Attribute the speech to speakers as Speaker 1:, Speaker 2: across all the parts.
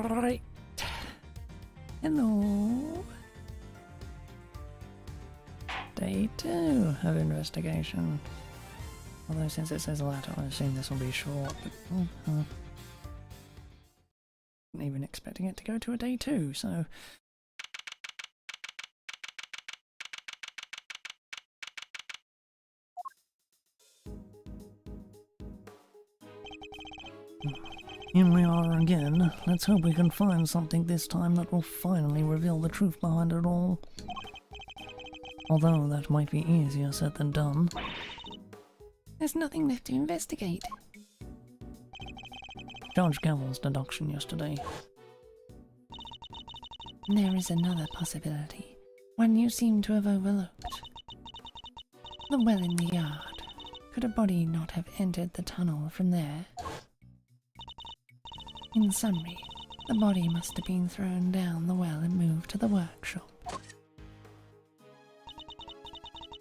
Speaker 1: Right. Hello. Day 2 of investigation. Although since it says latter, I assume this will be short, but wasn't even expecting it to go to a day 2, so... Here we are again. Let's hope we can find something this time that will finally reveal the truth behind it all. Although that might be easier said than done.
Speaker 2: There's nothing left to investigate.
Speaker 1: Judge Gambit's deduction yesterday.
Speaker 2: There is another possibility, one you seem to have overlooked. The well in the yard. Could a body not have entered the tunnel from there? In summary, the body must have been thrown down the well and moved to the workshop.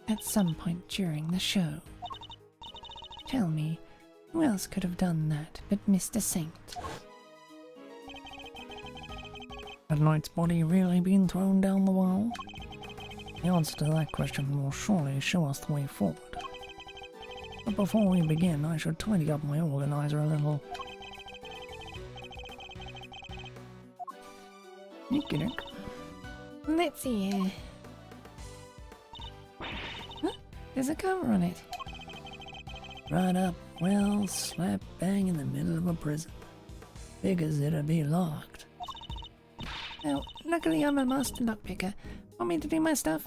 Speaker 2: At some point during the show. Tell me, who else could have done that but Mr. Saint?
Speaker 1: Had Knight's body really been thrown down the well? The answer to that question will surely show us the way forward. But before we begin, I should tidy up my organizer a little.
Speaker 2: Let's see here. Huh? There's a cover on it.
Speaker 1: Right up, well, slap bang in the middle of a prison. Figures it'd be locked.
Speaker 2: Well, luckily I'm a master lockpicker. Want me to do my stuff?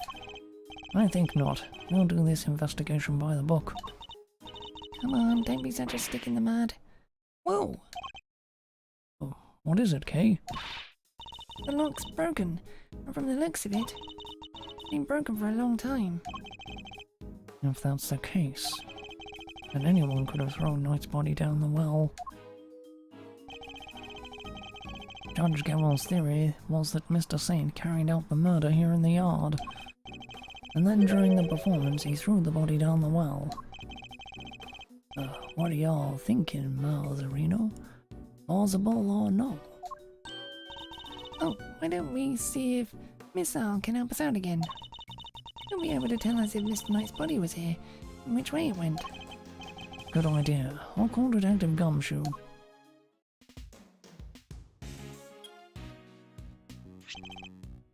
Speaker 1: I think not. We'll do this investigation by the book.
Speaker 2: Come on, don't be such a stick in the mud. Whoa!
Speaker 1: Oh, what is it, Kay?
Speaker 2: The lock's broken, and from the looks of it, it's been broken for a long time.
Speaker 1: If that's the case, then anyone could have thrown Knight's body down the well. Judge Gambit's theory was that Mr. Saint carried out the murder here in the yard, and then during the performance he threw the body down the well. What are y'all thinking, Malzarino? Plausible or not?
Speaker 2: Oh, why don't we see if Miss Al can help us out again? She'll be able to tell us if Mr. Knight's body was here, and which way it went.
Speaker 1: Good idea. I'll call Detective Gumshoe.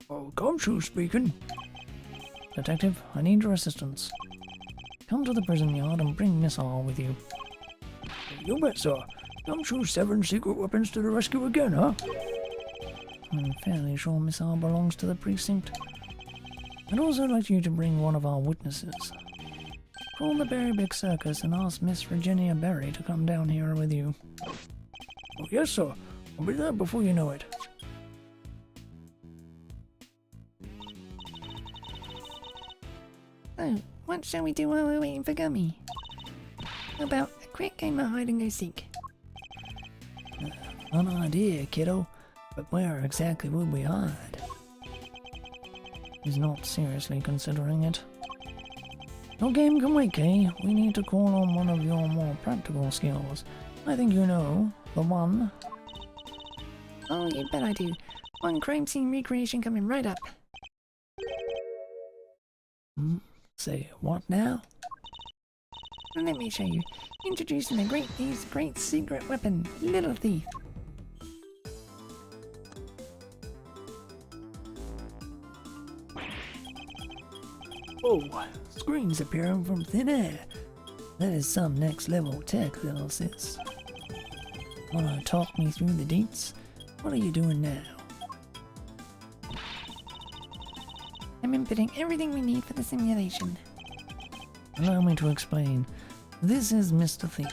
Speaker 1: Oh, Gumshoe speaking. Detective, I need your assistance. Come to the prison yard and bring Miss Al with you. You bet, sir. Gumshoe's 7 secret weapons to the rescue again, huh? I'm fairly sure Miss Al belongs to the precinct. I'd also like you to bring one of our witnesses. Call the Berry Big Circus and ask Miss Virginia Berry to come down here with you. Oh, yes, sir. I'll be there before you know it.
Speaker 2: So, what shall we do while we're waiting for Gummy? How about a quick game of hide and go seek?
Speaker 1: An idea, kiddo. But where exactly would we hide? He's not seriously considering it. No game can wait, Kay. We need to call on one of your more practical skills. I think you know, the one.
Speaker 2: Oh, you bet I do. One crime scene recreation coming right up.
Speaker 1: Say what now?
Speaker 2: Let me show you. Introducing the great thief's great secret weapon, Little Thief.
Speaker 1: Oh, screens appearing from thin air. That is some next level tech, little sis. Wanna talk me through the deets? What are you doing now?
Speaker 2: I'm inputting everything we need for the simulation.
Speaker 1: Allow me to explain. This is Mr. Thief.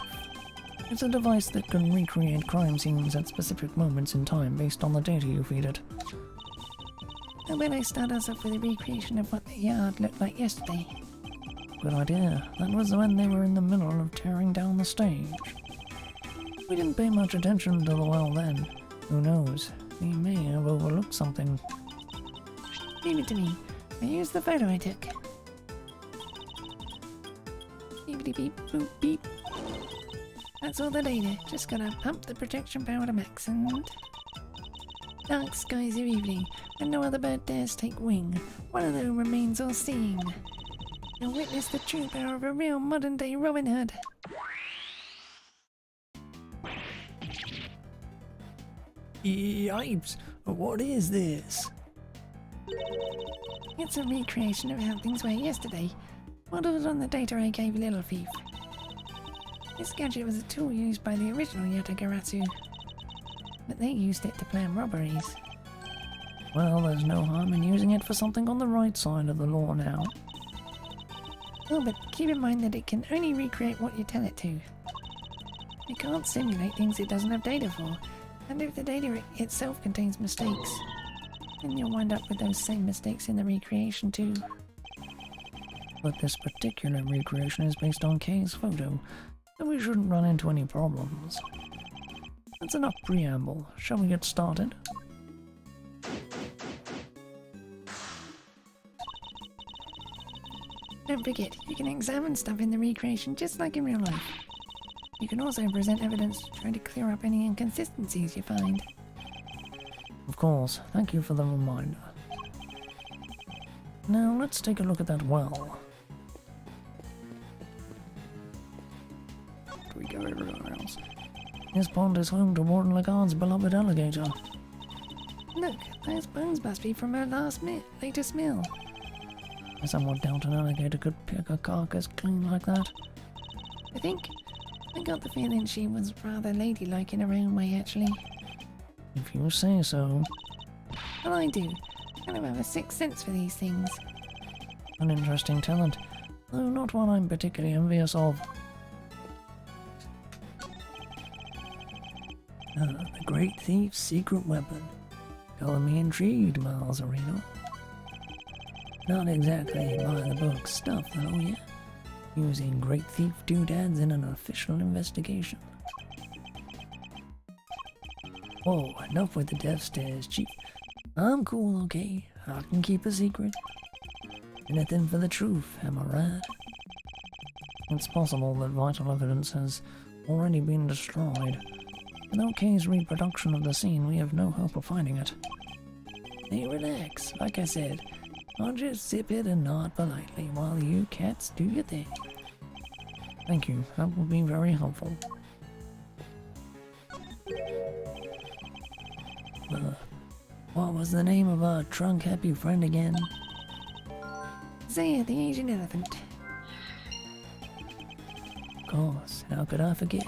Speaker 1: It's a device that can recreate crime scenes at specific moments in time based on the data you feed it.
Speaker 2: How about I start us off with a recreation of what the yard looked like yesterday?
Speaker 1: Good idea. That was when they were in the middle of tearing down the stage. We didn't pay much attention to the well then. Who knows? We may have overlooked something.
Speaker 2: Leave it to me. I used the photo I took. Beepity beep boop beep. That's all the data. Just gotta pump the protection power to max and... Dark skies of evening, and no other bird dares take wing. One of them remains all seeing. You'll witness the true power of a real modern day Robin Hood.
Speaker 1: Yipes! What is this?
Speaker 2: It's a recreation of how things were yesterday, modelled on the data I gave Little Thief. This gadget was a tool used by the original Yatagarasu, but they used it to plan robberies.
Speaker 1: Well, there's no harm in using it for something on the right side of the law now.
Speaker 2: Oh, but keep in mind that it can only recreate what you tell it to. It can't simulate things it doesn't have data for, and if the data itself contains mistakes, then you'll wind up with those same mistakes in the recreation too.
Speaker 1: But this particular recreation is based on Kay's photo, so we shouldn't run into any problems. That's enough preamble. Shall we get started?
Speaker 2: Don't forget, you can examine stuff in the recreation just like in real life. You can also present evidence to try to clear up any inconsistencies you find.
Speaker 1: Of course, thank you for the reminder. Now let's take a look at that well. Do we go everywhere else? This pond is home to Warden Lagarde's beloved alligator.
Speaker 2: Look, those bones must be from her latest meal.
Speaker 1: I somewhat doubt an alligator could pick a carcass clean like that.
Speaker 2: I got the feeling she was rather ladylike in her own way, actually.
Speaker 1: If you say so.
Speaker 2: Well, I do. Kind of have a sixth sense for these things.
Speaker 1: An interesting talent, though not one I'm particularly envious of. The Great Thief's secret weapon. Color me intrigued, Miles Areno. Not exactly by the book stuff, though, yeah? Using Great Thief doodads in an official investigation. Whoa, enough with the death stares, Chief. I'm cool, okay? I can keep a secret. Anything for the truth, am I right? It's possible that vital evidence has already been destroyed. Without Kay's reproduction of the scene, we have no hope of finding it. Hey, relax. Like I said, I'll just sip it and nod politely while you cats do your thing. Thank you, that will be very helpful. What was the name of our trunk-happy friend again?
Speaker 2: Zaya, the Asian elephant.
Speaker 1: Of course, how could I forget?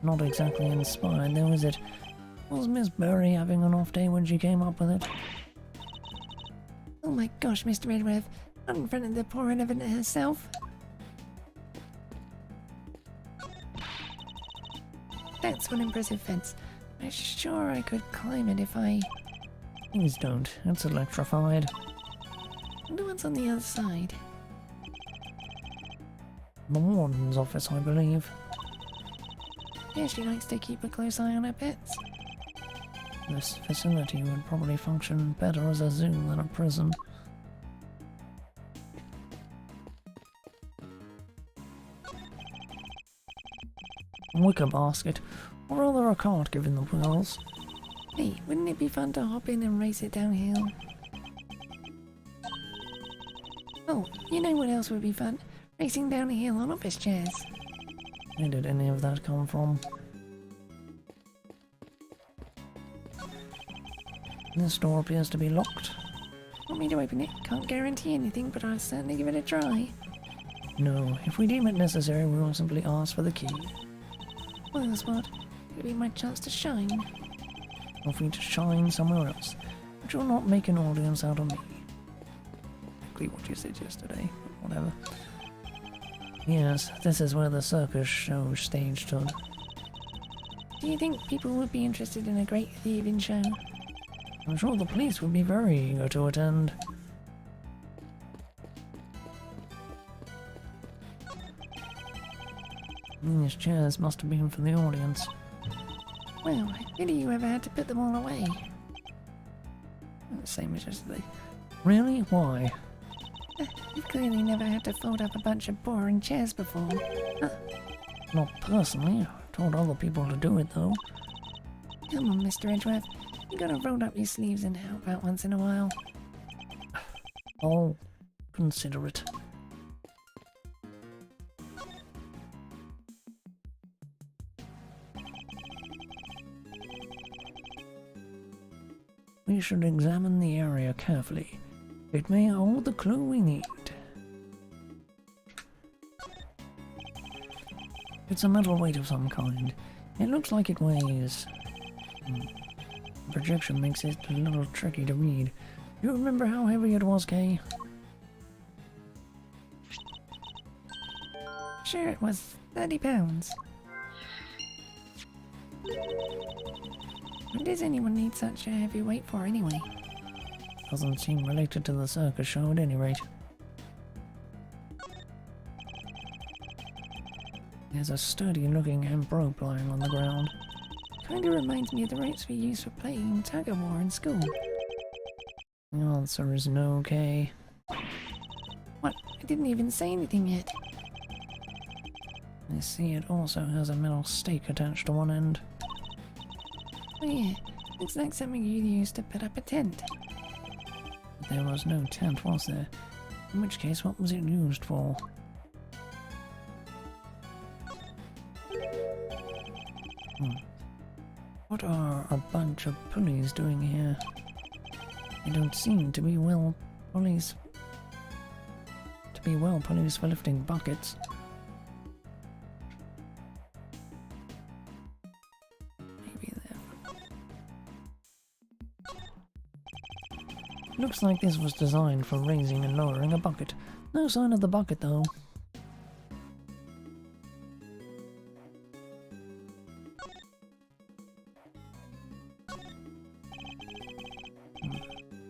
Speaker 1: Not exactly inspired, though, is it? Was Miss Berry having an off day when she came up with it?
Speaker 2: Oh my gosh, Mr. Redworth, not in front of the poor elephant herself. That's one impressive fence. I'm sure I could climb it if I...
Speaker 1: Please don't, it's electrified.
Speaker 2: Wonder what's on the other side.
Speaker 1: The warden's office, I believe.
Speaker 2: Yeah, she likes to keep a close eye on her pets.
Speaker 1: This facility would probably function better as a zoo than a prison. Wicker basket, or rather a cart given the wheels.
Speaker 2: Hey, wouldn't it be fun to hop in and race it downhill? Oh, you know what else would be fun? Racing down a hill on office chairs.
Speaker 1: Where did any of that come from? This door appears to be locked.
Speaker 2: Want me to open it? Can't guarantee anything, but I'll certainly give it a try.
Speaker 1: No, if we deem it necessary, we will simply ask for the key.
Speaker 2: Well, that's what. It'll be my chance to shine.
Speaker 1: Or for you to shine somewhere else, but you'll not make an audience out of me. Exactly what you said yesterday, but whatever. Yes, this is where the circus show stage stood.
Speaker 2: Do you think people would be interested in a great thieving show?
Speaker 1: I'm sure the police would be very eager to attend. These chairs must have been for the audience.
Speaker 2: Well, pity you ever had to put them all away.
Speaker 1: Same as yesterday. Really? Why?
Speaker 2: You've clearly never had to fold up a bunch of boring chairs before.
Speaker 1: Not personally. I told other people to do it, though.
Speaker 2: Come on, Mr. Edgeworth. You gotta roll up your sleeves and help out once in a while.
Speaker 1: I'll consider it. We should examine the area carefully. It may hold the clue we need. It's a metal weight of some kind. It looks like it weighs... Projection makes it a little tricky to read. You remember how heavy it was, Kay?
Speaker 2: Sure, it was 30 pounds. What does anyone need such a heavy weight for anyway?
Speaker 1: Doesn't seem related to the circus show at any rate. There's a sturdy looking hemp rope lying on the ground.
Speaker 2: Kinda reminds me of the ropes we used for playing tug-of-war in school.
Speaker 1: The answer is no, Kay.
Speaker 2: What? I didn't even say anything yet.
Speaker 1: I see it also has a metal stake attached to one end.
Speaker 2: Oh yeah, looks like something you used to put up a tent.
Speaker 1: But there was no tent, was there? In which case, what was it used for? What are a bunch of pulleys doing here? They don't seem to be pulleys for lifting buckets. Maybe they're... Looks like this was designed for raising and lowering a bucket. No sign of the bucket though.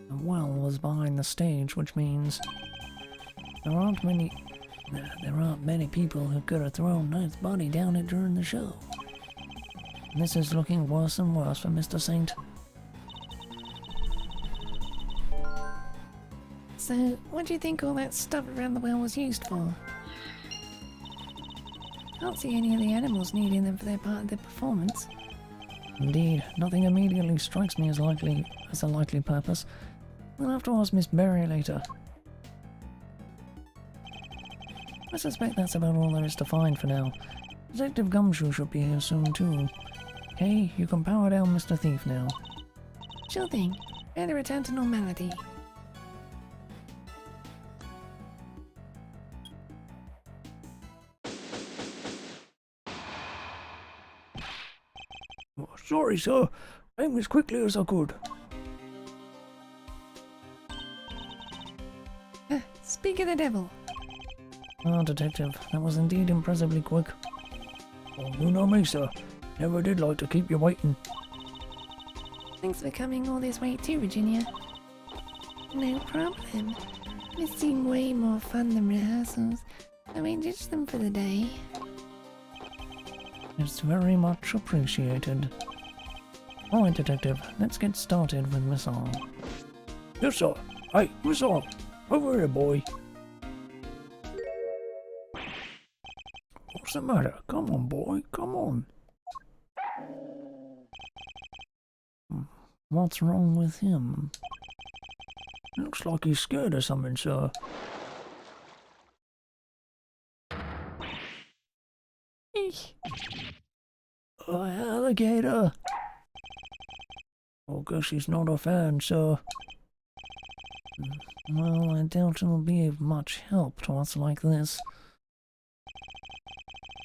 Speaker 1: The well was behind the stage, which means there aren't many people who could have thrown Knight's body down it during the show. And this is looking worse and worse for Mr. Saint.
Speaker 2: So, what do you think all that stuff around the well was used for? Can't see any of the animals needing them for their part of the performance.
Speaker 1: Indeed, nothing immediately strikes me as a likely purpose. We'll have to ask Miss Berry later. I suspect that's about all there is to find for now. Detective Gumshoe should be here soon too. Okay, you can power down Mr. Thief now.
Speaker 2: Sure thing. Better return to normality.
Speaker 1: Oh, sorry, sir. Came as quickly as I could.
Speaker 2: Speak of the devil.
Speaker 1: Ah, Detective, that was indeed impressively quick. Oh, you know me, sir. Never did like to keep you waiting.
Speaker 2: Thanks for coming all this way too, Virginia. No problem. This seemed way more fun than rehearsals, so we ditched them for the day.
Speaker 1: It's very much appreciated. Alright, Detective, let's get started with Miss R. Yes, sir. Hey, Miss R. Over here, boy. What's the matter? Come on, boy. Come on. What's wrong with him? Looks like he's scared of something, sir.
Speaker 2: Eesh.
Speaker 1: Alligator! I guess he's not a fan, sir. Well, I doubt it'll be of much help to us like this.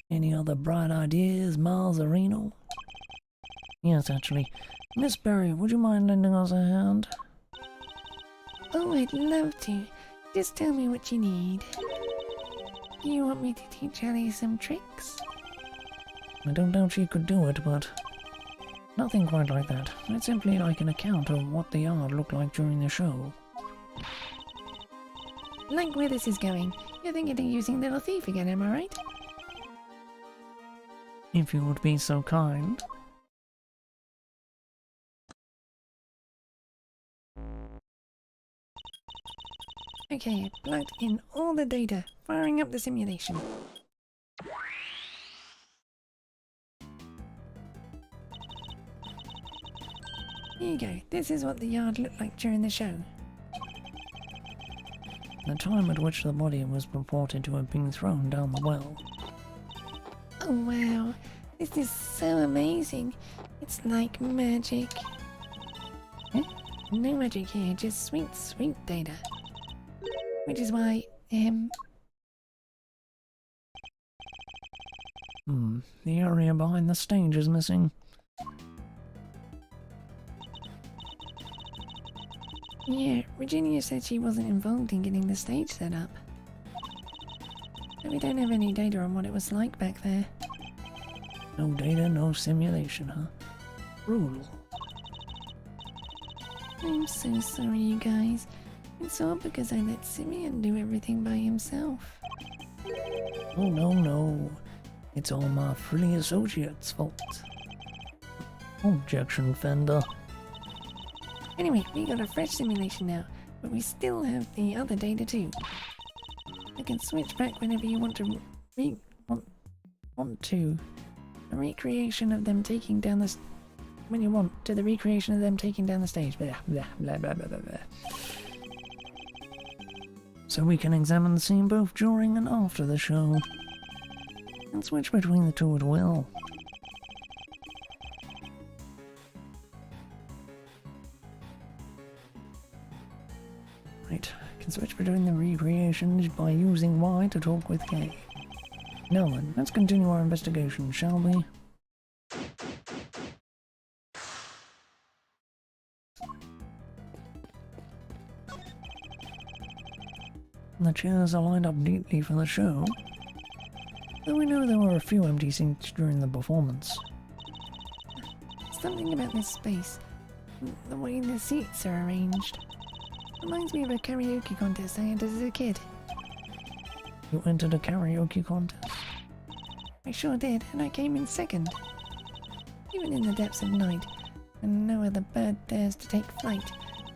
Speaker 1: Any other bright ideas, Miles or Reno? Yes, actually. Miss Berry, would you mind lending us a hand?
Speaker 2: Oh, I'd love to. Just tell me what you need. Do you want me to teach Ellie some tricks?
Speaker 1: I don't doubt she could do it, but... nothing quite like that. It's simply like an account of what the yard looked like during the show.
Speaker 2: Like where this is going. You're thinking of using Little Thief again, am I right?
Speaker 1: If you would be so kind.
Speaker 2: Okay, plugged in all the data, firing up the simulation. Here you go, this is what the yard looked like during the show.
Speaker 1: The time at which the body was purported to have been thrown down the well.
Speaker 2: Oh wow, this is so amazing. It's like magic. Huh? No magic here, just sweet, sweet data. Which is why,
Speaker 1: The area behind the stage is missing.
Speaker 2: Yeah, Virginia said she wasn't involved in getting the stage set up. But we don't have any data on what it was like back there.
Speaker 1: No data, no simulation, huh? Brutal.
Speaker 2: I'm so sorry, you guys. It's all because I let Simeon do everything by himself.
Speaker 1: Oh no. It's all my frilly associates' fault. Objection, Fender.
Speaker 2: Anyway, we got a fresh simulation now, but we still have the other data too. I can switch back whenever you want to want to. A recreation of them taking down the when you want to the recreation of them taking down the stage. Blah blah blah blah blah blah.
Speaker 1: So we can examine the scene both during and after the show. And switch between the two at will. Right, I can switch between the recreations by using Y to talk with K. Now then, let's continue our investigation, shall we? The chairs are lined up neatly for the show, though we know there were a few empty seats during the performance.
Speaker 2: Something about this space, the way the seats are arranged, reminds me of a karaoke contest I entered as a kid.
Speaker 1: You entered a karaoke contest?
Speaker 2: I sure did, and I came in second. Even in the depths of night, when no other bird dares to take flight,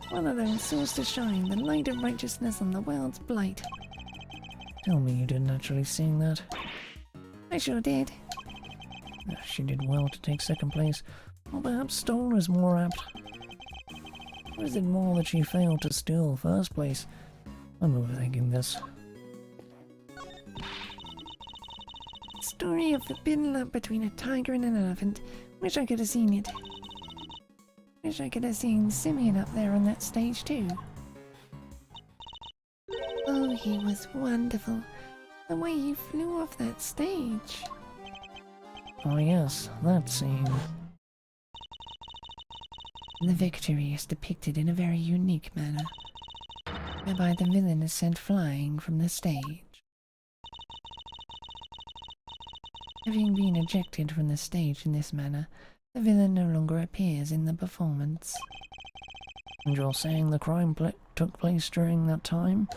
Speaker 2: one alone soars to shine, the light of righteousness on the world's blight.
Speaker 1: Tell me you didn't actually sing that.
Speaker 2: I sure did.
Speaker 1: She did well to take second place, or perhaps stole is more apt. Or is it more that she failed to steal first place? I'm overthinking this.
Speaker 2: Story of forbidden love between a tiger and an elephant. Wish I could have seen it. Wish I could have seen Simeon up there on that stage too. Oh, he was wonderful. The way he flew off that stage.
Speaker 1: Oh yes, that scene.
Speaker 2: The victory is depicted in a very unique manner, whereby the villain is sent flying from the stage. Having been ejected from the stage in this manner, the villain no longer appears in the performance.
Speaker 1: And you're saying the crime took place during that time?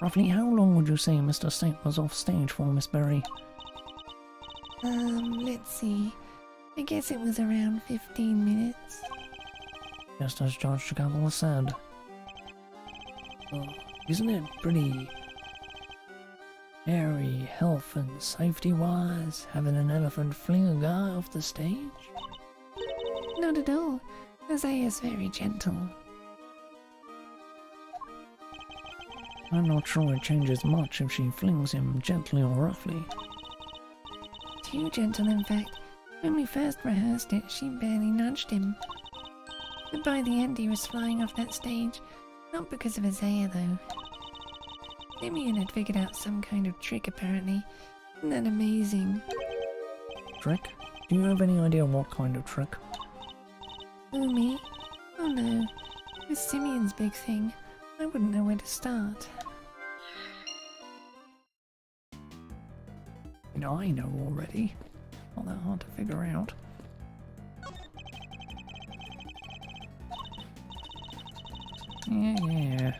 Speaker 1: Roughly how long would you say Mr. Saint was off stage for, Miss Berry?
Speaker 2: Let's see. I guess it was around 15 minutes.
Speaker 1: Just as Judge Cabell said. Isn't it pretty airy, health and safety-wise, having an elephant fling a guy off the stage?
Speaker 2: Not at all. Isaiah's very gentle.
Speaker 1: I'm not sure it changes much if she flings him gently or roughly.
Speaker 2: Too gentle, in fact. When we first rehearsed it, she barely nudged him. But by the end he was flying off that stage. Not because of Isaiah, though. Simeon had figured out some kind of trick, apparently. Isn't that amazing?
Speaker 1: Trick? Do you have any idea what kind of trick?
Speaker 2: Oh, me? Oh no. With Simeon's big thing, I wouldn't know where to start.
Speaker 1: I know already. Not that hard to figure out. Yeah.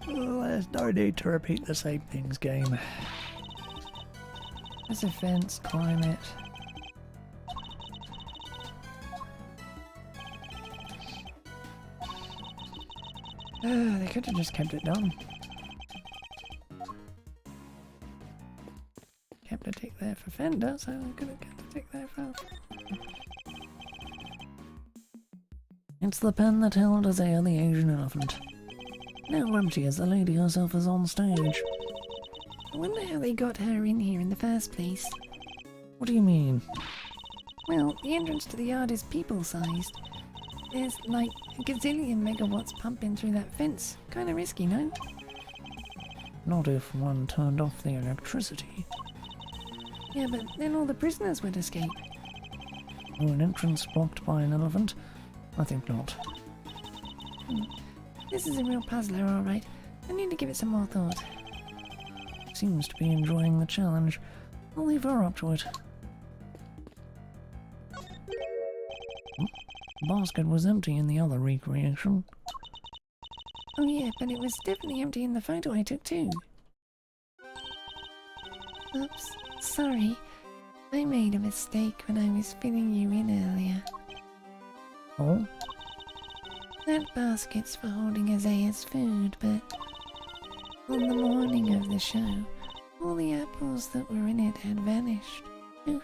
Speaker 1: Well, there's no need to repeat the same things, game. There's a fence, climb it. They could have just kept it down. Kept a tick there for fender, so they could have kept a tick there for... It's the pen that held Azea the Asian elephant. Now empty as the lady herself is on stage.
Speaker 2: I wonder how they got her in here in the first place.
Speaker 1: What do you mean?
Speaker 2: Well, the entrance to the yard is people-sized. There's like a gazillion megawatts pumping through that fence. Kinda risky, no?
Speaker 1: Not if one turned off the electricity.
Speaker 2: Yeah, but then all the prisoners would escape.
Speaker 1: Or an entrance blocked by an elephant? I think not.
Speaker 2: This is a real puzzler, alright. I need to give it some more thought.
Speaker 1: Seems to be enjoying the challenge. I'll leave her up to it. The basket was empty in the other recreation.
Speaker 2: Oh yeah, but it was definitely empty in the photo I took too. Oops, sorry. I made a mistake when I was filling you in earlier.
Speaker 1: Oh?
Speaker 2: That basket's for holding Azaea's food, but on the morning of the show, all the apples that were in it had vanished. Oof.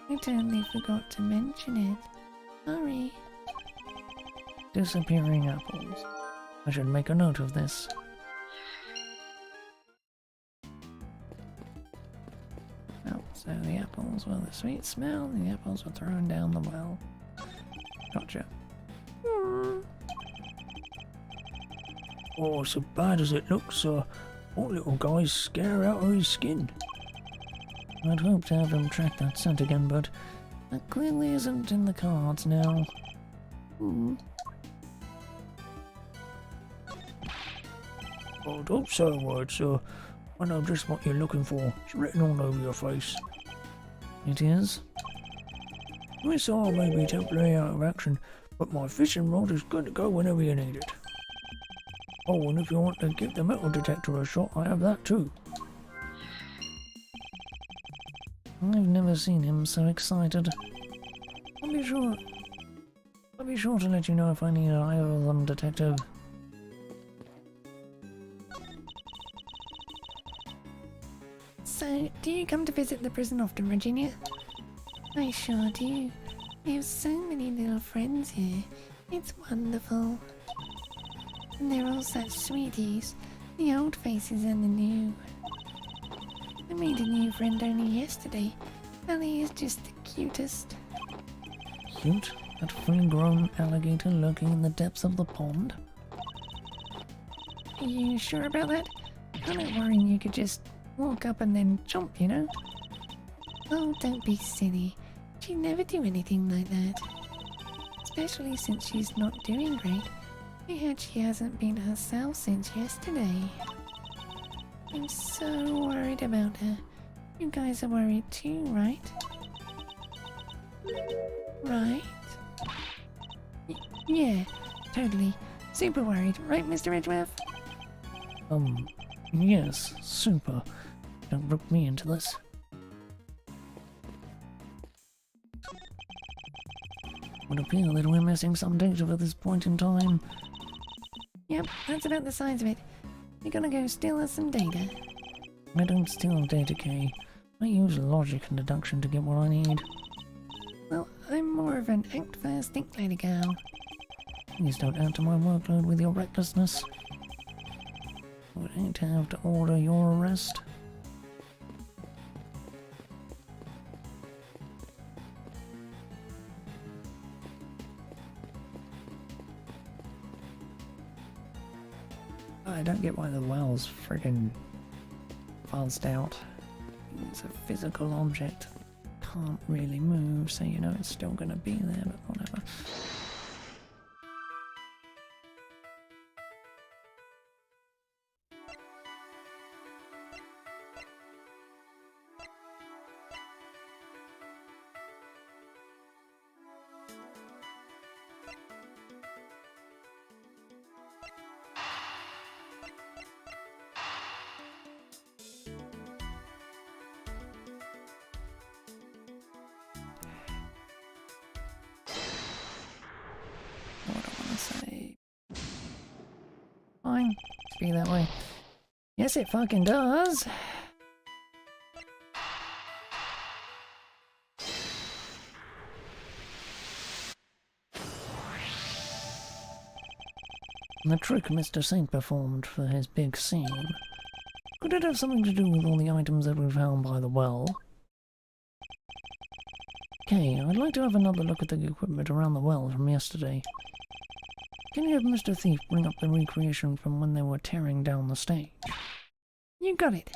Speaker 2: I totally forgot to mention it. Sorry.
Speaker 1: Disappearing apples. I should make a note of this. Oh, so the apples were the sweet smell, and the apples were thrown down the well. Gotcha. Oh, so bad as it looks, that little guy's scare out of his skin. I'd hoped to have him track that scent again, but that clearly isn't in the cards now. Oh, don't say a word, sir. I know just what you're looking for. It's written all over your face. It is? Missile may be temporarily out of action, but my fishing rod is good to go whenever you need it. Oh, and if you want to give the metal detector a shot, I have that too. I've never seen him so excited. I'll be sure to let you know if I need either of them, Detective.
Speaker 2: So, do you come to visit the prison often, Virginia? I sure do. I have so many little friends here. It's wonderful. And they're all such sweeties. The old faces and the new. I made a new friend only yesterday. Ellie is just the cutest.
Speaker 1: Cute? That full-grown alligator lurking in the depths of the pond?
Speaker 2: Are you sure about that? Kinda worrying you could just walk up and then jump, you know? Oh, don't be silly. She'd never do anything like that. Especially since she's not doing great. I heard she hasn't been herself since yesterday. I'm so worried about her. You guys are worried too, right? Right? Yeah, totally. Super worried, right, Mr. Edgeworth?
Speaker 1: Yes, super. Don't rope me into this. Would appear that we're missing some data at this point in time.
Speaker 2: Yep, that's about the size of it. You're gonna go steal us some data.
Speaker 1: I don't steal data, Kay. I use logic and deduction to get what I need.
Speaker 2: Well, I'm more of an act first, think later girl.
Speaker 1: Please don't add to my workload with your recklessness. I would hate to have to order your arrest. I don't get why the well's friggin' fuzzed out. It's a physical object. Can't really move, so you know it's still gonna be there, but whatever. fine. Just be that way. Yes, it fucking does. The trick Mr. Saint performed for his big scene. Could it have something to do with all the items that we found by the well? Okay, I'd like to have another look at the equipment around the well from yesterday. Can you have Mr. Thief bring up the recreation from when they were tearing down the stage?
Speaker 2: You got it.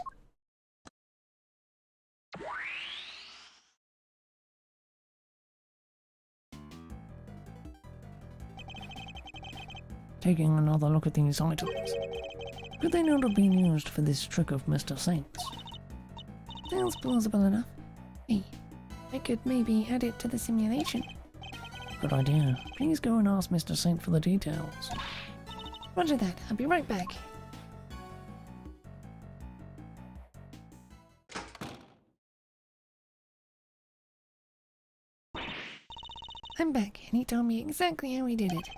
Speaker 1: Taking another look at these items. Could they not have been used for this trick of Mr. Saint's?
Speaker 2: Sounds plausible enough. Hey, I could maybe add it to the simulation.
Speaker 1: Good idea. Please go and ask Mr. Saint for the details.
Speaker 2: Roger that. I'll be right back. I'm back, and he told me exactly how he did it.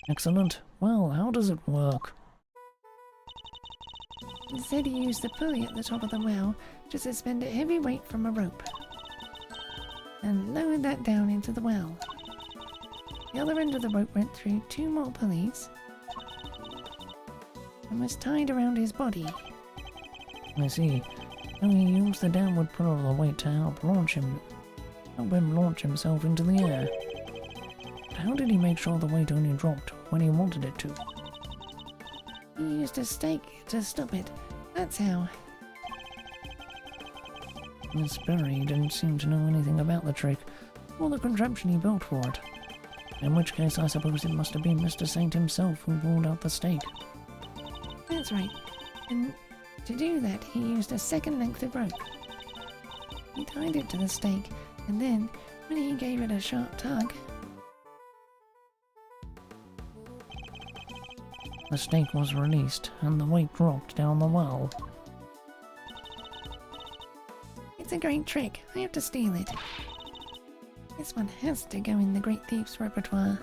Speaker 1: Excellent. Well, how does it work?
Speaker 2: He said he used the pulley at the top of the well to suspend a heavy weight from a rope and lowered that down into the well. The other end of the rope went through 2 more pulleys and was tied around his body.
Speaker 1: I see. So he used the downward pull of the weight to help him launch himself into the air. But how did he make sure the weight only dropped when he wanted it to?
Speaker 2: He used a stake to stop it. That's how.
Speaker 1: Miss Berry didn't seem to know anything about the trick, or the contraption he built for it. In which case I suppose it must have been Mr. Saint himself who pulled out the stake.
Speaker 2: That's right. And to do that, he used a second length of rope. He tied it to the stake, and then, when he gave it a sharp tug,
Speaker 1: the stake was released, and the weight dropped down the well.
Speaker 2: it's a great trick. I have to steal it. This one has to go in the Great Thief's repertoire.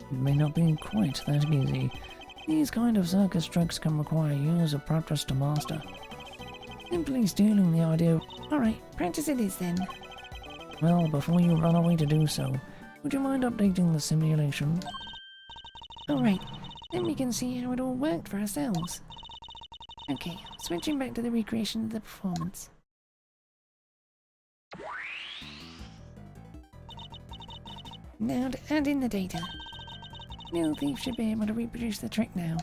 Speaker 1: It may not be quite that easy. These kind of circus tricks can require years of practice to master. Simply stealing the idea...
Speaker 2: Alright, practice it is then.
Speaker 1: Well, before you run away to do so, would you mind updating the simulation?
Speaker 2: Alright, then we can see how it all worked for ourselves. Okay, switching back to the recreation of the performance. Now to add in the data. Little Thief should be able to reproduce the trick now.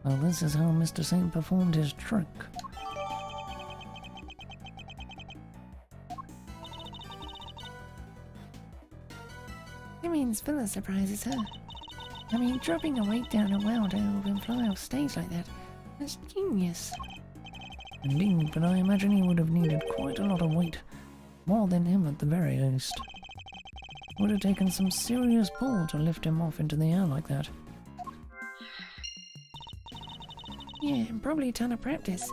Speaker 1: Well, this is how Mr. Saint performed his trick.
Speaker 2: It means full of surprises, huh? I mean, dropping a weight down a well to help him fly off stage like that, that's genius.
Speaker 1: Indeed, but I imagine he would have needed quite a lot of weight. More than him at the very least. Would have taken some serious pull to lift him off into the air like that.
Speaker 2: Yeah, and probably a ton of practice.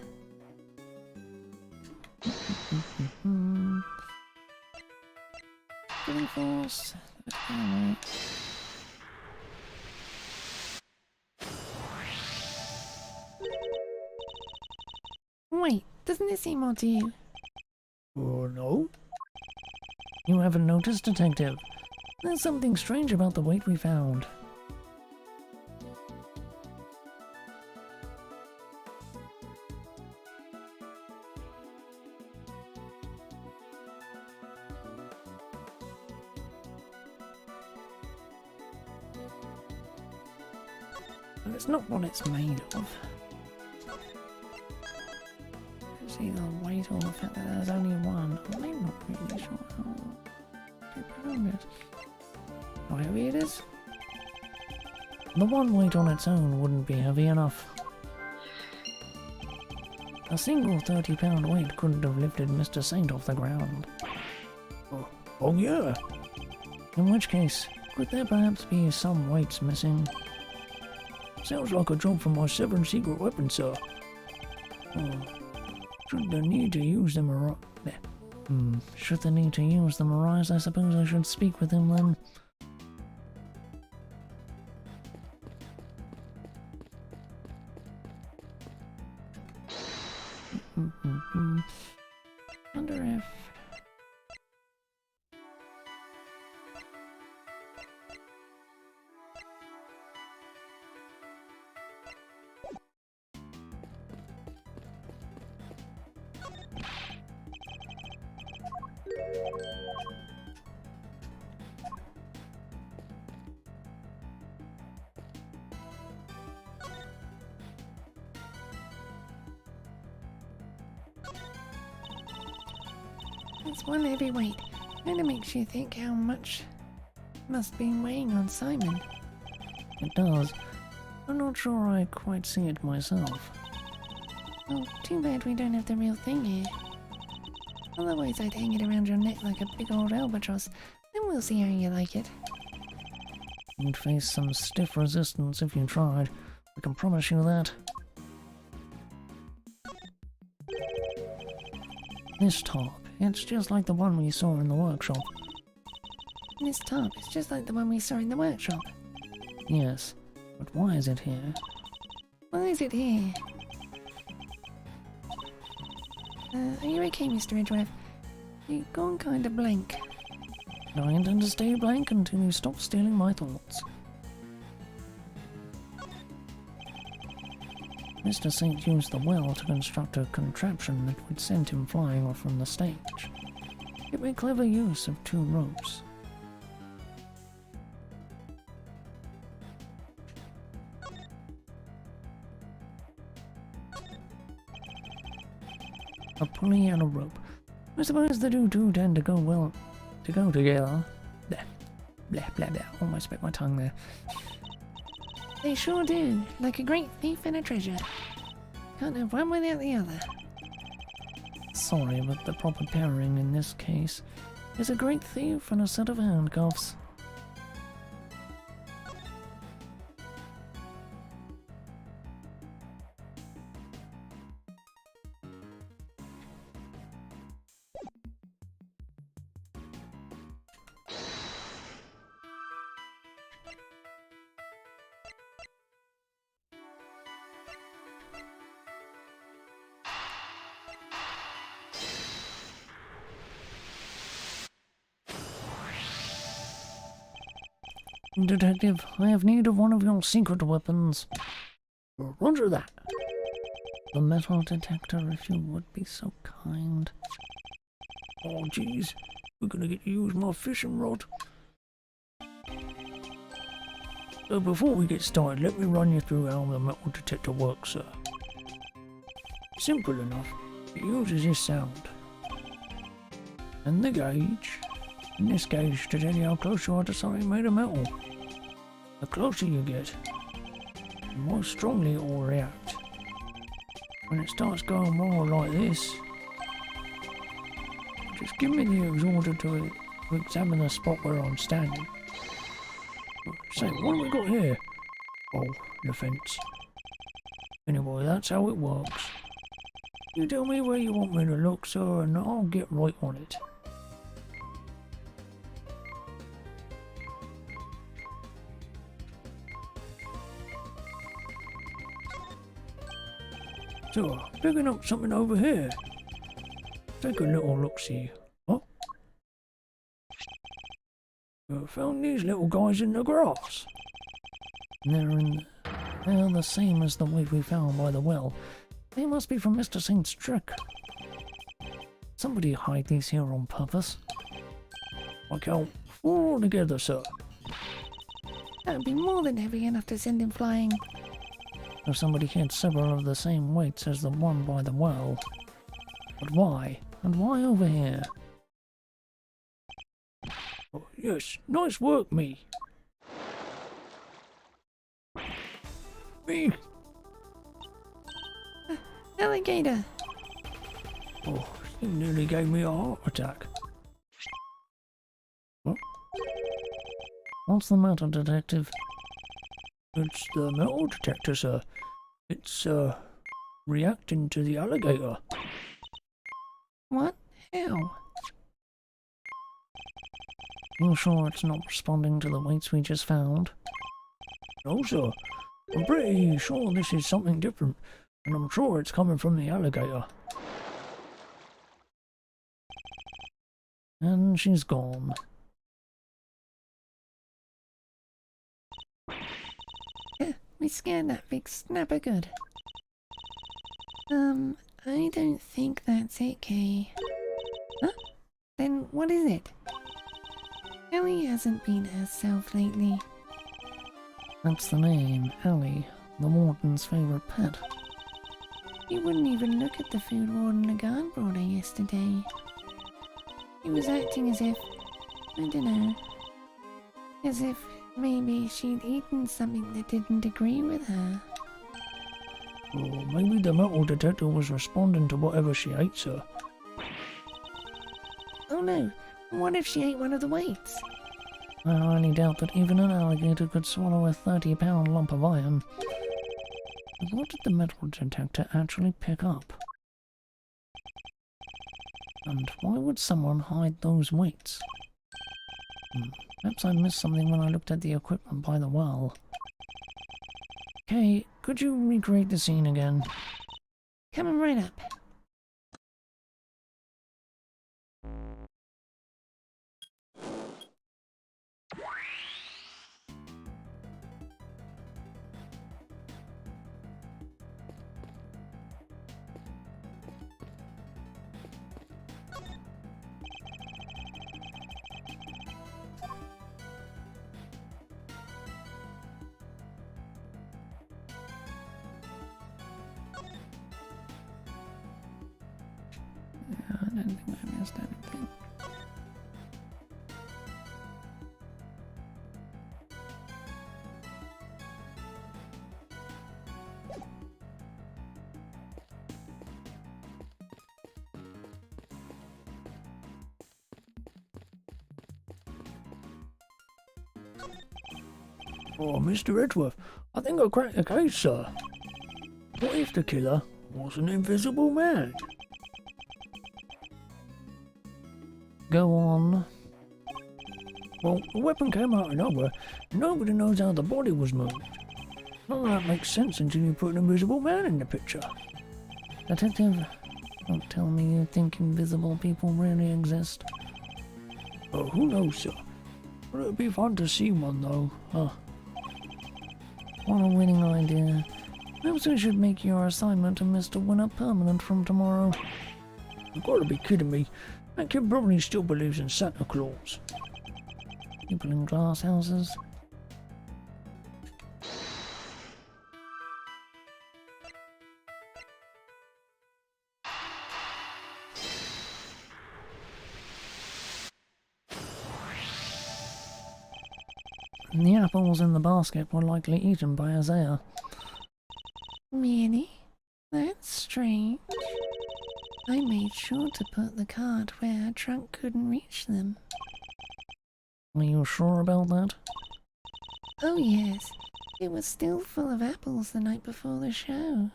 Speaker 2: Pulling force. Alright. Wait, doesn't this seem odd to you?
Speaker 1: Oh, no? You haven't noticed, Detective? There's something strange about the weight we found. But it's not what it's made of. It's either weight or the fact that there's only one. I'm not really sure how to prove it. How heavy it is? The one weight on its own wouldn't be heavy enough. A single 30-pound weight couldn't have lifted Mr. Saint off the ground. Oh yeah! In which case, could there perhaps be some weights missing? Sounds like a job for my 7 secret weapon, sir. Should the need to use them arise, should the need to use them arise, I suppose I should speak with him then.
Speaker 2: Wonder if... It's one heavy weight. Kinda makes you think how much must be weighing on Simon.
Speaker 1: It does. I'm not sure I quite see it myself.
Speaker 2: Oh, too bad we don't have the real thing here. Otherwise I'd hang it around your neck like a big old albatross, and we'll see how you like it.
Speaker 1: You'd face some stiff resistance if you tried. I can promise you that. This top, it's just like the one we saw in the workshop.
Speaker 2: This top is just like the one we saw in the workshop.
Speaker 1: Yes, but why is it here?
Speaker 2: Why is it here? Are you okay, Mr. Edgeworth? You've gone kinda blank.
Speaker 1: I intend to stay blank until you stop stealing my thoughts. Mr. Saint used the well to construct a contraption that would send him flying off from the stage. It made clever use of 2 ropes. A pulley and a rope. I suppose the two tend to go together. Blah, blah, blah, blah. Almost bit my tongue there.
Speaker 2: They sure do, like a great thief and a treasure. Can't have one without the other.
Speaker 1: Sorry, but the proper pairing in this case is a great thief and a set of handcuffs. Detective, I have need of one of your secret weapons. Roger that. The metal detector, if you would be so kind. Oh, jeez. We're gonna get to use my fishing rod. So before we get started, let me run you through how the metal detector works, sir. Simple enough. It uses this sound. And the gauge. And this gauge to tell you how close you are to something made of metal. The closer you get, the more strongly it will react. When it starts going more like this, just give me the order to examine the spot where I'm standing. Say, what have we got here? Oh, the fence. Anyway, that's how it works. You tell me where you want me to look, sir, and I'll get right on it. So, picking up something over here. Take a little look-see. Huh? I found these little guys in the grass. They're the same as the weight we found by the well. They must be from Mr. Saint's trick. Somebody hide these here on purpose. I count 4 altogether, sir.
Speaker 2: That would be more than heavy enough to send him flying.
Speaker 1: If somebody had several of the same weights as the one by the well. But why? And why over here? Oh, yes, nice work, me. Me?
Speaker 2: Alligator!
Speaker 1: Oh, he nearly gave me a heart attack. What? What's the matter, detective? It's the metal detector, sir. It's, reacting to the alligator.
Speaker 2: What? How?
Speaker 1: You sure it's not responding to the weights we just found? No, sir. I'm pretty sure this is something different, and I'm sure it's coming from the alligator. And she's gone.
Speaker 2: We scared that big snapper good. I don't think that's it, Kay. Huh? Then what is it? Ellie hasn't been herself lately.
Speaker 1: That's the name, Ellie, the warden's favourite pet.
Speaker 2: He wouldn't even look at the food warden the guard brought her yesterday. He was acting as if, I don't know, as if maybe she'd eaten something that didn't agree with her.
Speaker 1: Or maybe the metal detector was responding to whatever she ate, sir.
Speaker 2: Oh no, what if she ate one of the weights?
Speaker 1: I highly doubt that even an alligator could swallow a 30-pound lump of iron. But what did the metal detector actually pick up? And why would someone hide those weights? Perhaps I missed something when I looked at the equipment by the well. Okay, could you recreate the scene again?
Speaker 2: Coming right up.
Speaker 1: I don't think I missed anything. Oh, Mr. Edgeworth, I think I cracked the case, sir. What if the killer was an invisible man? Go on. Well, the weapon came out of nowhere, and nobody knows how the body was moved. None of that makes sense until you put an invisible man in the picture. Detective, don't tell me you think invisible people really exist. Oh, who knows, sir? But it'd be fun to see one, though, huh? What a winning idea. Perhaps we should make your assignment to Mr. Winner permanent from tomorrow. You've got to be kidding me. That kid probably still believes in Santa Claus. People in glass houses. And the apples in the basket were likely eaten by Isaiah.
Speaker 2: Really? That's strange. I made sure to put the cart where her trunk couldn't reach them.
Speaker 1: Are you sure about that?
Speaker 2: Oh yes, it was still full of apples the night before the show.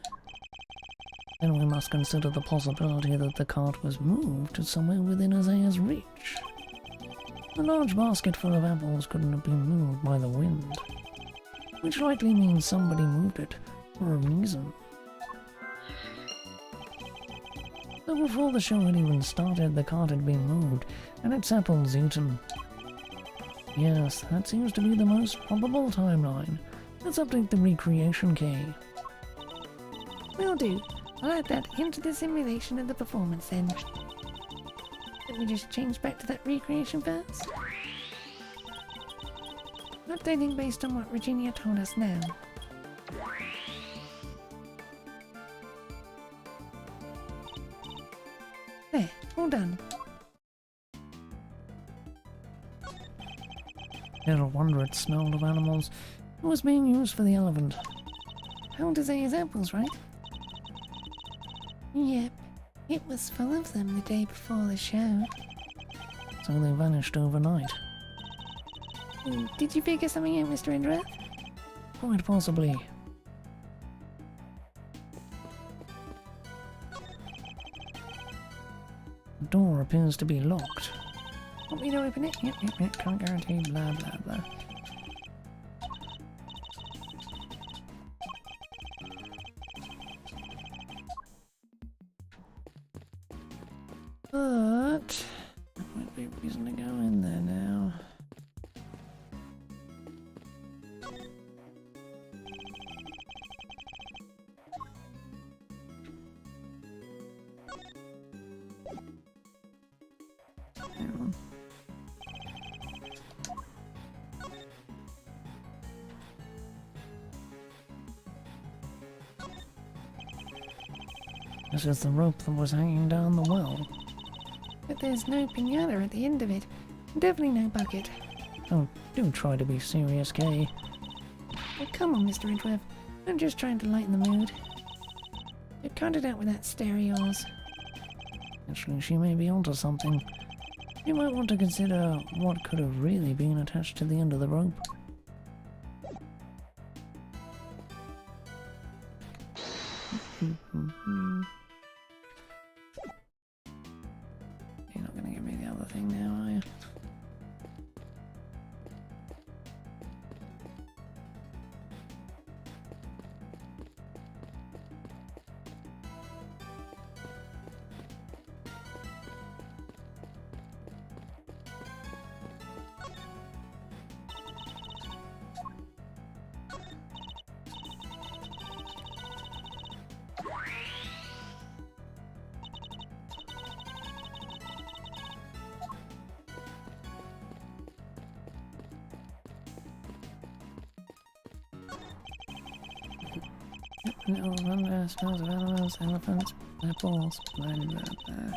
Speaker 1: Then we must consider the possibility that the cart was moved to somewhere within Isaiah's reach. A large basket full of apples couldn't have been moved by the wind, which likely means somebody moved it for a reason. So before the show had even started, the cart had been moved, and its apples eaten. Yes, that seems to be the most probable timeline. Let's update the recreation key.
Speaker 2: Will do. I'll add that into the simulation of the performance then. Let me just change back to that recreation first. Updating based on what Virginia told us now. There, all done.
Speaker 1: Little wonder it smelled of animals. It was being used for the elephant.
Speaker 2: How does Isaiah's apples, right? Yep, it was full of them the day before the show.
Speaker 1: So they vanished overnight.
Speaker 2: Did you figure something out, Mr. Indra?
Speaker 1: Quite possibly. The door appears to be locked.
Speaker 2: Want me to open it?
Speaker 1: Yep, can't guarantee, blah blah blah. But there might be a reason to go in there now. Hang on. This is the rope that was hanging down the well.
Speaker 2: But there's no pinata at the end of it. Definitely no bucket.
Speaker 1: Oh, do try to be serious, Kay.
Speaker 2: Oh, come on, Mr. Edgeworth. I'm just trying to lighten the mood. You cut it out with that stare of yours.
Speaker 1: Actually, she may be onto something. You might want to consider what could have really been attached to the end of the rope. You're not going to give me the other thing now, are you? Little smells of animals, elephants, apples, blah blah blah.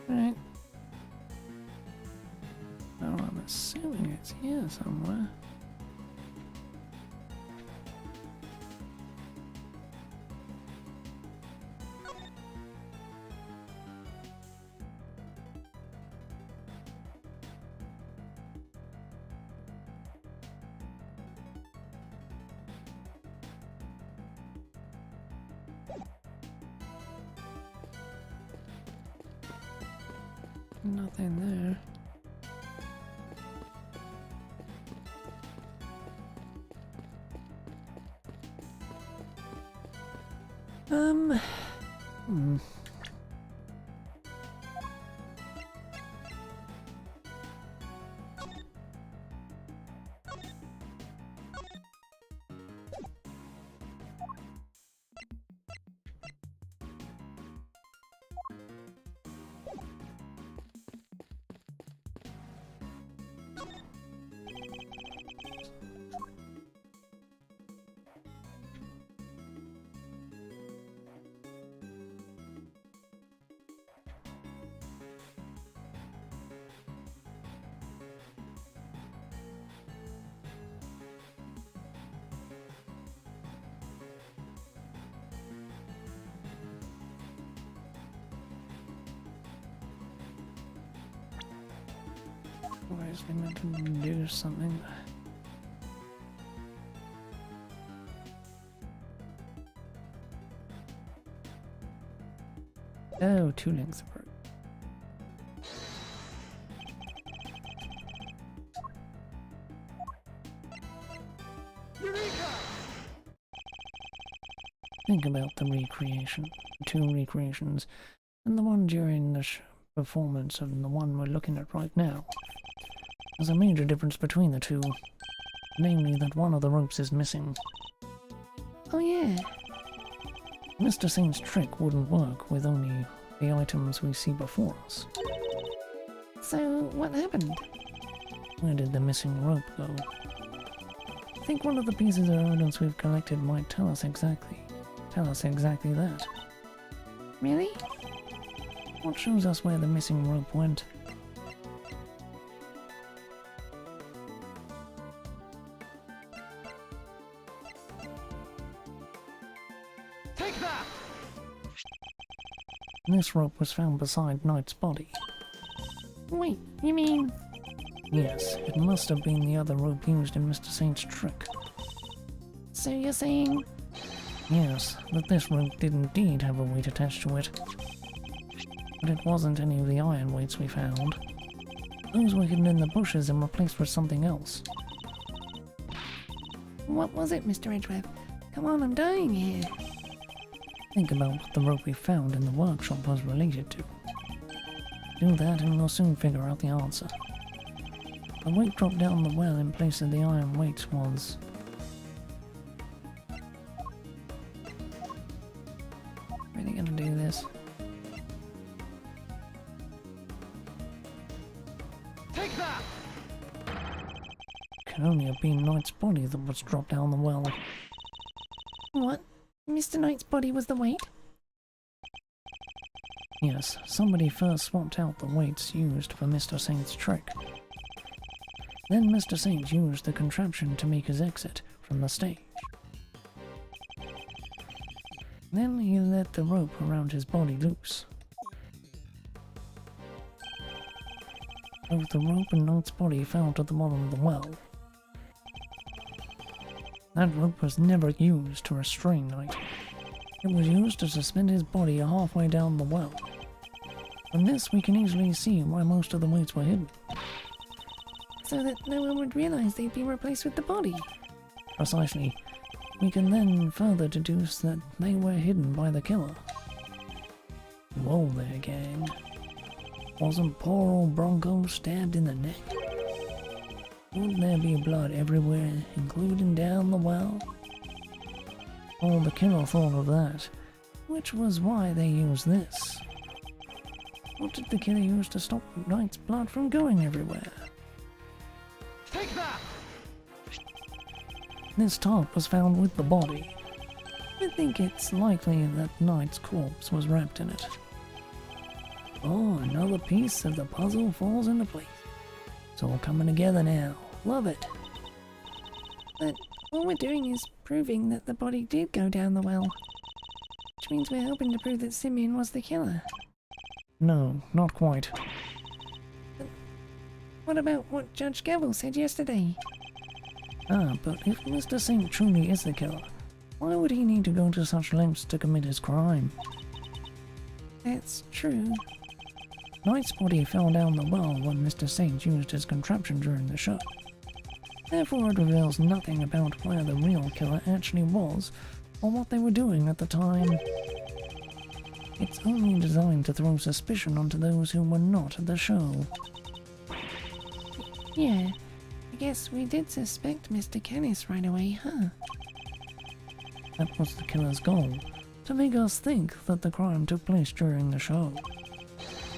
Speaker 1: Alright. Oh, I'm assuming it's here somewhere. Nothing there. Hmm. Obviously meant to do something. Oh, 2 lengths of rope. Think about the recreation, the 2 recreations, and the one during the performance and the one we're looking at right now. There's a major difference between the 2, namely that one of the ropes is missing.
Speaker 2: Oh yeah.
Speaker 1: Mr. Saint's trick wouldn't work with only the items we see before us.
Speaker 2: So, what happened?
Speaker 1: Where did the missing rope go? I think one of the pieces of evidence we've collected might tell us exactly that.
Speaker 2: Really?
Speaker 1: What shows us where the missing rope went? This rope was found beside Knight's body.
Speaker 2: Wait, you mean...
Speaker 1: Yes, it must have been the other rope used in Mr. Saint's trick.
Speaker 2: So you're saying...
Speaker 1: Yes, that this rope did indeed have a weight attached to it. But it wasn't any of the iron weights we found. Those were hidden in the bushes and replaced with something else.
Speaker 2: What was it, Mr. Edgeworth? Come on, I'm dying here.
Speaker 1: Think about what the rope we found in the workshop was related to. Do that and we'll soon figure out the answer. The weight dropped down the well in place of the iron weights was...
Speaker 2: Really gonna do this?
Speaker 3: Take that!
Speaker 1: Can only have been Knight's body that was dropped down the well.
Speaker 2: What? Mr. Knight's body was the weight?
Speaker 1: Yes, somebody first swapped out the weights used for Mr. Saint's trick. Then Mr. Saint used the contraption to make his exit from the stage. Then he let the rope around his body loose. Both the rope and Knight's body fell to the bottom of the well. That rope was never used to restrain Knight. It was used to suspend his body halfway down the well. From this we can easily see why most of the weights were hidden.
Speaker 2: So that no one would realize they'd be replaced with the body.
Speaker 1: Precisely. We can then further deduce that they were hidden by the killer. Whoa there, gang. Wasn't poor old Bronco stabbed in the neck? Wouldn't there be blood everywhere, including down the well? Oh, the killer thought of that, which was why they used this. What did the killer use to stop Knight's blood from going everywhere?
Speaker 3: Take that!
Speaker 1: This tarp was found with the body. I think it's likely that Knight's corpse was wrapped in it. Oh, another piece of the puzzle falls into place. It's all coming together now. Love it.
Speaker 2: But all we're doing is proving that the body did go down the well. Which means we're hoping to prove that Simeon was the killer.
Speaker 1: No, not quite.
Speaker 2: What about what Judge Gavel said yesterday?
Speaker 1: Ah, but if Mr. Saint truly is the killer, why would he need to go to such lengths to commit his crime?
Speaker 2: That's true.
Speaker 1: Knight's body fell down the well when Mr. Saint used his contraption during the show. Therefore it reveals nothing about where the real killer actually was, or what they were doing at the time. It's only designed to throw suspicion onto those who were not at the show.
Speaker 2: Yeah, I guess we did suspect Mr. Canis right away, huh?
Speaker 1: That was the killer's goal, to make us think that the crime took place during the show.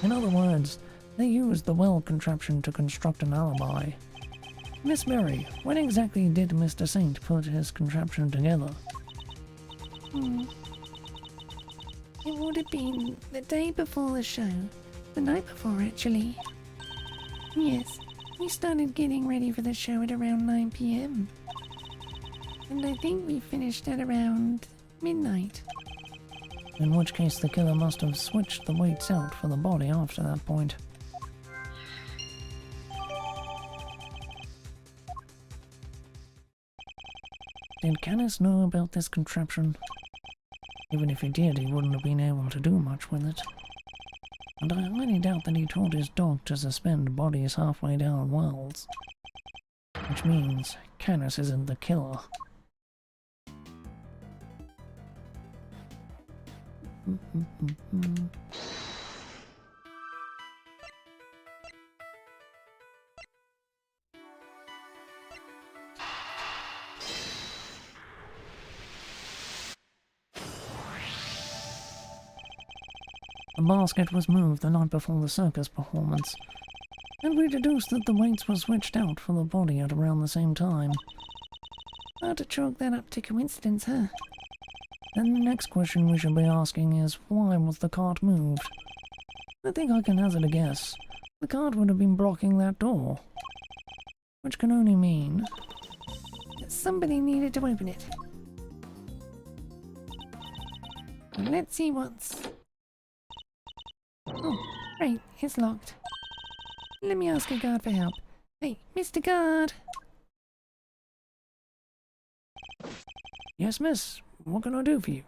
Speaker 1: In other words, they used the well contraption to construct an alibi. Miss Mary, when exactly did Mr. Saint put his contraption together?
Speaker 2: It would have been the day before the show. The night before, actually. Yes, we started getting ready for the show at around 9 PM. And I think we finished at around midnight.
Speaker 1: In which case the killer must have switched the weights out for the body after that point. Did Canis know about this contraption? Even if he did, he wouldn't have been able to do much with it. And I highly doubt that he taught his dog to suspend bodies halfway down wells. Which means Canis isn't the killer. The basket was moved the night before the circus performance, and we deduced that the weights were switched out for the body at around the same time.
Speaker 2: Hard to chalk that up to coincidence, huh?
Speaker 1: Then the next question we should be asking is, why was the cart moved? I think I can hazard a guess. The cart would have been blocking that door. Which can only mean...
Speaker 2: Somebody needed to open it. Let's see what's... Right, it's locked. Let me ask a guard for help. Hey, Mr. Guard!
Speaker 1: Yes, miss. What can I do for you?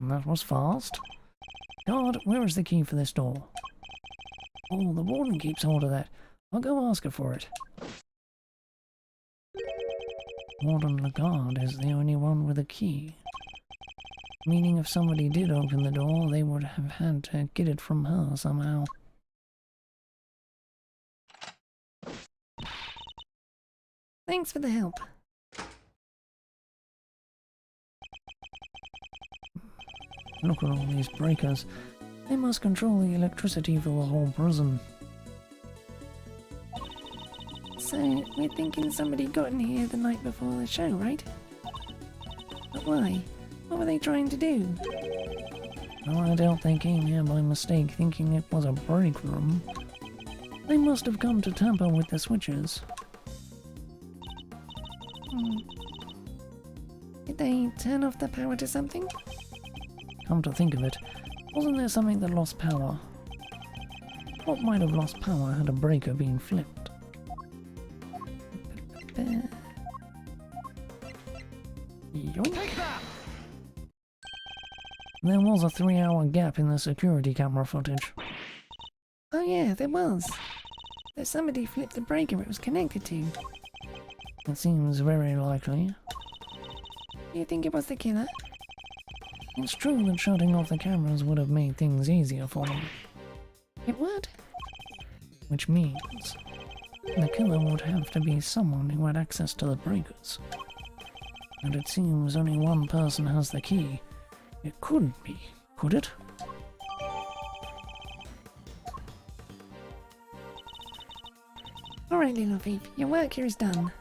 Speaker 1: That was fast. Guard, where is the key for this door? Oh, the warden keeps hold of that. I'll go ask her for it. Warden Lagarde is the only one with a key. Meaning if somebody did open the door, they would have had to get it from her somehow.
Speaker 2: Thanks for the help.
Speaker 1: Look at all these breakers. They must control the electricity for the whole prison.
Speaker 2: So, we're thinking somebody got in here the night before the show, right? But why? What were they trying to do?
Speaker 1: Well, I doubt they came here by mistake thinking it was a break room. They must have come to tamper with the switches.
Speaker 2: Did they turn off the power to something?
Speaker 1: Come to think of it, wasn't there something that lost power? What might have lost power had a breaker been flipped? Yoink.
Speaker 3: Take that!
Speaker 1: There was a 3-hour gap in the security camera footage.
Speaker 2: Oh yeah, there was. But somebody flipped the breaker it was connected to.
Speaker 1: It seems very likely.
Speaker 2: Do you think it was the killer?
Speaker 1: It's true that shutting off the cameras would have made things easier for them.
Speaker 2: It would?
Speaker 1: Which means the killer would have to be someone who had access to the breakers. And it seems only one person has the key. It couldn't be, could it?
Speaker 2: Alright, little thief, your work here is done.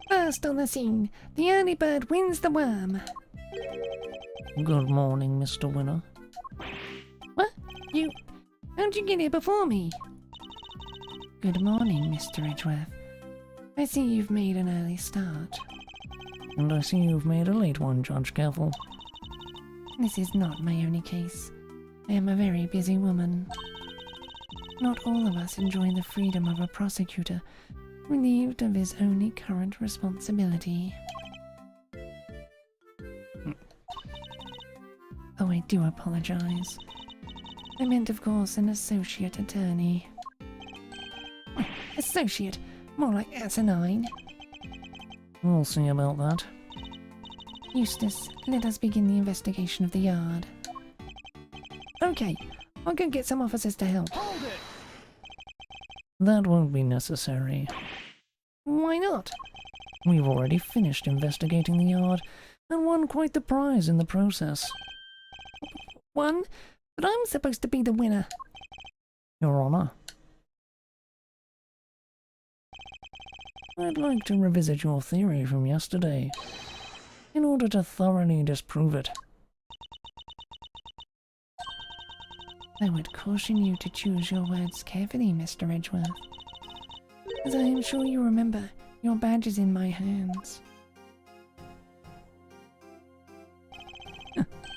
Speaker 2: First on the scene, the early bird wins the worm.
Speaker 1: Good morning, Mr. Winner.
Speaker 2: What? How'd you get here before me? Good morning, Mr. Edgeworth. I see you've made an early start.
Speaker 1: And I see you've made a late one, Judge Careful.
Speaker 2: This is not my only case. I am a very busy woman. Not all of us enjoy the freedom of a prosecutor, relieved of his only current responsibility. Oh, I do apologize. I meant, of course, an associate attorney. Associate? More like asinine.
Speaker 1: We'll see about that.
Speaker 2: Eustace, let us begin the investigation of the yard. Okay, I'll go get some officers to help.
Speaker 3: Hold it!
Speaker 1: That won't be necessary.
Speaker 2: Why not?
Speaker 1: We've already finished investigating the yard, and won quite the prize in the process.
Speaker 2: One, but I'm supposed to be the winner.
Speaker 1: Your Honor. I'd like to revisit your theory from yesterday, in order to thoroughly disprove it.
Speaker 2: I would caution you to choose your words carefully, Mr. Edgeworth. As I am sure you remember, your badge is in my hands.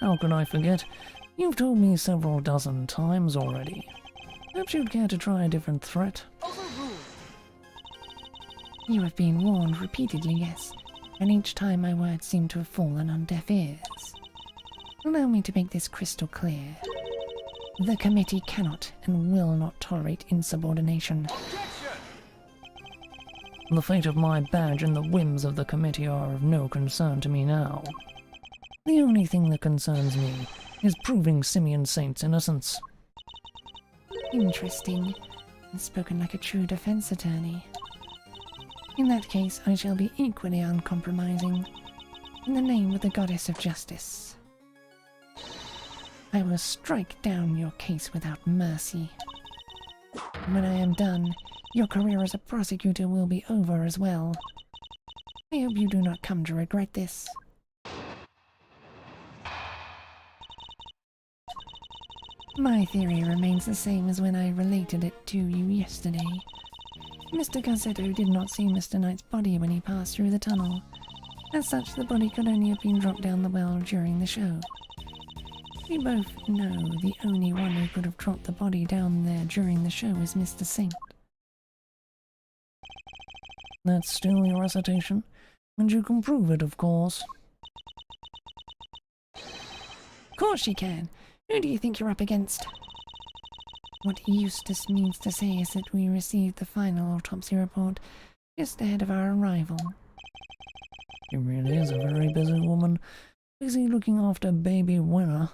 Speaker 1: How can I forget? You've told me several dozen times already. Perhaps you'd care to try a different threat.
Speaker 3: Overruled!
Speaker 2: You have been warned repeatedly, yes, and each time my words seem to have fallen on deaf ears. Allow me to make this crystal clear. The committee cannot and will not tolerate insubordination.
Speaker 3: Objection!
Speaker 1: The fate of my badge and the whims of the committee are of no concern to me now. The only thing that concerns me is proving Simeon Saint's innocence.
Speaker 2: Interesting. Spoken like a true defense attorney. In that case, I shall be equally uncompromising. In the name of the goddess of justice, I will strike down your case without mercy. When I am done, your career as a prosecutor will be over as well. I hope you do not come to regret this. My theory remains the same as when I related it to you yesterday. Mr. Gazzetto did not see Mr. Knight's body when he passed through the tunnel. As such, the body could only have been dropped down the well during the show. We both know the only one who could have dropped the body down there during the show is Mr. Saint.
Speaker 1: That's still your recitation, and you can prove it, of course.
Speaker 2: Of course you can. Who do you think you're up against? What Eustace means to say is that we received the final autopsy report just ahead of our arrival.
Speaker 1: She really is a very busy woman, busy looking after baby Winner.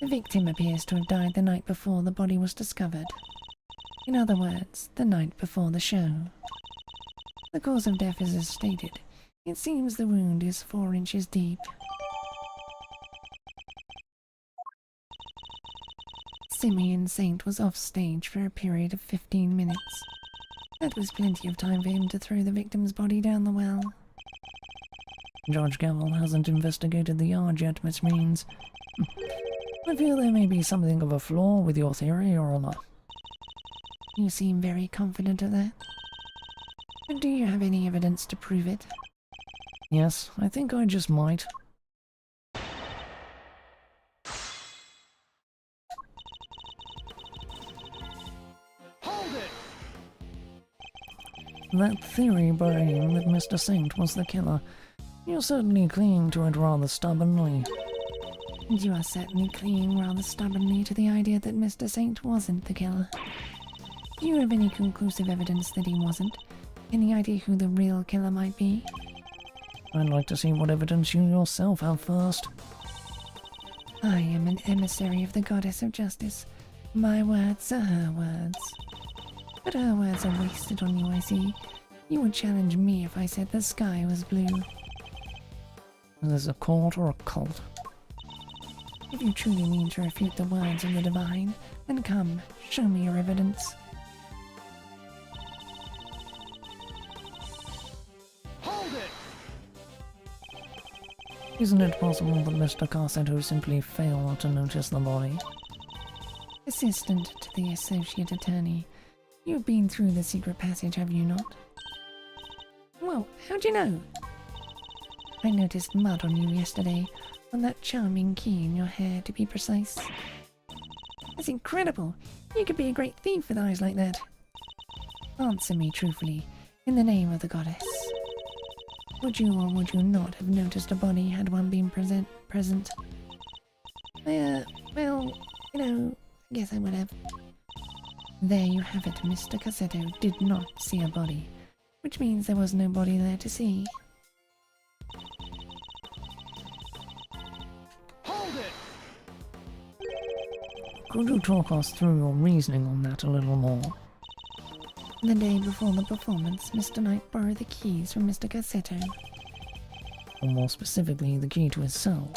Speaker 2: The victim appears to have died the night before the body was discovered. In other words, the night before the show. The cause of death is as stated. It seems the wound is 4 inches deep. Simeon Saint was off stage for a period of 15 minutes. That was plenty of time for him to throw the victim's body down the well.
Speaker 1: Judge Gavel hasn't investigated the yard yet, Miss Means. I feel there may be something of a flaw with your theory, or not.
Speaker 2: You seem very confident of that. But do you have any evidence to prove it?
Speaker 1: Yes, I think I just might. That theory brain that Mr. Saint was the killer. You're certainly clinging to it rather stubbornly.
Speaker 2: And you are certainly clinging rather stubbornly to the idea that Mr. Saint wasn't the killer. Do you have any conclusive evidence that he wasn't? Any idea who the real killer might be?
Speaker 1: I'd like to see what evidence you yourself have first.
Speaker 2: I am an emissary of the Goddess of Justice. My words are her words. But her words are wasted on you, I see. You would challenge me if I said the sky was blue.
Speaker 1: Is this a court or a cult?
Speaker 2: If you truly mean to refute the words of the divine, then come, show me your evidence.
Speaker 3: Hold it!
Speaker 1: Isn't it possible that Mr. Carsetto simply failed to notice the body?
Speaker 2: Assistant to the Associate Attorney, you've been through the secret passage, have you not? Well, how'd you know? I noticed mud on you yesterday, on that charming key in your hair, to be precise. That's incredible! You could be a great thief with eyes like that. Answer me truthfully, in the name of the goddess. Would you or would you not have noticed a body had one been present? Well, you know, I guess I would have. There you have it, Mr. Cassetto did not see a body, which means there was no body there to see.
Speaker 3: Hold it!
Speaker 1: Could you talk us through your reasoning on that a little more?
Speaker 2: The day before the performance, Mr. Knight borrowed the keys from Mr. Cassetto.
Speaker 1: Or more specifically, the key to his cell.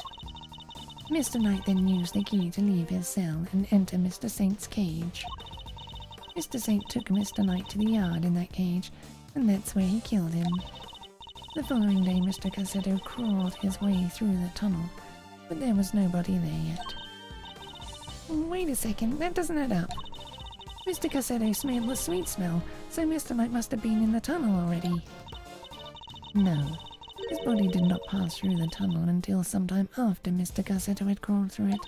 Speaker 2: Mr. Knight then used the key to leave his cell and enter Mr. Saint's cage. Mr. Saint took Mr. Knight to the yard in that cage, and that's where he killed him. The following day, Mr. Cassetto crawled his way through the tunnel, but there was nobody there yet. Wait a second, that doesn't add up. Mr. Cassetto smelled the sweet smell, so Mr. Knight must have been in the tunnel already. No, his body did not pass through the tunnel until sometime after Mr. Cassetto had crawled through it.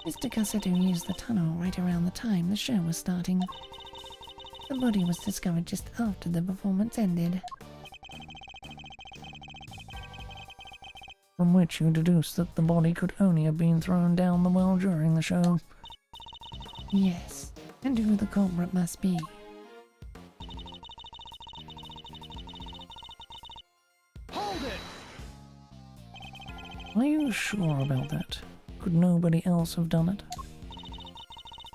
Speaker 2: Mr. Cassetto used the tunnel right around the time the show was starting. The body was discovered just after the performance ended.
Speaker 1: From which you deduce that the body could only have been thrown down the well during the show.
Speaker 2: Yes, and who the culprit must be.
Speaker 3: Hold it!
Speaker 1: Are you sure about that? Could nobody else have done it?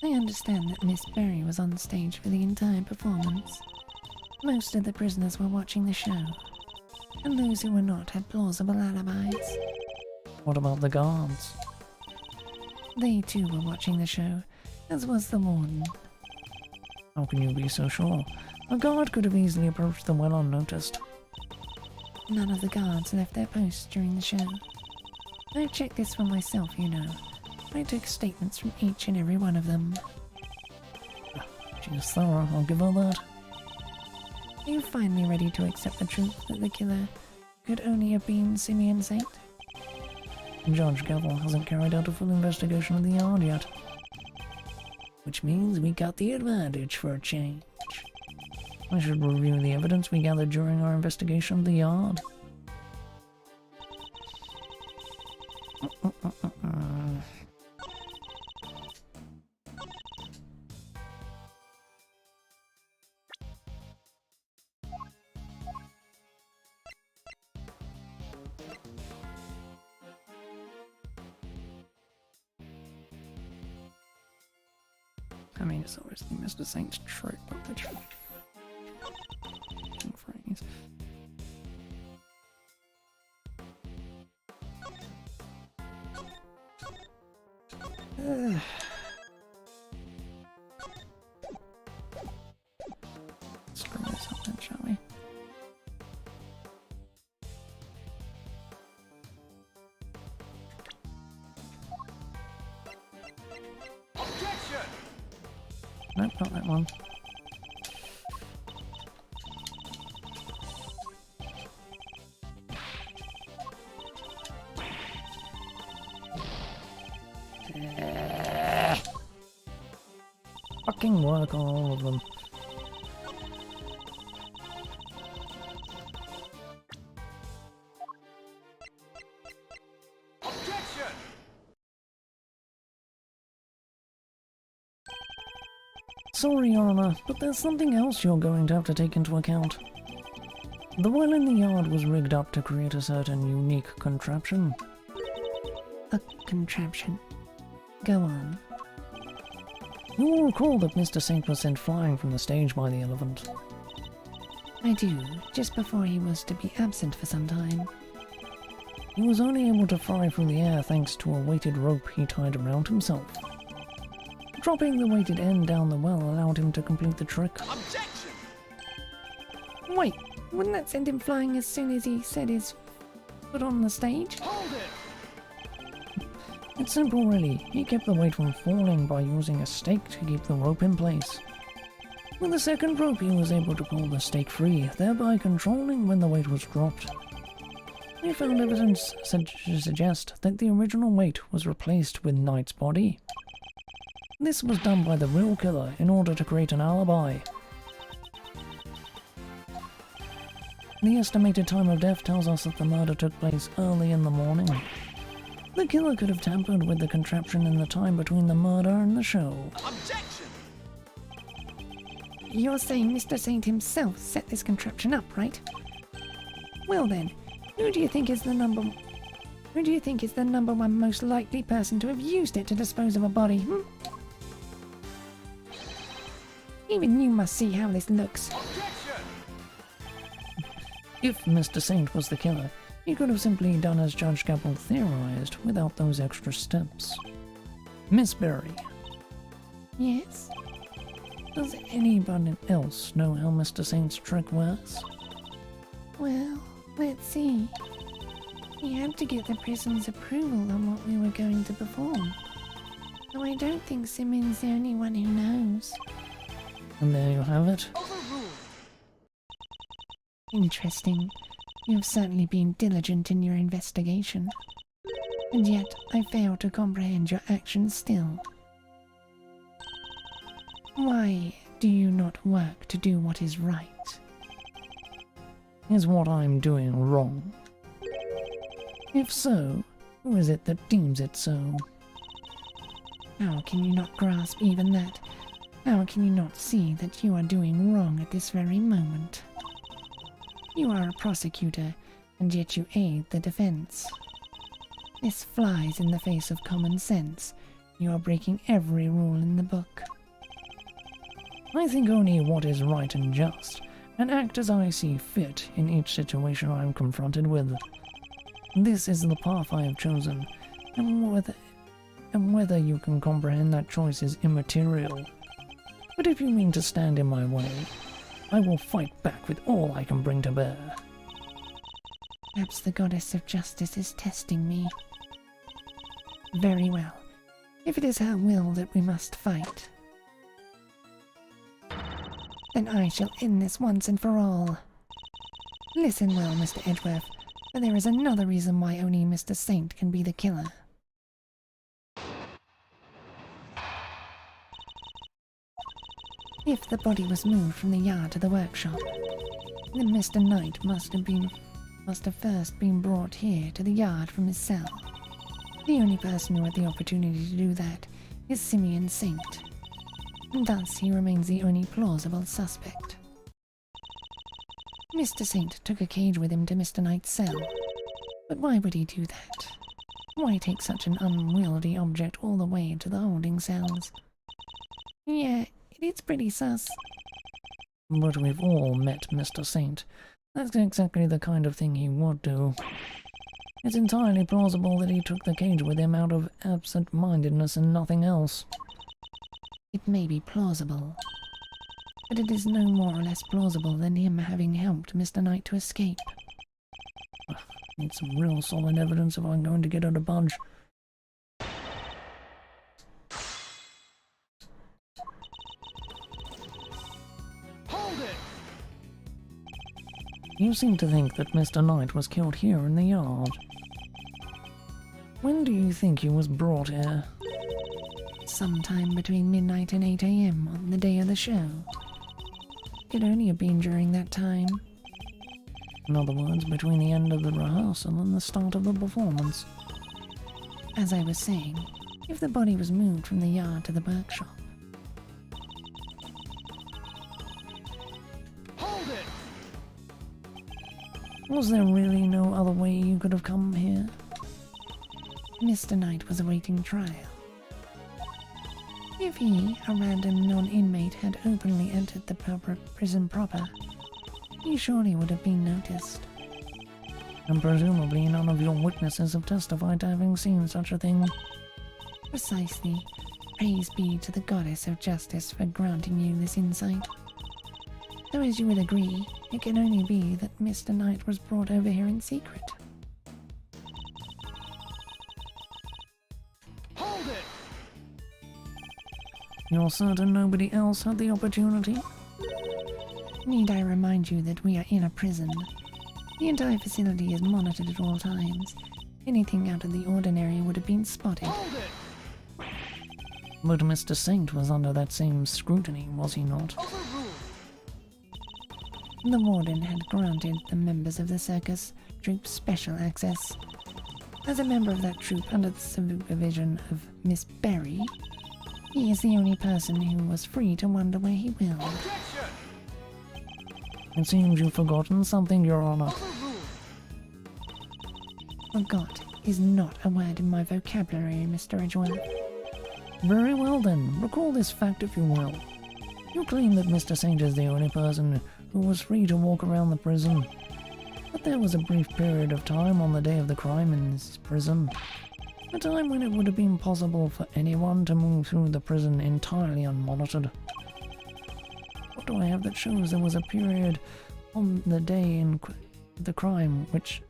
Speaker 2: I understand that Miss Berry was on stage for the entire performance. Most of the prisoners were watching the show, and those who were not had plausible alibis.
Speaker 1: What about the guards?
Speaker 2: They too were watching the show, as was the warden.
Speaker 1: How can you be so sure? A guard could have easily approached the well unnoticed.
Speaker 2: None of the guards left their posts during the show. I've checked this for myself, you know. I took statements from each and every one of them.
Speaker 1: She was thorough, I'll give her that.
Speaker 2: Are you finally ready to accept the truth that the killer could only have been Simeon Saint?
Speaker 1: Judge Gavel hasn't carried out a full investigation of the yard yet. Which means we got the advantage for a change. I should review the evidence we gathered during our investigation of the yard. I mean, it's always the Mr. Saint's trick, but the phrase. Screw this up then, shall we?
Speaker 3: Objection!
Speaker 1: Nope, not that one. Fucking work on all of them.
Speaker 3: Objection!
Speaker 1: Sorry, Your Honor, but there's something else you're going to have to take into account. The well in the yard was rigged up to create a certain unique contraption.
Speaker 2: A contraption. Go on.
Speaker 1: You will recall that Mr. Saint was sent flying from the stage by the elephant.
Speaker 2: I do, just before he was to be absent for some time.
Speaker 1: He was only able to fly through the air thanks to a weighted rope he tied around himself. Dropping the weighted end down the well allowed him to complete the trick.
Speaker 3: Objection!
Speaker 2: Wait, wouldn't that send him flying as soon as he set his foot on the stage?
Speaker 3: Hold it!
Speaker 1: It's simple really, he kept the weight from falling by using a stake to keep the rope in place. With the second rope he was able to pull the stake free, thereby controlling when the weight was dropped. We found evidence to suggest that the original weight was replaced with Knight's body. This was done by the real killer in order to create an alibi. The estimated time of death tells us that the murder took place early in the morning. The killer could have tampered with the contraption in the time between the murder and the show.
Speaker 3: Objection!
Speaker 2: You're saying Mr. Saint himself set this contraption up, right? Well then, who do you think is the number one most likely person to have used it to dispose of a body, Even you must see how this looks.
Speaker 3: Objection!
Speaker 1: If Mr. Saint was the killer, he could have simply done as Judge Gambit theorized without those extra steps. Miss Berry,
Speaker 2: Yes?
Speaker 1: does anybody else know how Mr. Saint's trick works?
Speaker 2: Well, let's see. We had to get the prison's approval on what we were going to perform. Though I don't think Simon's the only one who knows.
Speaker 1: And there you have it.
Speaker 3: Overruled!
Speaker 2: Interesting. You have certainly been diligent in your investigation. And yet, I fail to comprehend your actions still. Why do you not work to do what is right?
Speaker 1: Is what I'm doing wrong? If so, who is it that deems it so?
Speaker 2: How can you not grasp even that? How can you not see that you are doing wrong at this very moment? You are a prosecutor, and yet you aid the defense. This flies in the face of common sense. You are breaking every rule in the book.
Speaker 1: I think only what is right and just, and act as I see fit in each situation I am confronted with. This is the path I have chosen, and whether you can comprehend that choice is immaterial. But if you mean to stand in my way, I will fight back with all I can bring to bear.
Speaker 2: Perhaps the goddess of justice is testing me. Very well. If it is her will that we must fight, then I shall end this once and for all. Listen well, Mr. Edgeworth, for there is another reason why only Mr. Saint can be the killer. If the body was moved from the yard to the workshop, then Mr. Knight must have first been brought here to the yard from his cell. The only person who had the opportunity to do that is Simeon Saint, and thus he remains the only plausible suspect. Mr. Saint took a cage with him to Mr. Knight's cell, but why would he do that? Why take such an unwieldy object all the way to the holding cells? Yeah, it's pretty sus.
Speaker 1: But we've all met Mr. Saint. That's exactly the kind of thing he would do. It's entirely plausible that he took the cage with him out of absent-mindedness and nothing else.
Speaker 2: It may be plausible, but it is no more or less plausible than him having helped Mr. Knight to escape.
Speaker 1: Need some real solid evidence if I'm going to get her to budge.
Speaker 3: Hold it!
Speaker 1: You seem to think that Mr. Knight was killed here in the yard. When do you think he was brought here?
Speaker 2: Sometime between midnight and 8 AM on the day of the show. Could only have been during that time.
Speaker 1: In other words, between the end of the rehearsal and the start of the performance.
Speaker 2: As I was saying, if the body was moved from the yard to the workshop.
Speaker 3: Hold it!
Speaker 1: Was there really no other way you could have come here?
Speaker 2: Mr. Knight was awaiting trial. If he, a random non-inmate, had openly entered the prison proper, he surely would have been noticed.
Speaker 1: And presumably none of your witnesses have testified to having seen such a thing.
Speaker 2: Precisely. Praise be to the goddess of justice for granting you this insight. Though as you would agree, it can only be that Mr. Knight was brought over here in secret.
Speaker 3: Hold it!
Speaker 1: You're certain nobody else had the opportunity?
Speaker 2: Need I remind you that we are in a prison? The entire facility is monitored at all times. Anything out of the ordinary would have been spotted.
Speaker 3: Hold it!
Speaker 1: But Mr. Saint was under that same scrutiny, was he not?
Speaker 3: Overruled!
Speaker 2: The warden had granted the members of the circus troupe special access. As a member of that troupe under the supervision of Miss Berry, he is the only person who was free to wander where he willed.
Speaker 3: Objection!
Speaker 1: It seems you've forgotten something, Your Honor.
Speaker 3: Overruled!
Speaker 2: Forgot is not a word in my vocabulary, Mr. Edgeworth.
Speaker 1: Very well then, recall this fact if you will. You claim that Mr. Saint is the only person who was free to walk around the prison. But there was a brief period of time on the day of the crime in this prison. A time when it would have been possible for anyone to move through the prison entirely unmonitored. What do I have that shows there was a period on the day in the crime which...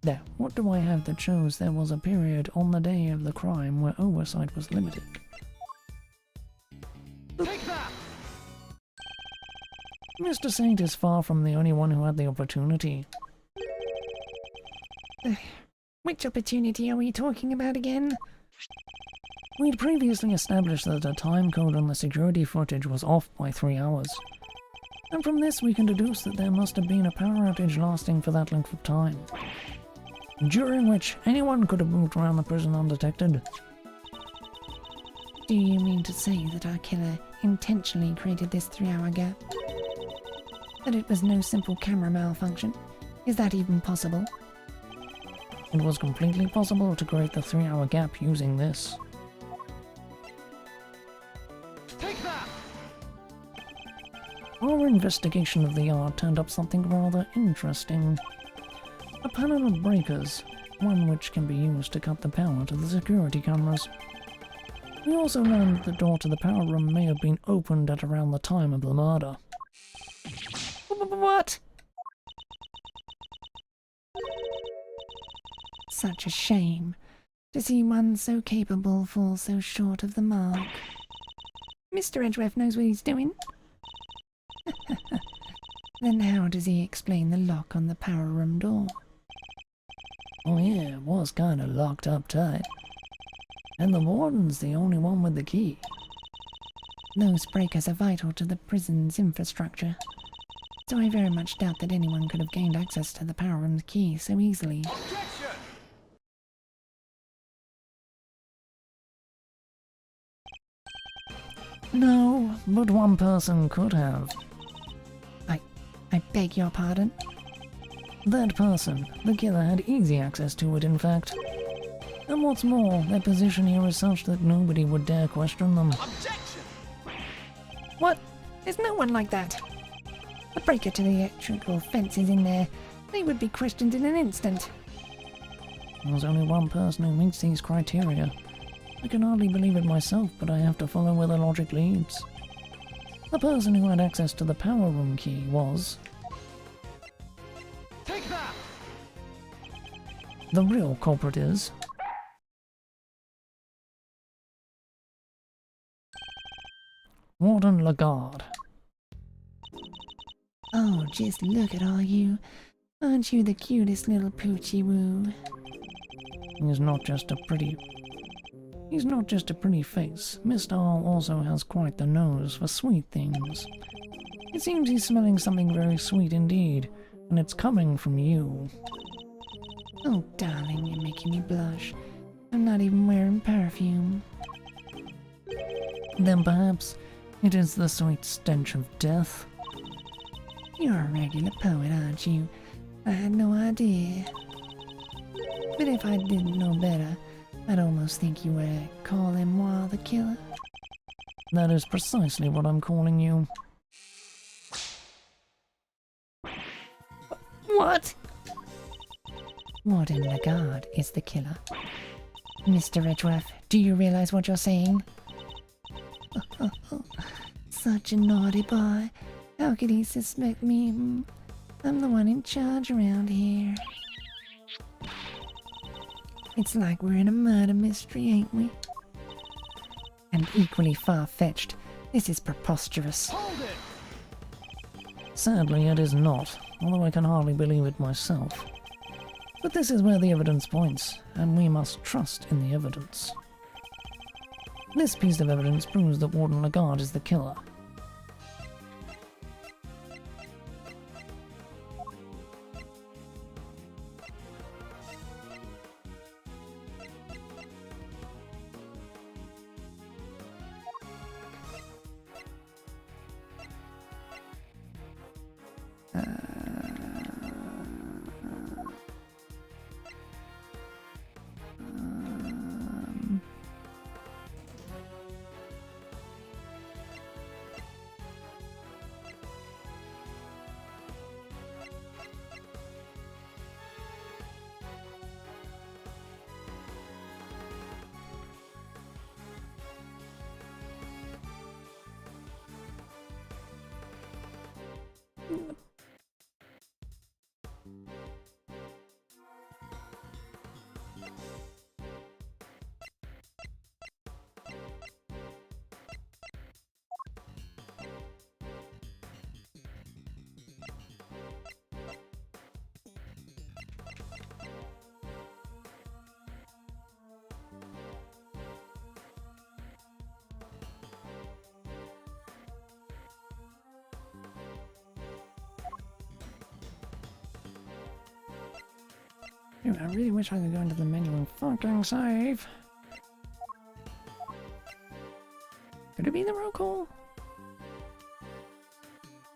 Speaker 1: There, what do I have that shows there was a period on the day of the crime where oversight was limited?
Speaker 3: Take that!
Speaker 1: Mr. Saint is far from the only one who had the opportunity.
Speaker 2: Which opportunity are we talking about again?
Speaker 1: We'd previously established that the time code on the security footage was off by 3 hours. And from this we can deduce that there must have been a power outage lasting for that length of time, during which anyone could have moved around the prison undetected.
Speaker 2: Do you mean to say that our killer intentionally created this 3-hour gap? That it was no simple camera malfunction? Is that even possible?
Speaker 1: It was completely possible to create the 3-hour gap using this.
Speaker 3: Take that!
Speaker 1: Our investigation of the yard turned up something rather interesting. A panel of breakers, one which can be used to cut the power to the security cameras. We also learned that the door to the power room may have been opened at around the time of the murder.
Speaker 2: What? Such a shame. To see one so capable fall so short of the mark. Mr. Edgeworth knows what he's doing. Then how does he explain the lock on the power room door?
Speaker 1: Oh yeah, it was kinda locked up tight. And the warden's the only one with the key.
Speaker 2: Those breakers are vital to the prison's infrastructure, so I very much doubt that anyone could have gained access to the power room's key so easily.
Speaker 3: Objection!
Speaker 1: No, but one person could have.
Speaker 2: I beg your pardon?
Speaker 1: That person, the killer, had easy access to it, in fact. And what's more, their position here is such that nobody would dare question them.
Speaker 3: Objection!
Speaker 2: What? There's no one like that. The breaker to the electrical fence is in there. They would be questioned in an instant.
Speaker 1: There's only one person who meets these criteria. I can hardly believe it myself, but I have to follow where the logic leads. The person who had access to the power room key was...
Speaker 3: Take that!
Speaker 1: The real culprit is... Warden Lagarde.
Speaker 2: Oh, just look at all you. Aren't you the cutest little poochie woo?
Speaker 1: He's not just a pretty face. Mr. Hall also has quite the nose for sweet things. It seems he's smelling something very sweet indeed, and it's coming from you.
Speaker 2: Oh, darling, you're making me blush. I'm not even wearing perfume.
Speaker 1: Then perhaps it is the sweet stench of death.
Speaker 2: You're a regular poet, aren't you? I had no idea. But if I didn't know better, I'd almost think you were Call-en-moi the killer.
Speaker 1: That is precisely what I'm calling you.
Speaker 2: What? Warden Lagarde is the killer. Mr. Edgeworth, do you realize what you're saying? Such a naughty boy. How could he suspect me? I'm the one in charge around here. It's like we're in a murder mystery, ain't we? And equally far-fetched. This is preposterous.
Speaker 3: Hold it!
Speaker 1: Sadly, it is not, although I can hardly believe it myself. But this is where the evidence points, and we must trust in the evidence. This piece of evidence proves that Warden Lagarde is the killer. Dude, I really wish I could go into the menu and fucking save. Could it be the roll call?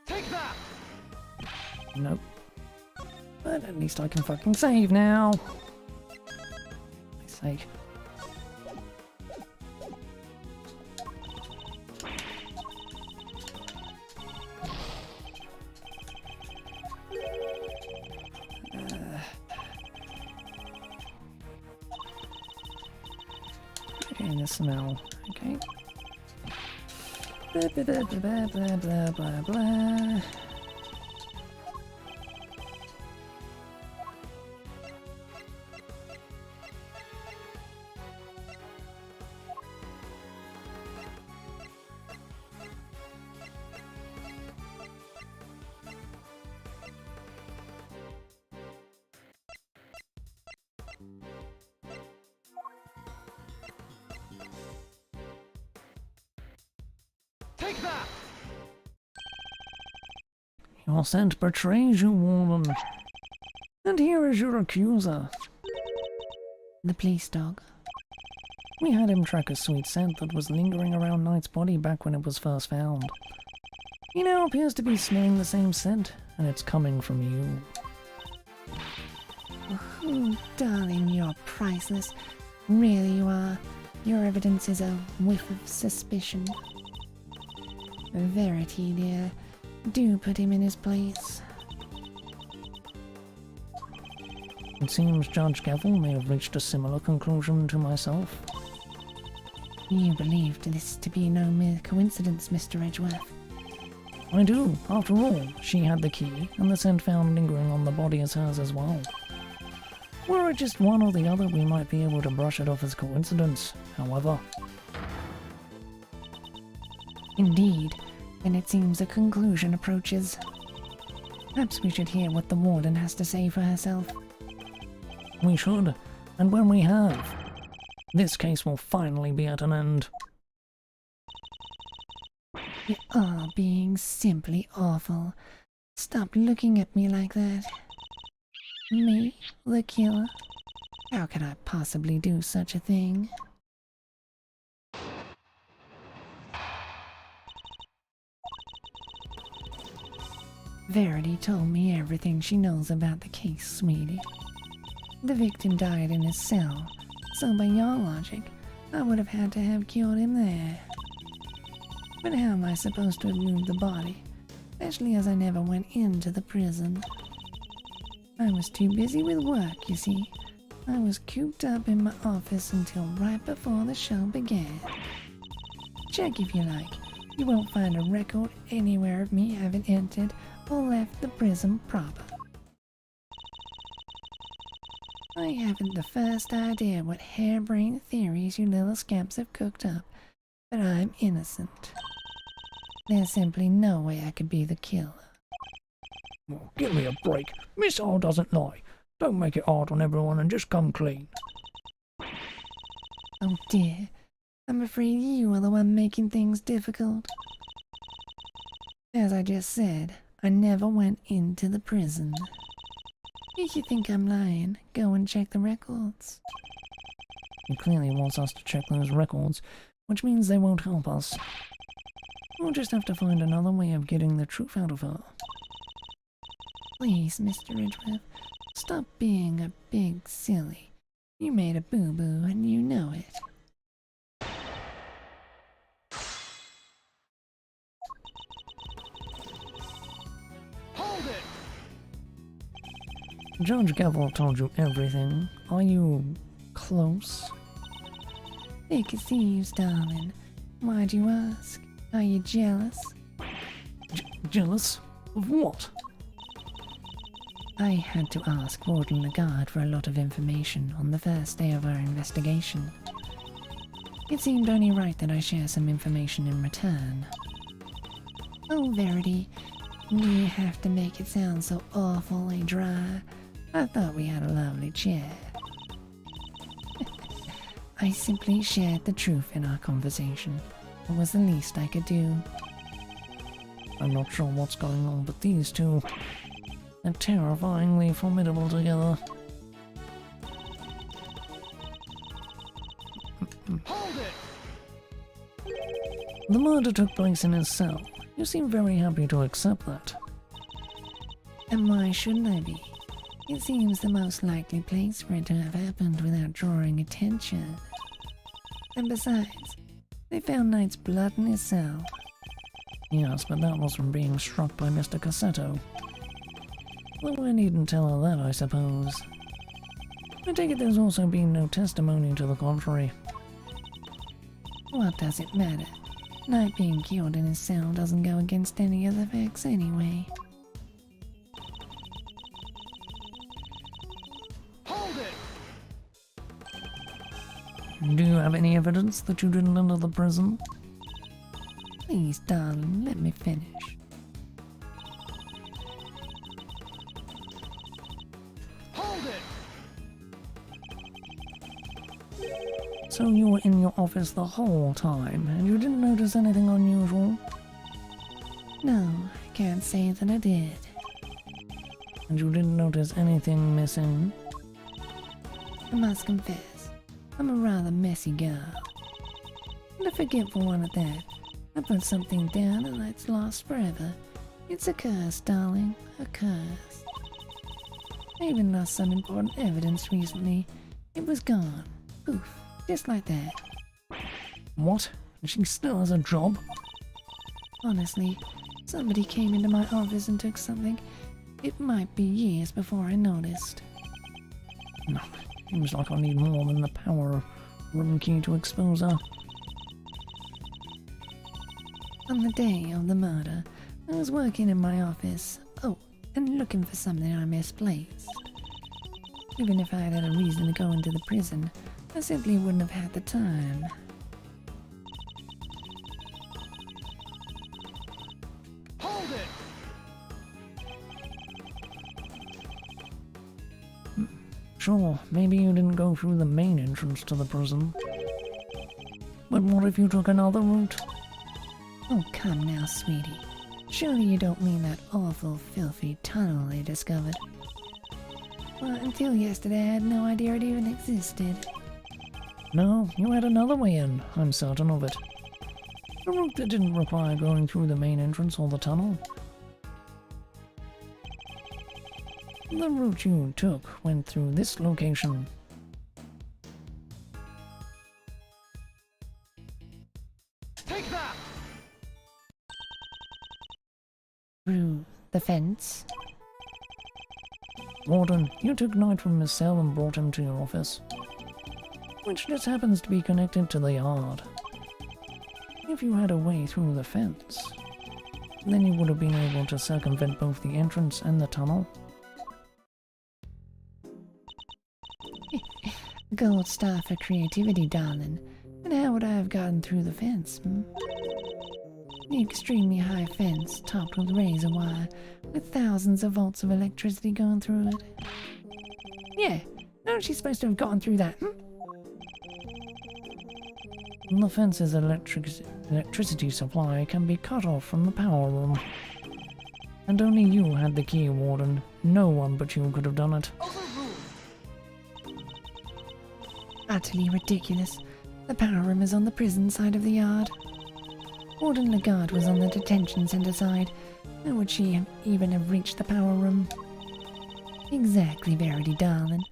Speaker 3: Take that!
Speaker 1: Nope. But at least I can fucking save now. I say. Getting the smell. Okay. Blah blah blah blah blah blah blah blah.
Speaker 3: Take that!
Speaker 1: Your scent betrays you, Warden. And here is your accuser.
Speaker 2: The police dog.
Speaker 1: We had him track a sweet scent that was lingering around Knight's body back when it was first found. He now appears to be smelling the same scent, and it's coming from you.
Speaker 2: Oh, darling, you're priceless. Really you are. Your evidence is a whiff of suspicion. Verity, dear. Do put him in his place.
Speaker 1: It seems Judge Gavel may have reached a similar conclusion to myself.
Speaker 2: You believed this to be no mere coincidence, Mr. Edgeworth.
Speaker 1: I do. After all, she had the key, and the scent found lingering on the body is hers as well. Were it just one or the other, we might be able to brush it off as coincidence, however.
Speaker 2: Indeed, and it seems a conclusion approaches. Perhaps we should hear what the warden has to say for herself.
Speaker 1: We should, and when we have, this case will finally be at an end.
Speaker 2: You are being simply awful. Stop looking at me like that. Me, the killer? How could I possibly do such a thing? Verity told me everything she knows about the case, sweetie. The victim died in his cell, so by your logic, I would have had to have killed him there. But how am I supposed to have moved the body, especially as I never went into the prison? I was too busy with work, you see. I was cooped up in my office until right before the show began. Check if you like. You won't find a record anywhere of me having entered or left the prison proper. I haven't the first idea what harebrained theories you little scamps have cooked up, but I'm innocent. There's simply no way I could be the killer.
Speaker 1: Oh, give me a break. Miss R doesn't lie. Don't make it hard on everyone and just come clean.
Speaker 2: Oh dear, I'm afraid you are the one making things difficult. As I just said, I never went into the prison. If you think I'm lying, go and check the records.
Speaker 1: He clearly wants us to check those records, which means they won't help us. We'll just have to find another way of getting the truth out of her.
Speaker 2: Please, Mr. Ridgeworth, stop being a big silly. You made a boo-boo and you know it.
Speaker 3: Hold it!
Speaker 1: Judge Gavel told you everything. Are you close?
Speaker 2: Thick as thieves, darling. Why'd you ask? Are you jealous?
Speaker 1: Jealous? Of what?
Speaker 2: I had to ask Warden Lagarde for a lot of information on the first day of our investigation. It seemed only right that I share some information in return. Oh, Verity, do you have to make it sound so awfully dry? I thought we had a lovely chat. I simply shared the truth in our conversation. It was the least I could do.
Speaker 1: I'm not sure what's going on, but these two are terrifyingly formidable together.
Speaker 3: Hold it!
Speaker 1: The murder took place in his cell. You seem very happy to accept that.
Speaker 2: And why shouldn't I be? It seems the most likely place for it to have happened without drawing attention. And besides, they found Knight's blood in his cell.
Speaker 1: Yes, but that was from being struck by Mr. Cassetto. Well, I needn't tell her that, I suppose. I take it there's also been no testimony to the contrary.
Speaker 2: What does it matter? Knight being killed in his cell doesn't go against any of the facts anyway.
Speaker 3: Hold it!
Speaker 1: Do you have any evidence that you didn't enter the prison?
Speaker 2: Please, darling, let me finish.
Speaker 3: Hold it!
Speaker 1: So you were in your office the whole time, and you didn't notice anything unusual?
Speaker 2: No, I can't say that I did.
Speaker 1: And you didn't notice anything missing?
Speaker 2: I must confess, I'm a rather messy girl. And a forgetful one at that. I put something down and it's lost forever. It's a curse, darling, a curse. I even lost some important evidence recently. It was gone. Poof, just like that.
Speaker 1: What? And she still has a job?
Speaker 2: Honestly, somebody came into my office and took something. It might be years before I noticed.
Speaker 1: No, seems like I need more than the power room key to expose her.
Speaker 2: On the day of the murder, I was working in my office. Oh, and looking for something I misplaced. Even if I had had a reason to go into the prison, I simply wouldn't have had the time.
Speaker 3: Hold it!
Speaker 1: Sure, maybe you didn't go through the main entrance to the prison. But what if you took another route?
Speaker 2: Oh, come now, sweetie. Surely you don't mean that awful, filthy tunnel they discovered. Well, until yesterday I had no idea it even existed.
Speaker 1: No, you had another way in, I'm certain of it. A route that didn't require going through the main entrance or the tunnel. The route you took went through this location.
Speaker 3: Take that!
Speaker 2: Through the fence?
Speaker 1: Warden, you took Knight from his cell and brought him to your office, which just happens to be connected to the yard. If you had a way through the fence, then you would have been able to circumvent both the entrance and the tunnel.
Speaker 2: Gold star for creativity, darling. And how would I have gotten through the fence, The extremely high fence, topped with razor wire, with thousands of volts of electricity going through it. Yeah, how's she supposed to have gotten through that,
Speaker 1: The fence's electricity supply can be cut off from the power room. And only you had the key, Warden. No one but you could have done it.
Speaker 2: Utterly ridiculous. The power room is on the prison side of the yard. Warden Lagarde was on the detention center side. How would she even have reached the power room? Exactly, Verity, darling.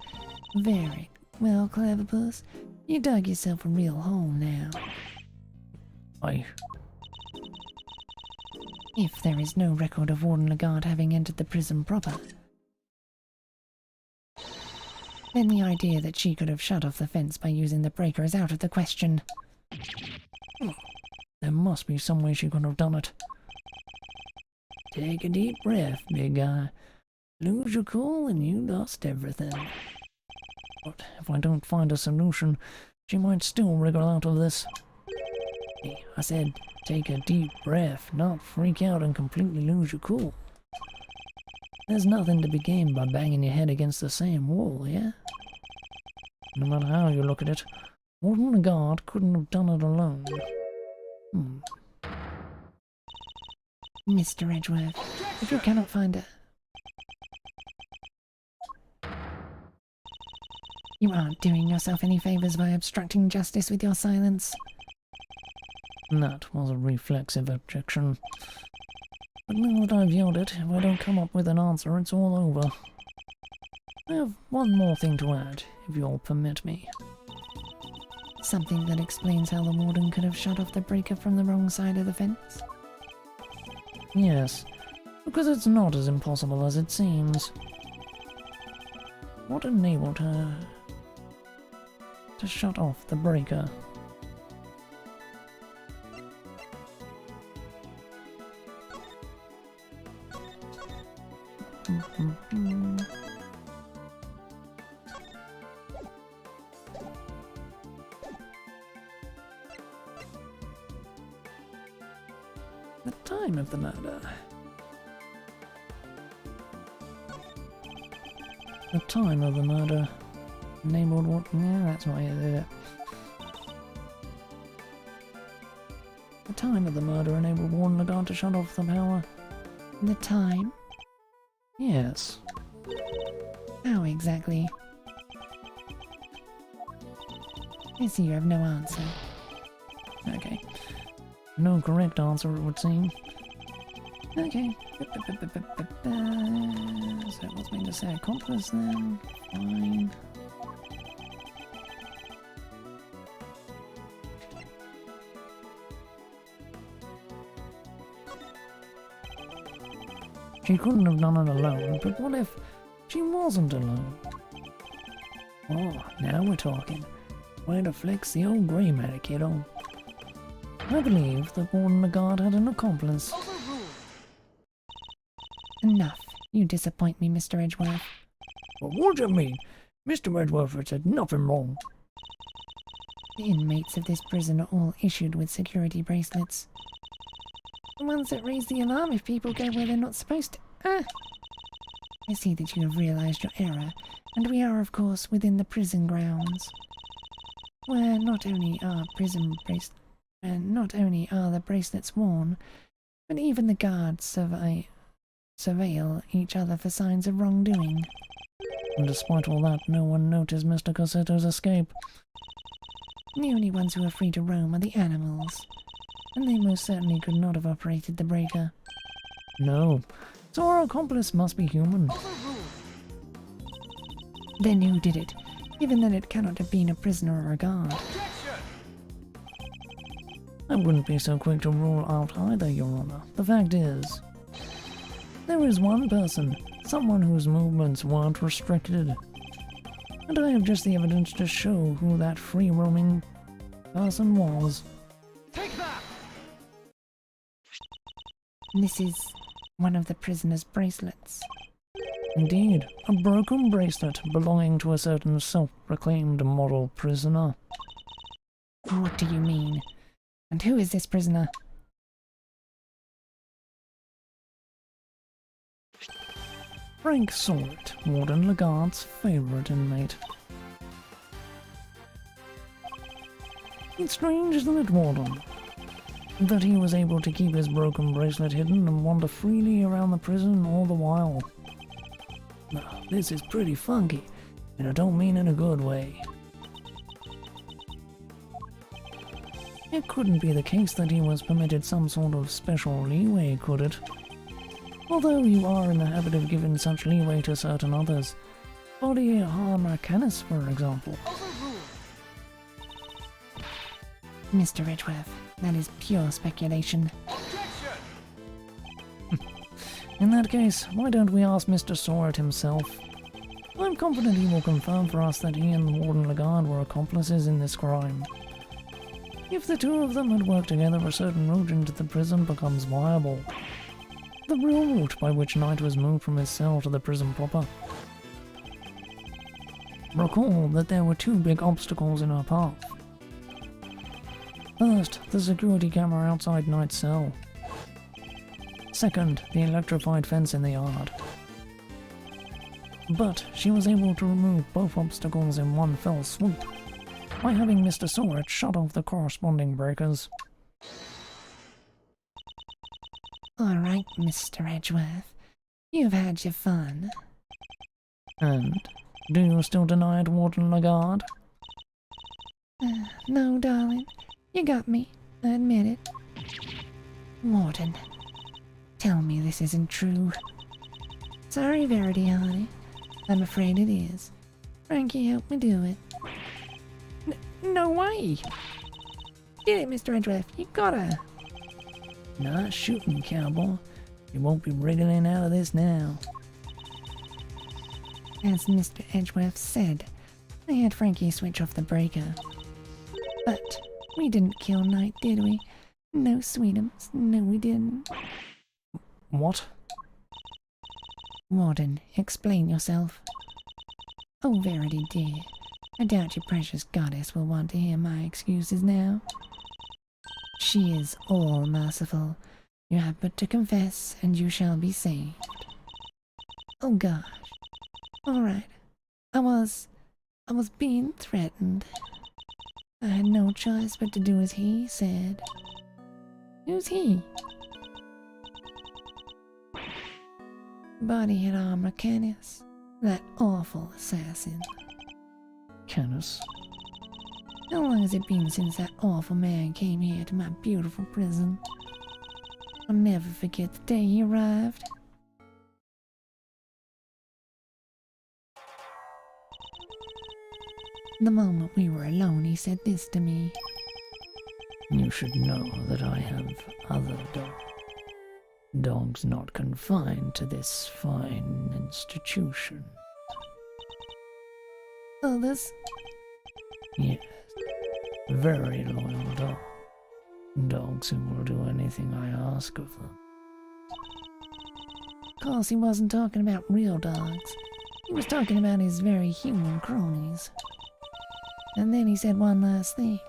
Speaker 2: Very. Well, Cleverpuss, you dug yourself a real hole now. If there is no record of Warden Lagarde having entered the prison proper, then the idea that she could have shut off the fence by using the breaker is out of the question.
Speaker 1: There must be some way she could have done it. Take a deep breath, big guy. Lose your cool and you lost everything. But if I don't find a solution, she might still wriggle out of this. Hey, I said take a deep breath, not freak out and completely lose your cool. There's nothing to be gained by banging your head against the same wall, yeah? No matter how you look at it, Warden Lagarde couldn't have done it alone.
Speaker 2: Mr. Edgeworth, if you cannot find her... You aren't doing yourself any favours by obstructing justice with your silence.
Speaker 1: That was a reflexive objection. But now that I've yelled it, if I don't come up with an answer, it's all over. I have one more thing to add, if you'll permit me.
Speaker 2: Something that explains how the warden could have shut off the breaker from the wrong side of the fence?
Speaker 1: Yes, because it's not as impossible as it seems. What enabled her to shut off the breaker? The time of the murder. The time of the murder enabled what? Yeah, that's not it. The time of the murder enabled Warden Lagarde to shut off the power.
Speaker 2: The time?
Speaker 1: Yes.
Speaker 2: How exactly? I see you have no answer.
Speaker 1: Okay. No correct answer, it would seem.
Speaker 2: Okay.
Speaker 1: So what's meant to say accomplice then? Fine. She couldn't have done it alone, but what if she wasn't alone? Oh, now we're talking. Way to flex the old grey matter, kiddo. I believe that Warden Lagarde had an accomplice.
Speaker 2: Enough. You disappoint me, Mr. Edgeworth.
Speaker 1: But what do you mean? Mr. Edgeworth had said nothing wrong.
Speaker 2: The inmates of this prison are all issued with security bracelets. The ones that raise the alarm if people go where they're not supposed to. Ah! I see that you have realized your error, and we are, of course, within the prison grounds, where not only are the bracelets worn, but even the guards surveil each other for signs of wrongdoing.
Speaker 1: And despite all that, no one noticed Mr. Cossetto's escape.
Speaker 2: The only ones who are free to roam are the animals, and they most certainly could not have operated the breaker.
Speaker 1: No. So our accomplice must be human.
Speaker 2: Then who did it, given that it cannot have been a prisoner or a guard?
Speaker 1: I wouldn't be so quick to rule out either, Your Honor. The fact is, there is one person, someone whose movements weren't restricted. And I have just the evidence to show who that free-roaming person was.
Speaker 3: Take that!
Speaker 2: This is one of the prisoner's bracelets.
Speaker 1: Indeed, a broken bracelet belonging to a certain self-proclaimed model prisoner.
Speaker 2: What do you mean? And who is this prisoner?
Speaker 1: Frank Sort, Warden Lagarde's favourite inmate. It's strange, isn't it, Warden? That he was able to keep his broken bracelet hidden and wander freely around the prison all the while. Now, this is pretty funky, and I don't mean in a good way. It couldn't be the case that he was permitted some sort of special leeway, could it? Although you are in the habit of giving such leeway to certain others. Body armor Canis, for example.
Speaker 2: Mr. Edgeworth, that is pure speculation.
Speaker 1: In that case, why don't we ask Mr. Sort himself? I'm confident he will confirm for us that he and Warden Lagarde were accomplices in this crime. If the two of them had worked together, a certain route into the prison becomes viable. The real route by which Knight was moved from his cell to the prison proper. Recall that there were two big obstacles in our path. First, the security camera outside Knight's cell. Second, the electrified fence in the yard. But she was able to remove both obstacles in one fell swoop, by having Mr. Sort shut off the corresponding breakers.
Speaker 2: Alright, Mr. Edgeworth. You've had your fun.
Speaker 1: And do you still deny it, Warden Lagarde?
Speaker 2: No, darling. You got me. I admit it. Warden, tell me this isn't true. Sorry, Verity, honey. I'm afraid it is. Frankie, help me do it. No way! Get it, Mr. Edgeworth. You gotta.
Speaker 1: Not shooting, cowboy. You won't be wriggling out of this now.
Speaker 2: As Mr. Edgeworth said, I had Frankie switch off the breaker. But we didn't kill Knight, did we? No, sweetums. No, we didn't.
Speaker 1: What?
Speaker 2: Warden, explain yourself. Oh, Verity, dear. I doubt your precious goddess will want to hear my excuses now. She is all merciful. You have but to confess, and you shall be saved. Oh gosh. Alright. I was being threatened. I had no choice but to do as he said. Who's he? Body had armor Canis. That awful assassin.
Speaker 1: Canis.
Speaker 2: How long has it been since that awful man came here to my beautiful prison? I'll never forget the day he arrived. The moment we were alone, he said this to me.
Speaker 1: You should know that I have other dogs. Dogs not confined to this fine institution.
Speaker 2: Others?
Speaker 1: Yes, very loyal dogs. Dogs who will do anything I ask of them.
Speaker 2: Of course, he wasn't talking about real dogs. He was talking about his very human cronies. And then he said one last thing.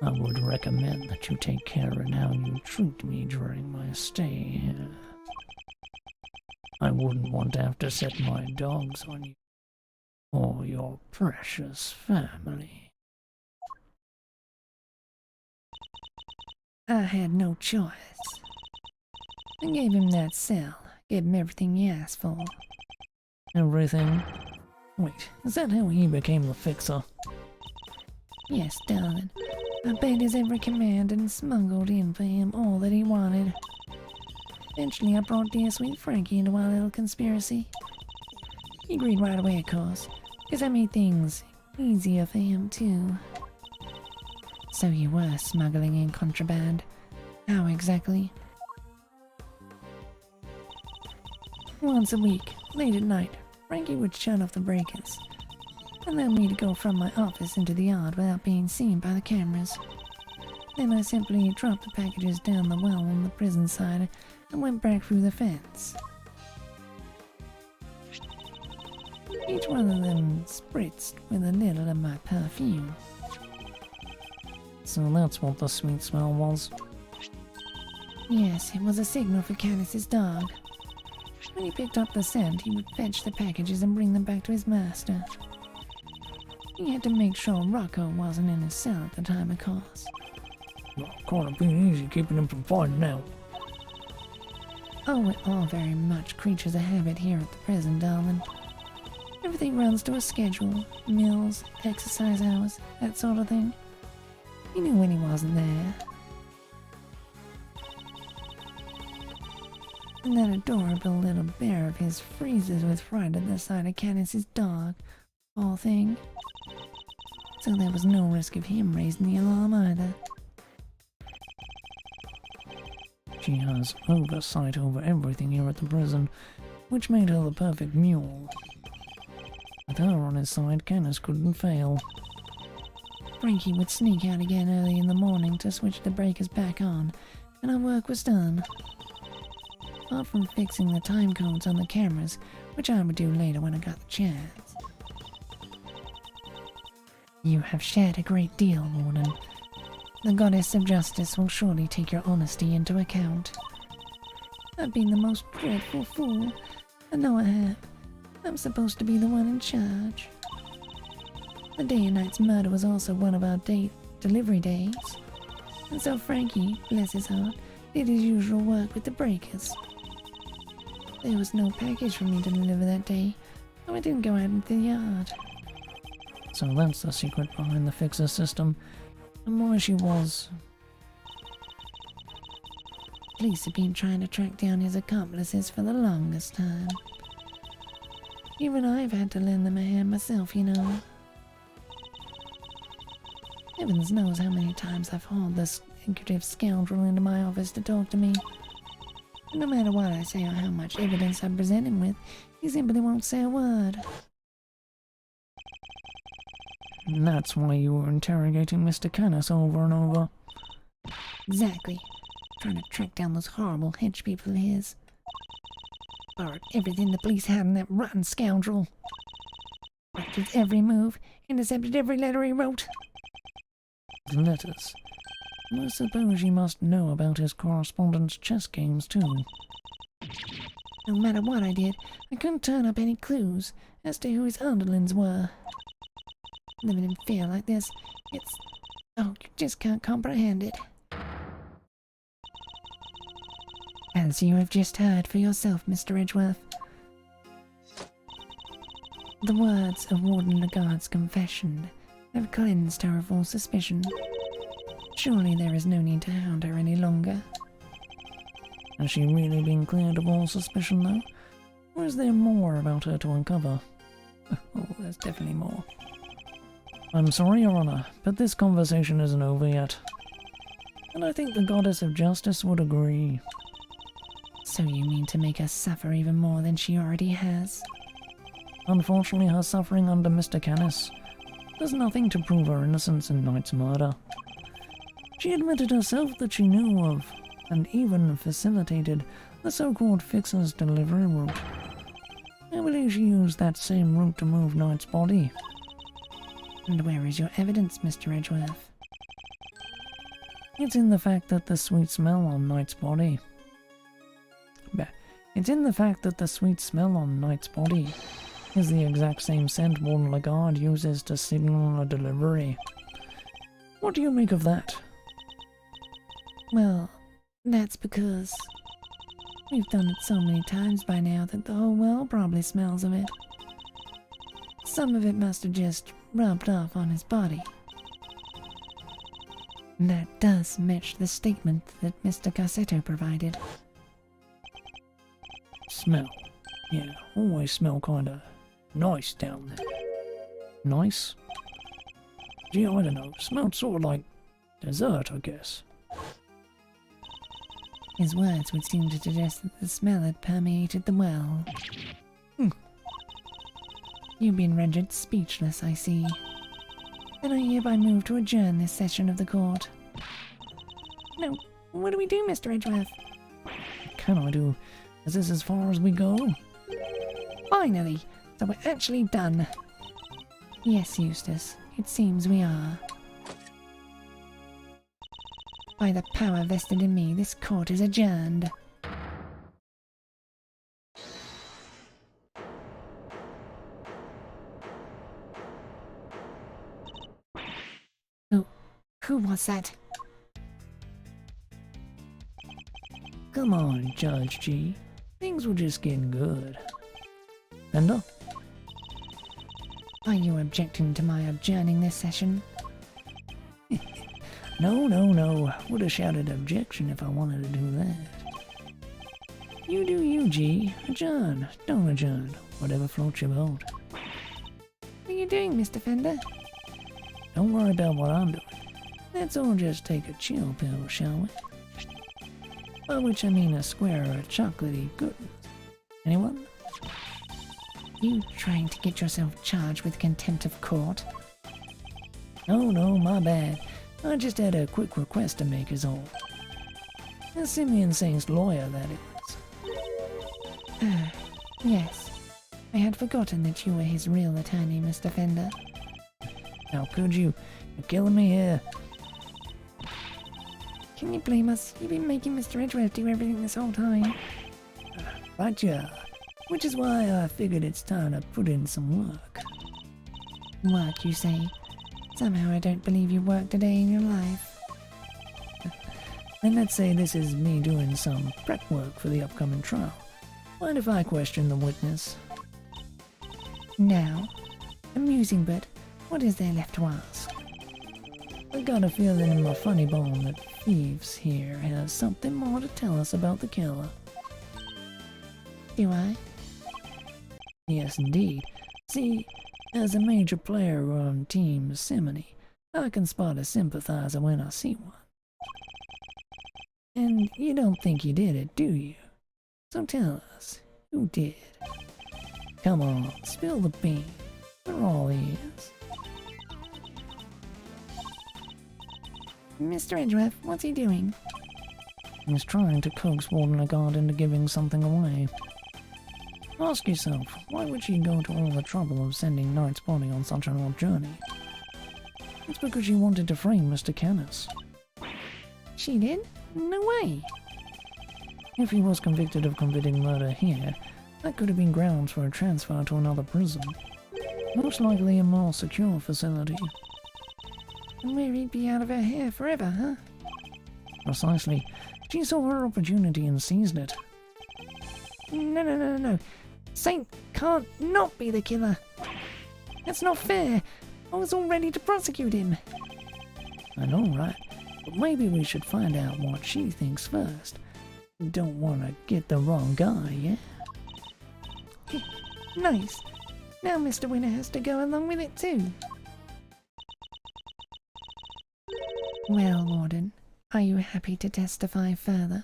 Speaker 1: I would recommend that you take care in how you treat me during my stay here. I wouldn't want to have to set my dogs on you or your precious family.
Speaker 2: I had no choice. I gave him that cell, gave him everything he asked for.
Speaker 1: Everything? Wait, is that how he became the fixer?
Speaker 2: Yes, darling. I obeyed his every command and smuggled in for him all that he wanted. Eventually, I brought dear sweet Frankie into our little conspiracy. He agreed right away, of course, because I made things easier for him, too. So you were smuggling in contraband. How exactly? Once a week, late at night, Frankie would shut off the breakers, allow me to go from my office into the yard without being seen by the cameras. Then I simply dropped the packages down the well on the prison side and went back through the fence. Each one of them spritzed with a little of my perfume.
Speaker 1: So that's what the sweet smell was.
Speaker 2: Yes, it was a signal for Canis's dog. When he picked up the scent, he would fetch the packages and bring them back to his master. He had to make sure Rocco wasn't in his cell at the time, of course.
Speaker 1: Well, can't have been easy keeping him from finding out.
Speaker 2: Oh, we're all very much creatures of habit here at the prison, darling. Everything runs to a schedule. Meals, exercise hours, that sort of thing. He knew when he wasn't there. And that adorable little bear of his freezes with fright at the sight of Canis's dog, poor thing. So there was no risk of him raising the alarm either.
Speaker 1: She has oversight over everything here at the prison, which made her the perfect mule. With her on his side, Canis couldn't fail.
Speaker 2: Frankie would sneak out again early in the morning to switch the breakers back on, and our work was done. Apart from fixing the time codes on the cameras, which I would do later when I got the chance. You have shared a great deal, Warden. The Goddess of Justice will surely take your honesty into account. I've been the most dreadful fool. I know I have. I'm supposed to be the one in charge. The day and night's murder was also one of our delivery days. And so Frankie, bless his heart, did his usual work with the breakers. There was no package for me to deliver that day, so I didn't go out into the yard.
Speaker 1: So that's the secret behind the fixer system, and why she was...
Speaker 2: Police have been trying to track down his accomplices for the longest time. Even I've had to lend them a hand myself, you know. Heavens knows how many times I've hauled this secretive scoundrel into my office to talk to me. And no matter what I say or how much evidence I present him with, he simply won't say a word.
Speaker 1: And that's why you were interrogating Mr. Canis over and over.
Speaker 2: Exactly. Trying to track down those horrible hench people of his. Borrowed everything the police had on that rotten scoundrel. Watched his every move, intercepted every letter he wrote.
Speaker 1: Letters. And I suppose you must know about his correspondence chess games too.
Speaker 2: No matter what I did, I couldn't turn up any clues as to who his underlings were. Living in fear like this, oh, you just can't comprehend it. As you have just heard for yourself, Mr. Edgeworth. The words of Warden Lagarde's confession have cleansed her of all suspicion. Surely there is no need to hound her any longer.
Speaker 1: Has she really been cleared of all suspicion, though? Or is there more about her to uncover? Oh, there's definitely more. I'm sorry, Your Honor, but this conversation isn't over yet. And I think the Goddess of Justice would agree.
Speaker 2: So you mean to make her suffer even more than she already has?
Speaker 1: Unfortunately, her suffering under Mr. Canis does nothing to prove her innocence in Knight's murder. She admitted herself that she knew of, and even facilitated, the so-called Fixer's delivery route. I believe she used that same route to move Knight's body.
Speaker 2: And where is your evidence, Mr. Edgeworth?
Speaker 1: It's in the fact that the sweet smell on Knight's body. It's in the fact that the sweet smell on Knight's body is the exact same scent Warden Lagarde uses to signal a delivery. What do you make of that?
Speaker 2: Well, that's because we've done it so many times by now that the whole world probably smells of it. Some of it must have just rubbed off on his body. And that does match the statement that Mr. Cassetto provided.
Speaker 1: Smell. Yeah, always smell kinda nice down there. Nice? Gee, I don't know. Smelled sort of like dessert, I guess.
Speaker 2: His words would seem to suggest that the smell had permeated the well. You've been rendered speechless, I see. And I hereby move to adjourn this session of the court. Now, what do we do, Mr. Edgeworth?
Speaker 1: What can I do? Is this as far as we go?
Speaker 2: Finally! So we're actually done. Yes, Eustace, it seems we are. By the power vested in me, this court is adjourned. Who was that?
Speaker 1: Come on, Judge G. Things were just getting good. Fender?
Speaker 2: Are you objecting to my adjourning this session?
Speaker 1: No. Would have shouted objection if I wanted to do that. You do you, G. Adjourn. Don't adjourn. Whatever floats your boat.
Speaker 2: What are you doing, Mr. Fender?
Speaker 1: Don't worry about what I'm doing. Let's all just take a chill pill, shall we? By which I mean a square of chocolatey goodness. Anyone?
Speaker 2: You trying to get yourself charged with contempt of court?
Speaker 1: No, my bad. I just had a quick request to make is all. A Simeon Saint's lawyer, that is.
Speaker 2: Yes. I had forgotten that you were his real attorney, Mr. Fender.
Speaker 1: How could you? You're killing me here.
Speaker 2: Can you blame us? You've been making Mr. Edgeworth do everything this whole time.
Speaker 1: Right, yeah. Which is why I figured it's time to put in some work.
Speaker 2: Work, you say? Somehow I don't believe you worked a day in your life.
Speaker 1: And let's say this is me doing some prep work for the upcoming trial. Mind if I question the witness?
Speaker 2: Now? Amusing, but what is there left to ask?
Speaker 1: I got a feeling in my funny bone that Thieves here has something more to tell us about the killer.
Speaker 2: Do I?
Speaker 1: Yes, indeed. See, as a major player on Team Simony, I can spot a sympathizer when I see one. And you don't think you did it, do you? So tell us, who did? Come on, spill the beans. We're all ears.
Speaker 2: Mr. Edgeworth, what's he doing?
Speaker 1: He's trying to coax Warden Lagarde into giving something away. Ask yourself, why would she go to all the trouble of sending Knight's body on such an odd journey? It's because she wanted to frame Mr. Canis.
Speaker 2: She did? No way!
Speaker 1: If he was convicted of committing murder here, that could have been grounds for a transfer to another prison. Most likely a more secure facility.
Speaker 2: And where he'd be out of her hair forever, huh?
Speaker 1: Precisely. She saw her opportunity and seized it.
Speaker 2: No. Saint can't not be the killer. That's not fair. I was all ready to prosecute him.
Speaker 1: I know, right? But maybe we should find out what she thinks first. Don't want to get the wrong guy, yeah?
Speaker 2: Nice. Now Mr. Winner has to go along with it too. Well, Warden, are you happy to testify further?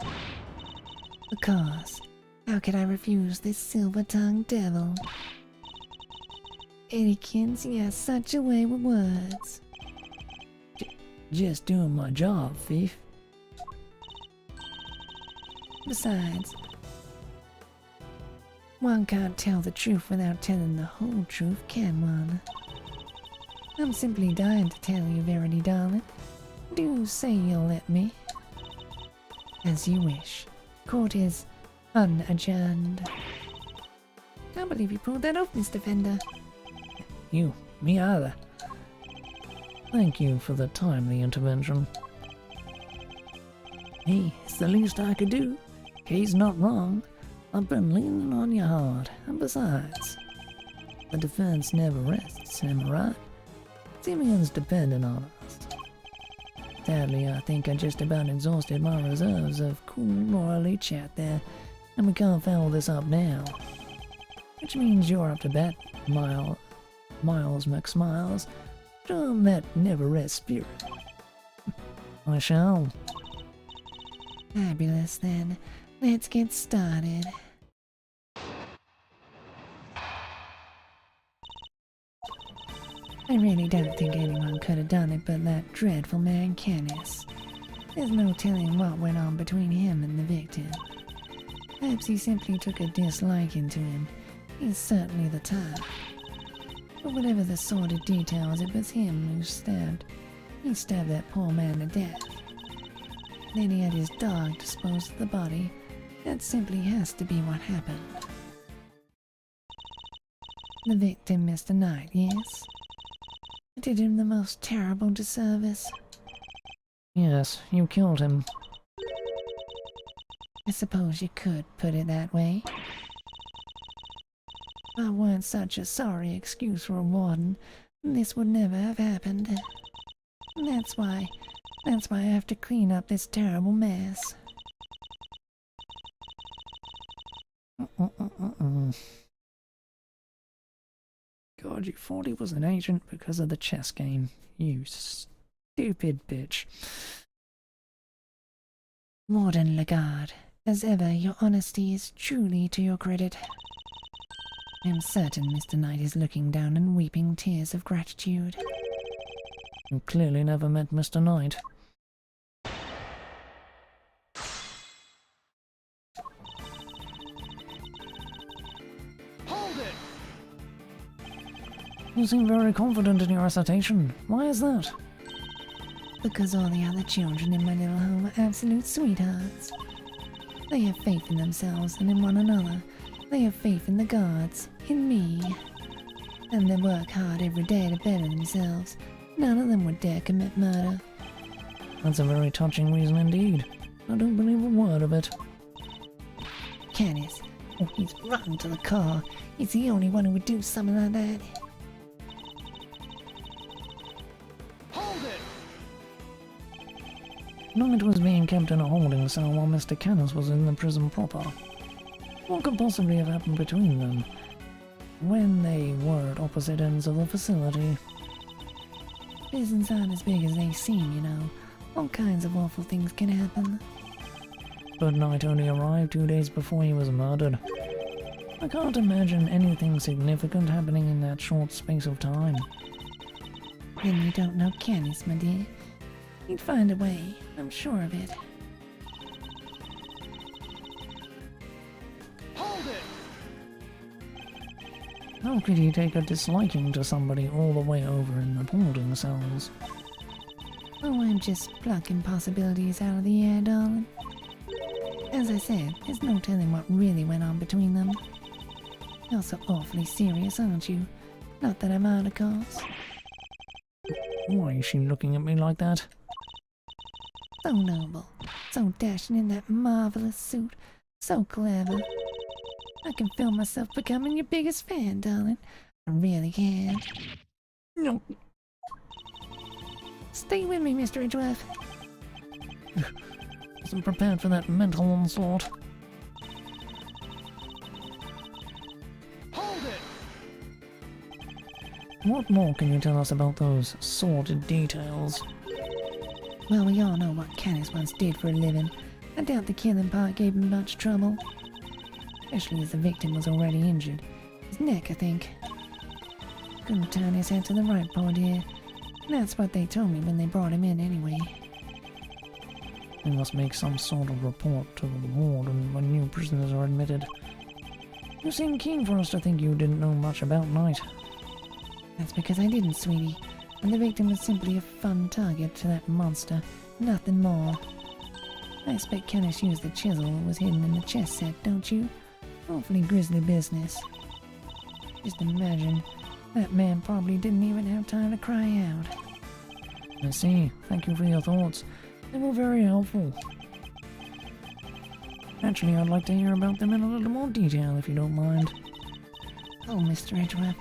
Speaker 2: Of course. How could I refuse this silver-tongued devil? Edikins, you have such a way with words.
Speaker 1: Just doing my job, thief.
Speaker 2: Besides, one can't tell the truth without telling the whole truth, can one? I'm simply dying to tell you, Verity, darling. Do say you'll let me. As you wish. Court is unadjourned. Can't believe you pulled that off, Mr. Fender.
Speaker 1: Me either. Thank you for the timely intervention. Hey, it's the least I could do. Kay's not wrong. I've been leaning on you hard, and besides, the defense never rests, am I right? Simeon's dependent on us. Sadly, I think I just about exhausted my reserves of cool, orderly chat there, and we can't foul this up now. Which means you're up to bat, Miles McSmiles. Show 'em that never-rest spirit. I shall.
Speaker 2: Fabulous, then. Let's get started. I really don't think anyone could have done it but that dreadful man Canis. There's no telling what went on between him and the victim. Perhaps he simply took a disliking to him. He's certainly the type. But whatever the sordid details, it was him who stabbed. He stabbed that poor man to death. Then he had his dog dispose of the body. That simply has to be what happened. The victim, Mr. Knight, yes? I did him the most terrible disservice.
Speaker 1: Yes, you killed him.
Speaker 2: I suppose you could put it that way. If I weren't such a sorry excuse for a warden, this would never have happened. That's why I have to clean up this terrible mess.
Speaker 1: God, you thought he was an agent because of the chess game. You stupid bitch.
Speaker 2: Warden Lagarde, as ever, your honesty is truly to your credit. I am certain Mr. Knight is looking down and weeping tears of gratitude.
Speaker 1: You clearly never met Mr. Knight.
Speaker 3: Hold it!
Speaker 1: You seem very confident in your assertion. Why is that?
Speaker 2: Because all the other children in my little home are absolute sweethearts. They have faith in themselves and in one another. They have faith in the gods, in me. And they work hard every day to better themselves. None of them would dare commit murder.
Speaker 1: That's a very touching reason indeed. I don't believe a word of it.
Speaker 2: Canis. Oh, he's run to the car. He's the only one who would do something like that.
Speaker 3: Hold it!
Speaker 1: Knight was being kept in a holding cell while Mr. Canis was in the prison proper. What could possibly have happened between them when they were at opposite ends of the facility?
Speaker 2: Prisons aren't as big as they seem, you know. All kinds of awful things can happen.
Speaker 1: But Knight only arrived 2 days before he was murdered. I can't imagine anything significant happening in that short space of time.
Speaker 2: Then you don't know Canis, my dear. He'd find a way, I'm sure of it.
Speaker 3: Hold it!
Speaker 1: How could he take a disliking to somebody all the way over in the holding cells?
Speaker 2: Oh, I'm just plucking possibilities out of the air, darling. As I said, there's no telling what really went on between them. You're so awfully serious, aren't you? Not that I'm out, of course.
Speaker 1: Why is she looking at me like that?
Speaker 2: So noble, so dashing in that marvelous suit, so clever. I can feel myself becoming your biggest fan, darling. I really can.
Speaker 1: No.
Speaker 2: Stay with me, Mr. Edgeworth.
Speaker 1: Wasn't prepared for that mental onslaught.
Speaker 3: Hold it!
Speaker 1: What more can you tell us about those sordid details?
Speaker 2: Well, we all know what Canis once did for a living. I doubt the killing part gave him much trouble. Especially as the victim was already injured. His neck, I think. Couldn't turn his head to the right, poor dear. That's what they told me when they brought him in anyway.
Speaker 1: We must make some sort of report to the warden when new prisoners are admitted. You seem keen for us to think you didn't know much about Knight.
Speaker 2: That's because I didn't, sweetie. And the victim was simply a fun target to that monster. Nothing more. I expect Canis used the chisel that was hidden in the chess set, don't you? Awfully grisly business. Just imagine, that man probably didn't even have time to cry out.
Speaker 1: I see. Thank you for your thoughts. They were very helpful. Actually, I'd like to hear about them in a little more detail, if you don't mind.
Speaker 2: Oh, Mr. Edgeworth,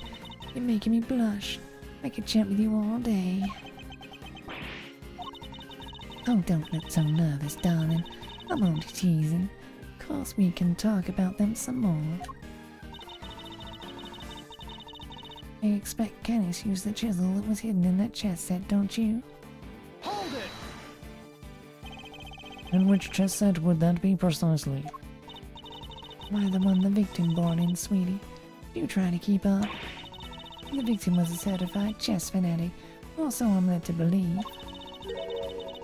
Speaker 2: you're making me blush. I could chat with you all day. Oh, don't look so nervous, darling. I'm only teasing. Of course we can talk about them some more. I expect Canis used the chisel that was hidden in that chess set, don't you?
Speaker 3: Hold it!
Speaker 1: And which chess set would that be precisely?
Speaker 2: Why, the one the victim brought in, sweetie. Do try to keep up. The victim was a certified chess fanatic, or so I'm led to believe.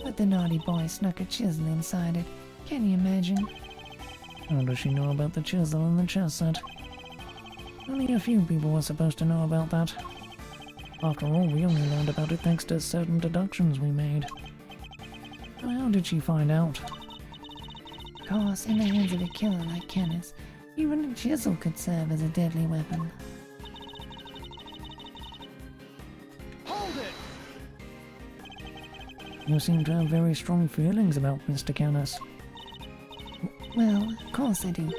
Speaker 2: But the naughty boy snuck a chisel inside it. Can you imagine?
Speaker 1: How does she know about the chisel and the chess set? Only a few people were supposed to know about that. After all, we only learned about it thanks to certain deductions we made. So how did she find out?
Speaker 2: Of course, in the hands of a killer like Canis, even a chisel could serve as a deadly weapon.
Speaker 3: Hold it!
Speaker 1: You seem to have very strong feelings about Mr. Canis.
Speaker 2: Well, of course I do.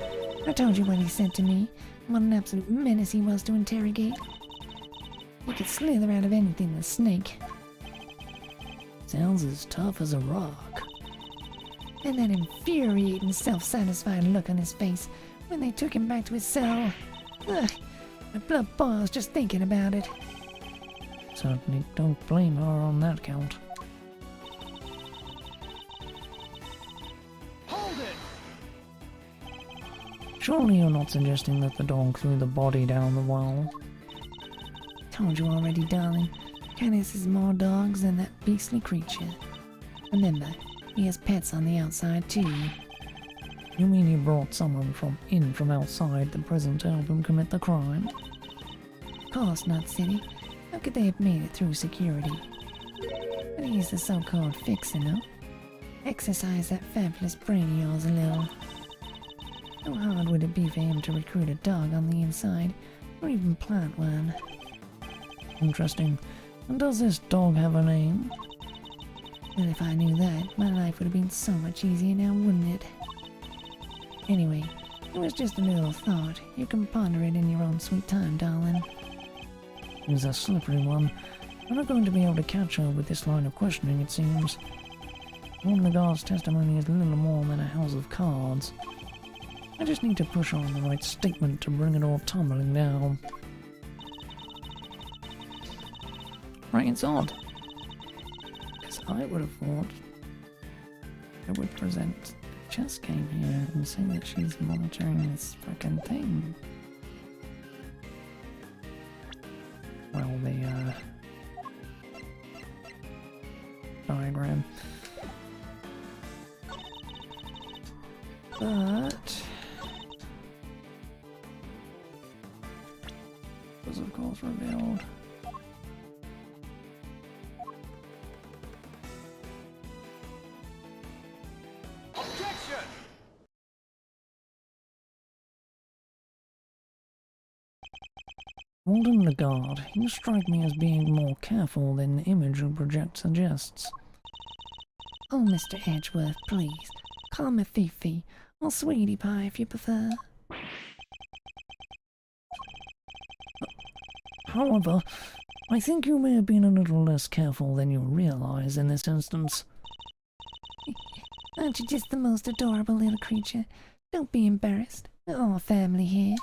Speaker 2: I told you what he said to me. What an absolute menace he was to interrogate. He could slither out of anything with a snake.
Speaker 1: Sounds as tough as a rock.
Speaker 2: And that infuriating, self-satisfied look on his face when they took him back to his cell. Ugh, my blood boils just thinking about it.
Speaker 1: Certainly don't blame her on that count.
Speaker 3: Hold it!
Speaker 1: Surely you're not suggesting that the dog threw the body down the well?
Speaker 2: Told you already, darling. Canis has more dogs than that beastly creature. Remember, he has pets on the outside too.
Speaker 1: You mean he brought someone from outside the prison to help him commit the crime?
Speaker 2: Of course not, silly. How could they have made it through security? But he's the so-called fixer, no? Exercise that fabulous brain of yours a little. How hard would it be for him to recruit a dog on the inside, or even plant one?
Speaker 1: Interesting. And does this dog have a name?
Speaker 2: Well, if I knew that, my life would have been so much easier now, wouldn't it? Anyway, it was just a little thought. You can ponder it in your own sweet time, darling.
Speaker 1: He's a slippery one. We're not going to be able to catch her with this line of questioning, it seems. Warden Lagarde's testimony is little more than a house of cards. I just need to push on the right statement to bring it all tumbling down. Right, it's odd. Because I would have thought I would present a chess game here and say that she's monitoring this frickin' thing. Well, the diagram. But was of course revealed.
Speaker 3: Objection!
Speaker 1: Warden Lagarde, you strike me as being more careful than the image you project suggests.
Speaker 2: Oh, Mr. Edgeworth, please. Call me Fifi, or Sweetie Pie if you prefer.
Speaker 1: However, I think you may have been a little less careful than you realize in this instance.
Speaker 2: Aren't you just the most adorable little creature? Don't be embarrassed. We're all family here.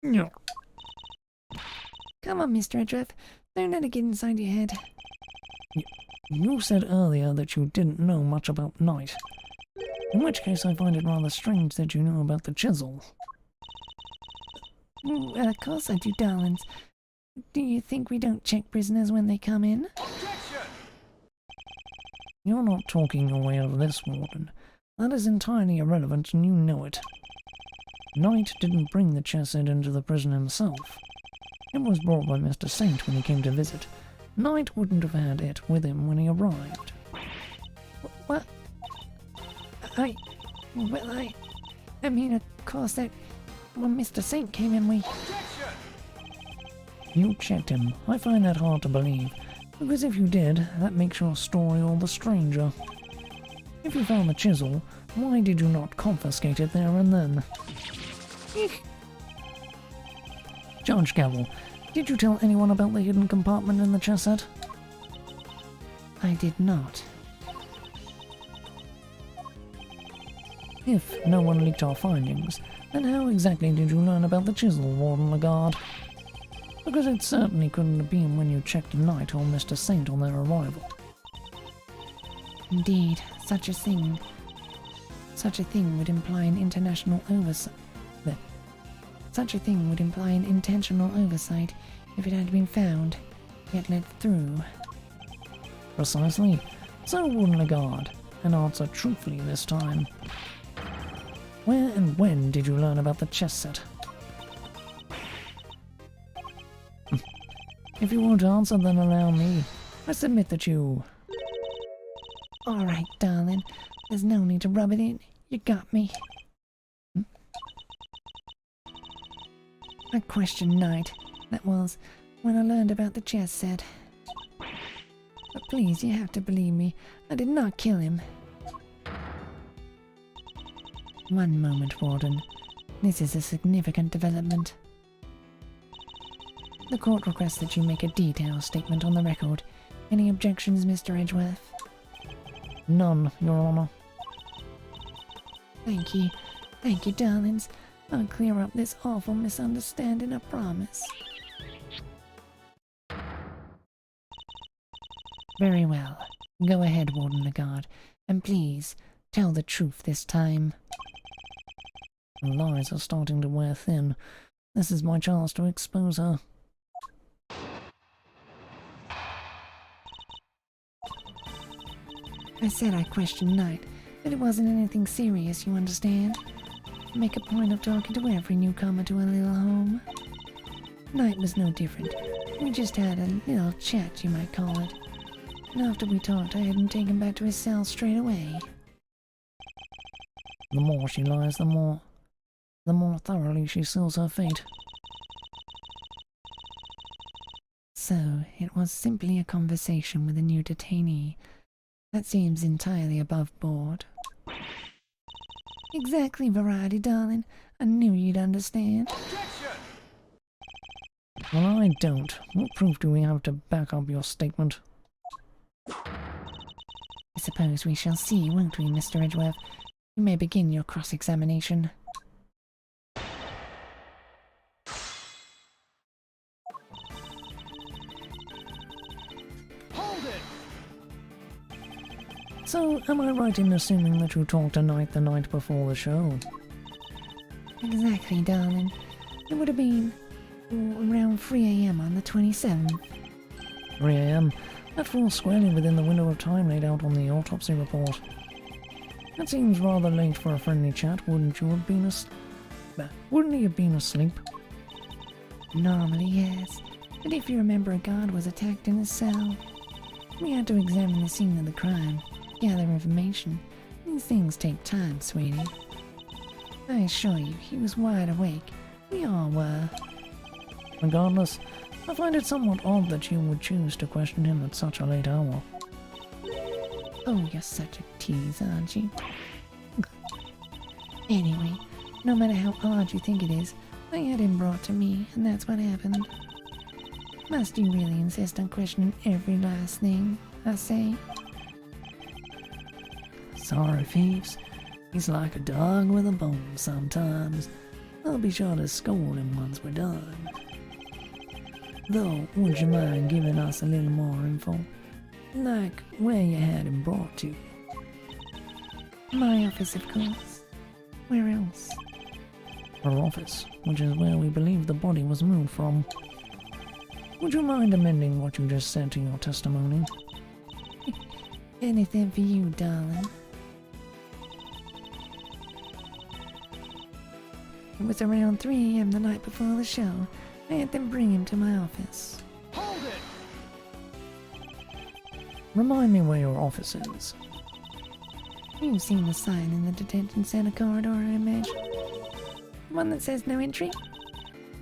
Speaker 1: No.
Speaker 2: Come on, Mr. Edgeworth. Don't let it get inside your head.
Speaker 1: You said earlier that you didn't know much about Night. In which case I find it rather strange that you knew about the chisel.
Speaker 2: Well, of course I do, darlings. Do you think we don't check prisoners when they come in?
Speaker 3: Objection!
Speaker 1: You're not talking your way out of this, Warden. That is entirely irrelevant and you know it. Knight didn't bring the chess set into the prison himself. It was brought by Mr. Saint when he came to visit. Knight wouldn't have had it with him when he arrived.
Speaker 2: What? I mean, of course, that when Mr. Saint came in, we...
Speaker 3: Objection!
Speaker 1: You checked him. I find that hard to believe, because if you did, that makes your story all the stranger. If you found the chisel, why did you not confiscate it there and then? Judge Gavel, did you tell anyone about the hidden compartment in the chess set?
Speaker 2: I did not.
Speaker 1: If no one leaked our findings, then how exactly did you learn about the chisel, Warden Lagarde? Because it certainly couldn't have been when you checked Knight or Mr. Saint on their arrival.
Speaker 2: Indeed, such a thing would imply an international oversight. Such a thing would imply an intentional oversight if it had been found, yet let through.
Speaker 1: Precisely. So, Warden Lagarde, and answer truthfully this time. Where and when did you learn about the chess set? If you won't answer, then allow me. I submit that you...
Speaker 2: Alright, darling. There's no need to rub it in. You got me. I questioned Knight. That was when I learned about the chess set. But please, you have to believe me. I did not kill him. One moment, Warden. This is a significant development. The court requests that you make a detailed statement on the record. Any objections, Mr. Edgeworth?
Speaker 1: None, Your Honor.
Speaker 2: Thank you. Thank you, darlings. I'll clear up this awful misunderstanding, I promise. Very well. Go ahead, Warden Lagarde, and please, tell the truth this time.
Speaker 1: The lies are starting to wear thin. This is my chance to expose her.
Speaker 2: I said I questioned Knight, but it wasn't anything serious, you understand? I make a point of talking to every newcomer to our little home. Knight was no different. We just had a little chat, you might call it. And after we talked, I had him taken back to his cell straight away.
Speaker 1: The more she lies, the more thoroughly she seals her fate.
Speaker 2: So, it was simply a conversation with a new detainee. That seems entirely above board. Exactly, Variety, darling. I knew you'd understand.
Speaker 3: Objection!
Speaker 1: Well, I don't. What proof do we have to back up your statement?
Speaker 2: I suppose we shall see, won't we, Mr. Edgeworth? You may begin your cross-examination.
Speaker 3: Hold it!
Speaker 1: So, am I right in assuming that you talked to Knight the night before the show?
Speaker 2: Exactly, darling. It would have been around 3 AM on the 27th.
Speaker 1: 3 AM? That falls squarely within the window of time laid out on the autopsy report. That seems rather late for a friendly chat, wouldn't you have been wouldn't he have been asleep?
Speaker 2: Normally, yes. But if you remember, a guard was attacked in his cell. We had to examine the scene of the crime, gather information. These things take time, sweetie. I assure you, he was wide awake. We all were.
Speaker 1: Regardless, I find it somewhat odd that you would choose to question him at such a late hour.
Speaker 2: Oh, you're such a tease, aren't you? Anyway, no matter how odd you think it is, I had him brought to me, and that's what happened. Must you really insist on questioning every last thing I say?
Speaker 1: Sorry, Phoebes. He's like a dog with a bone sometimes. I'll be sure to scold him once we're done. Though, would you mind giving us a little more info? Like where you had him brought to?
Speaker 2: My office, of course. Where else?
Speaker 1: Her office, which is where we believe the body was moved from. Would you mind amending what you just said to your testimony?
Speaker 2: Anything for you, darling. It was around 3 a.m. the night before the show. I had them bring him to my office.
Speaker 3: Hold it!
Speaker 1: Remind me where your office is.
Speaker 2: You've seen the sign in the detention center corridor, I imagine. The one that says no entry?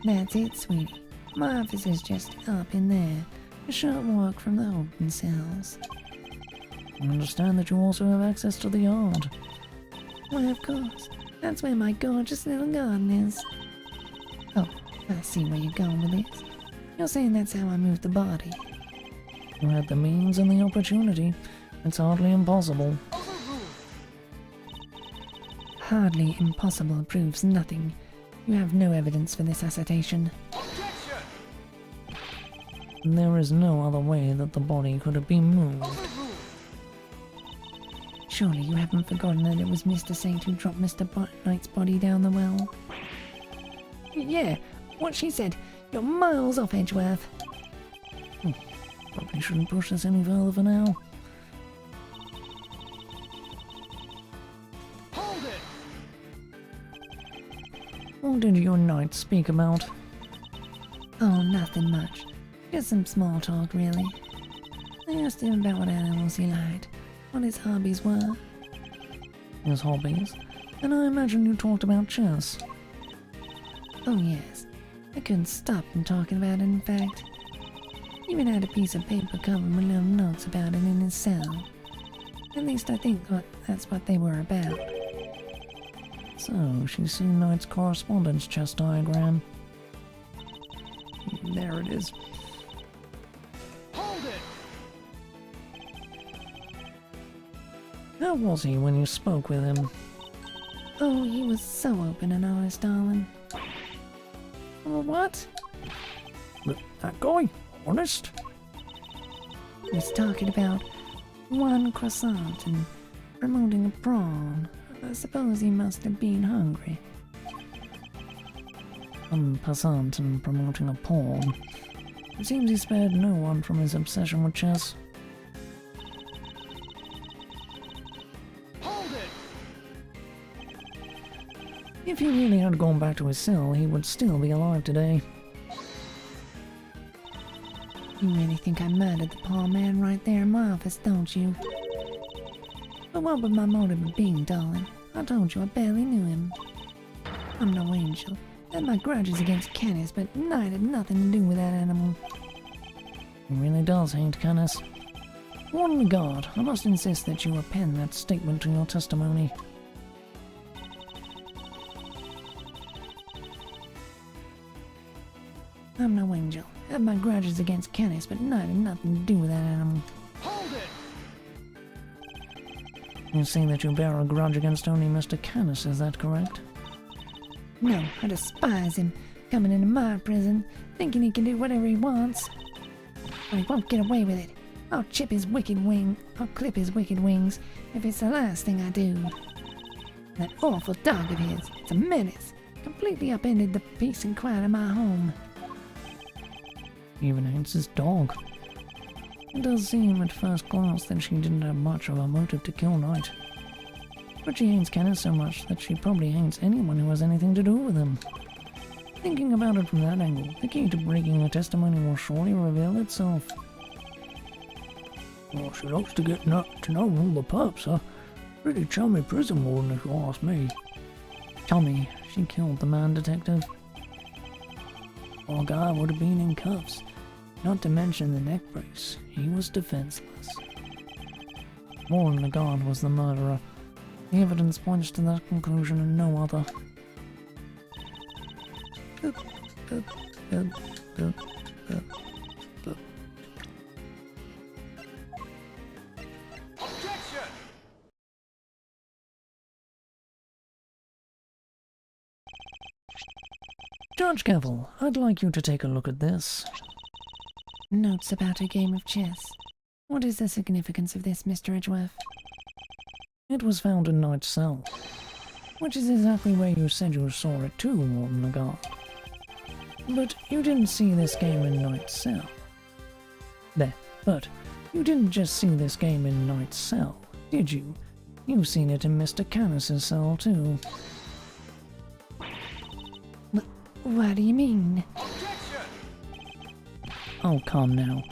Speaker 2: That's it, sweetie. My office is just up in there, a short walk from the open cells.
Speaker 1: I understand that you also have access to the yard.
Speaker 2: Why, of course. That's where my gorgeous little garden is. Oh, I see where you're going with this. You're saying that's how I moved the body.
Speaker 1: You had the means and the opportunity. It's hardly impossible.
Speaker 2: Hardly impossible proves nothing. You have no evidence for this assertion.
Speaker 3: Objection!
Speaker 1: There is no other way that the body could have been moved.
Speaker 3: Overruled!
Speaker 2: Surely you haven't forgotten that it was Mr. Saint who dropped Mr. Knight's body down the well? Yeah, what she said. You're miles off, Edgeworth.
Speaker 1: Probably shouldn't push this any further for now.
Speaker 3: Hold it!
Speaker 1: What did your knight speak about?
Speaker 2: Oh, nothing much. Just some small talk, really. I asked him about what animals he liked, what his hobbies were.
Speaker 1: His hobbies? And I imagine you talked about chess.
Speaker 2: Oh, yes. I couldn't stop him talking about it, in fact. Even had a piece of paper covered with little notes about it in his cell. At least I think that's what they were about.
Speaker 1: So, she's seen Knight's correspondence chess diagram. There it is.
Speaker 3: Hold it!
Speaker 1: How was he when you spoke with him?
Speaker 2: Oh, he was so open and honest, darling.
Speaker 1: What? That guy? Honest?
Speaker 2: He was talking about one croissant and promoting a prawn. I suppose he must have been hungry.
Speaker 1: One passant and promoting a pawn. It seems he spared no one from his obsession with chess.
Speaker 3: Hold it!
Speaker 1: If he really had gone back to his cell, he would still be alive today.
Speaker 2: You really think I murdered the poor man right there in my office, don't you? But what would my motive have been, darling? I told you I barely knew him. I'm no angel. Had my grudges against Canis, but Knight had nothing to do with that animal.
Speaker 1: He really does hate Canis. On guard, I must insist that you append that statement to your testimony.
Speaker 2: I'm no angel. Had my grudges against Canis, but Knight had nothing to do with that animal.
Speaker 3: Hold it!
Speaker 1: You say that you bear a grudge against only Mr. Canis, is that correct?
Speaker 2: No, I despise him, coming into my prison, thinking he can do whatever he wants. But he won't get away with it. I'll clip his wicked wings if it's the last thing I do. That awful dog of his, it's a menace. Completely upended the peace and quiet of my home.
Speaker 1: He even hates his dog. It does seem at first glance that she didn't have much of a motive to kill Knight. But she hates Canis so much that she probably hates anyone who has anything to do with him. Thinking about it from that angle, the key to breaking her testimony will surely reveal itself. Well, she likes to get to know all the pups, huh? Pretty chummy prison warden if you ask me. Chummy, she killed the man detective. Poor guy would have been in cuffs. Not to mention the neck brace. He was defenseless. Warren the guard was the murderer. The evidence points to that conclusion and no other.
Speaker 3: Objection!
Speaker 1: Judge Cavill, I'd like you to take a look at this.
Speaker 2: Notes about a game of chess. What is the significance of this, Mr. Edgeworth?
Speaker 1: It was found in Knight's cell, which is exactly where you said you saw it too, Warden Lagarde. But you didn't see this game in Knight's cell. But you didn't just see this game in Knight's cell, did you? You've seen it in Mr. Canis's cell too.
Speaker 2: What do you mean?
Speaker 3: Objection!
Speaker 1: Oh, come now.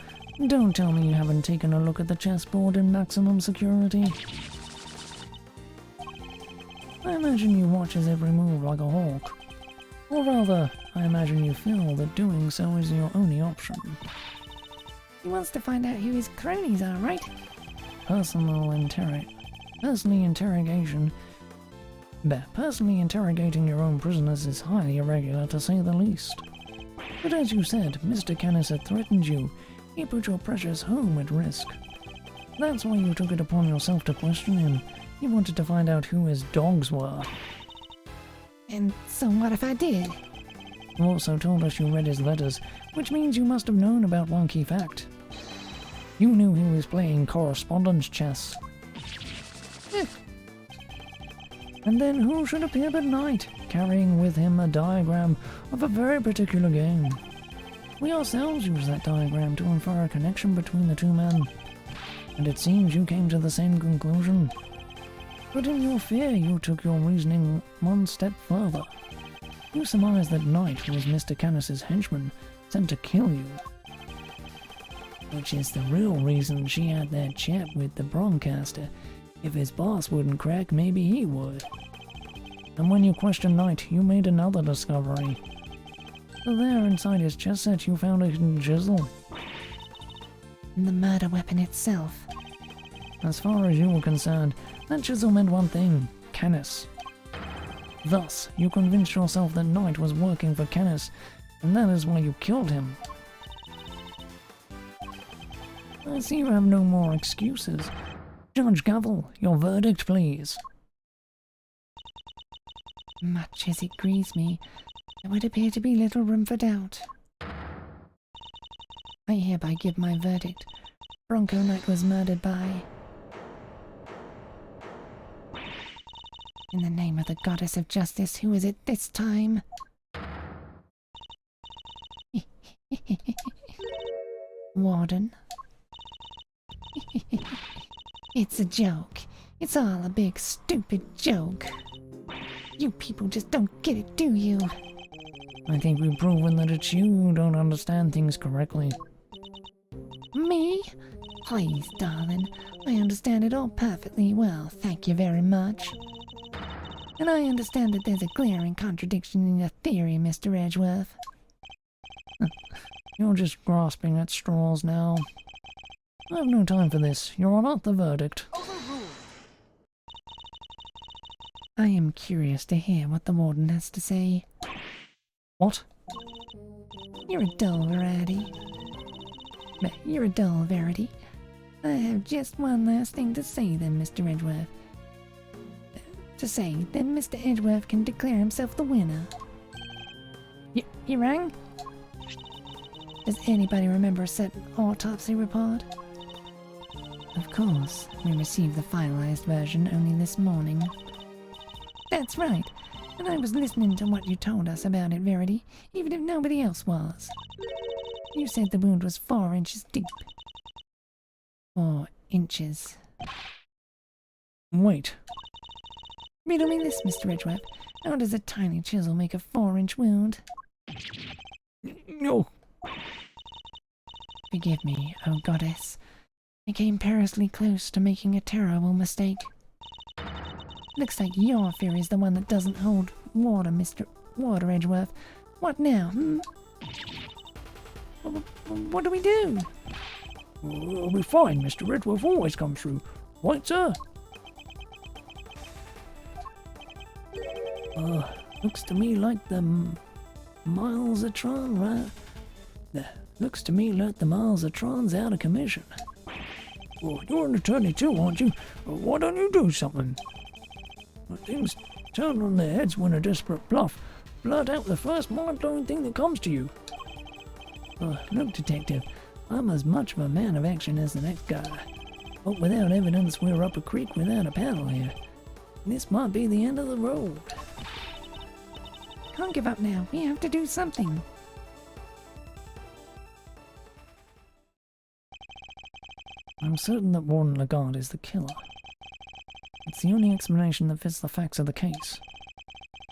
Speaker 1: Don't tell me you haven't taken a look at the chessboard in maximum security. I imagine you watch his every move like a hawk. Or rather, I imagine you feel that doing so is your only option.
Speaker 2: He wants to find out who his cronies are, right?
Speaker 1: Personally interrogating your own prisoners is highly irregular, to say the least. But as you said, Mr. Canis had threatened you. He put your precious home at risk. That's why you took it upon yourself to question him. You wanted to find out who his dogs were.
Speaker 2: And so what if I did?
Speaker 1: You also told us you read his letters, which means you must have known about one key fact. You knew he was playing correspondence chess. And then who should appear but Knight, carrying with him a diagram of a very particular game. We ourselves used that diagram to infer a connection between the two men, and it seems you came to the same conclusion. But in your fear, you took your reasoning one step further. You surmised that Knight was Mr. Canis's henchman, sent to kill you. Which is the real reason she had that chat with the broadcaster. If his boss wouldn't crack, maybe he would. And when you questioned Knight, you made another discovery. So there, inside his chess set, you found a hidden chisel.
Speaker 2: The murder weapon itself.
Speaker 1: As far as you were concerned, that chisel meant one thing: Canis. Thus, you convinced yourself that Knight was working for Canis, and that is why you killed him. I see you have no more excuses. Judge Gavel, your verdict, please.
Speaker 2: Much as it grieves me, there would appear to be little room for doubt. I hereby give my verdict. Bronco Knight was murdered by... In the name of the goddess of justice, who is it this time? Warden. It's a joke. It's all a big stupid joke. You people just don't get it, do you?
Speaker 1: I think we've proven that it's you who don't understand things correctly.
Speaker 2: Me? Please, darling. I understand it all perfectly well, thank you very much. And I understand that there's a glaring contradiction in your theory, Mr. Edgeworth.
Speaker 1: You're just grasping at straws now. I have no time for this. Your Honor, the verdict.
Speaker 3: Overruled.
Speaker 2: I am curious to hear what the warden has to say.
Speaker 1: What?
Speaker 2: You're a dull variety. You're a dull verity. I have just one last thing to say then, Mr. Edgeworth. To say that Mr. Edgeworth can declare himself the winner. You rang? Does anybody remember a certain autopsy report? Of course, we received the finalized version only this morning. That's right, and I was listening to what you told us about it, Verity, even if nobody else was. You said the wound was 4 inches deep. 4 inches.
Speaker 1: Wait.
Speaker 2: Riddle me this, Mr. Edgeworth. How does a tiny chisel make a 4-inch wound?
Speaker 1: No.
Speaker 2: Forgive me, oh goddess. I came perilously close to making a terrible mistake. Looks like your fear is the one that doesn't hold water, Mr. Edgeworth. What now, What do we do?
Speaker 1: We'll be fine, Mr. Edgeworth always comes through. What, sir? Looks to me like the miles of Tron, right? Looks to me like the miles of Tron's out of commission. Well, you're an attorney too, aren't you? Well, why don't you do something? Well, things turn on their heads when a desperate bluff. Blurt out the first mind-blowing thing that comes to you. Look, detective, I'm as much of a man of action as the next guy. But without evidence, we're up a creek without a paddle here. This might be the end of the road.
Speaker 2: Can't give up now. We have to do something.
Speaker 1: I'm certain that Warden Lagarde is the killer. It's the only explanation that fits the facts of the case.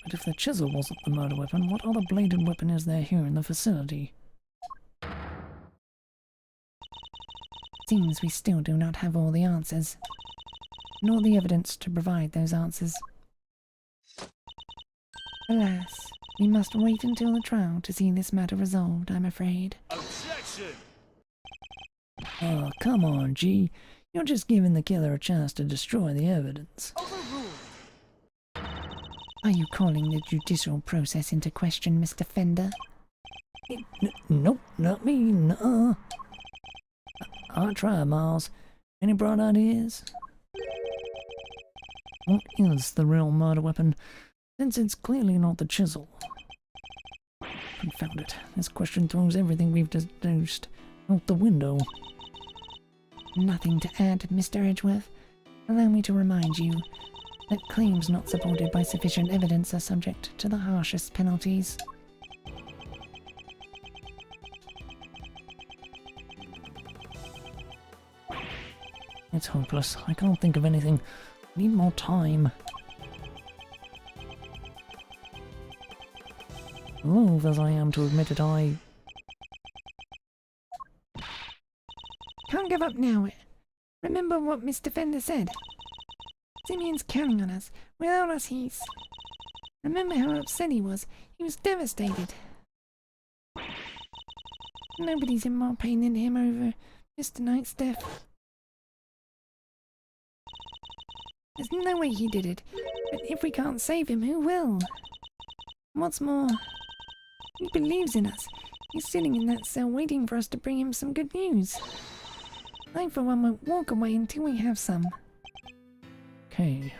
Speaker 1: But if the chisel wasn't the murder weapon, what other bladed weapon is there here in the facility?
Speaker 2: Seems we still do not have all the answers, nor the evidence to provide those answers. Alas, we must wait until the trial to see this matter resolved, I'm afraid.
Speaker 3: Objection!
Speaker 1: Oh, come on, G. You're just giving the killer a chance to destroy the evidence.
Speaker 3: Overruled!
Speaker 2: Are you calling the judicial process into question, Mr. Fender?
Speaker 1: Nope, not me, nuh-uh. I'll try, Miles. Any bright ideas? What is the real murder weapon, since it's clearly not the chisel? Confound it. This question throws everything we've deduced out the window.
Speaker 2: Nothing to add, Mr. Edgeworth. Allow me to remind you that claims not supported by sufficient evidence are subject to the harshest penalties.
Speaker 1: It's hopeless. I can't think of anything. I need more time. Loath as I am to admit it, I...
Speaker 2: Can't give up now. Remember what Mr. Fender said. Simeon's counting on us. Without us, he's... Remember how upset he was. He was devastated. Nobody's in more pain than him over Mr. Knight's death. There's no way he did it, but if we can't save him, who will? What's more, he believes in us. He's sitting in that cell waiting for us to bring him some good news. I, for one, won't walk away until we have some.
Speaker 1: Okay.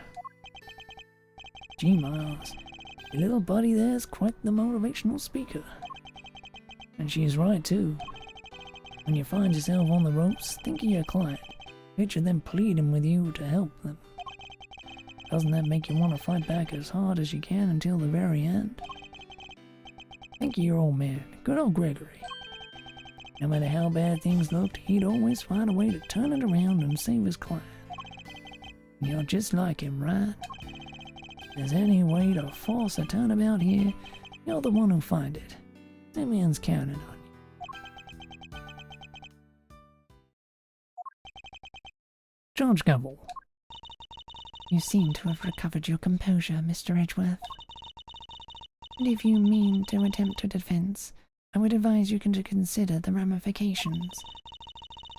Speaker 1: Gee, Miles, your little buddy there's quite the motivational speaker. And she's right, too. When you find yourself on the ropes, think of your client. Picture them pleading with you to help them. Doesn't that make you want to fight back as hard as you can until the very end? Think of your old man, good old Gregory. No matter how bad things looked, he'd always find a way to turn it around and save his client. You're just like him, right? If there's any way to force a turnabout here, you're the one who'll find it. Simeon's counting on you. Judge Gamble.
Speaker 2: You seem to have recovered your composure, Mr. Edgeworth. And if you mean to attempt a defense, I would advise you to consider the ramifications.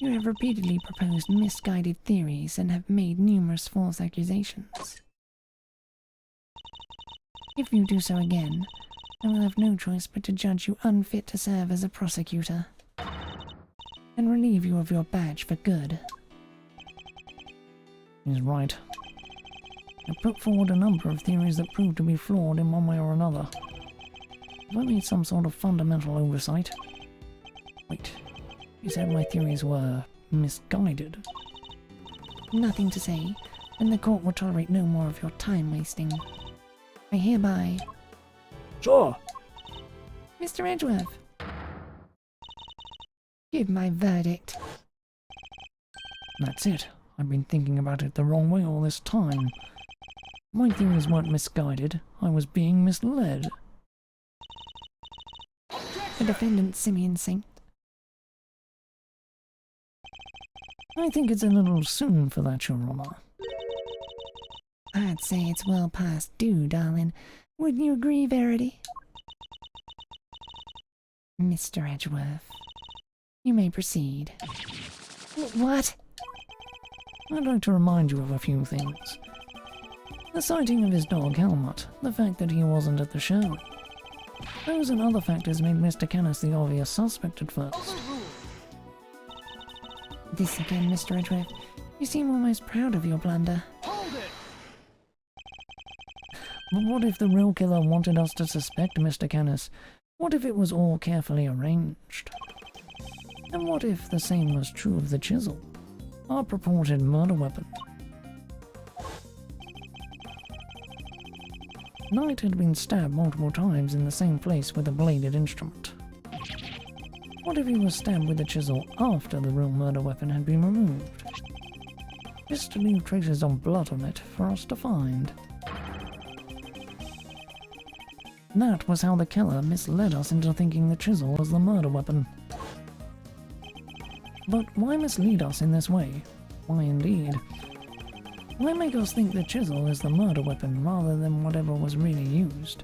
Speaker 2: You have repeatedly proposed misguided theories and have made numerous false accusations. If you do so again, I will have no choice but to judge you unfit to serve as a prosecutor, and relieve you of your badge for good.
Speaker 1: He's right. I put forward a number of theories that proved to be flawed in one way or another. Have I made some sort of fundamental oversight? Wait, you said my theories were misguided.
Speaker 2: Nothing to say, and the court will tolerate no more of your time wasting. I hereby...
Speaker 1: Sure!
Speaker 2: Mr. Edgeworth! Give my verdict.
Speaker 1: That's it. I've been thinking about it the wrong way all this time. My theories weren't misguided. I was being misled.
Speaker 2: The defendant, Simeon Saint.
Speaker 1: I think it's a little soon for that, Your Honor.
Speaker 2: I'd say it's well past due, darling. Wouldn't you agree, Verity? Mr. Edgeworth, you may proceed. What?
Speaker 1: I'd like to remind you of a few things. The sighting of his dog Helmut, the fact that he wasn't at the show. Those and other factors made Mr. Canis the obvious suspect at first.
Speaker 2: This again, Mr. Edgeworth. You seem almost proud of your blunder.
Speaker 3: Hold it!
Speaker 1: But what if the real killer wanted us to suspect Mr. Canis? What if it was all carefully arranged? And what if the same was true of the chisel, our purported murder weapon? Knight had been stabbed multiple times in the same place with a bladed instrument. What if he was stabbed with a chisel after the real murder weapon had been removed? Just to leave traces of blood on it for us to find. That was how the killer misled us into thinking the chisel was the murder weapon. But why mislead us in this way? Why indeed? Why make us think the chisel is the murder weapon rather than whatever was really used?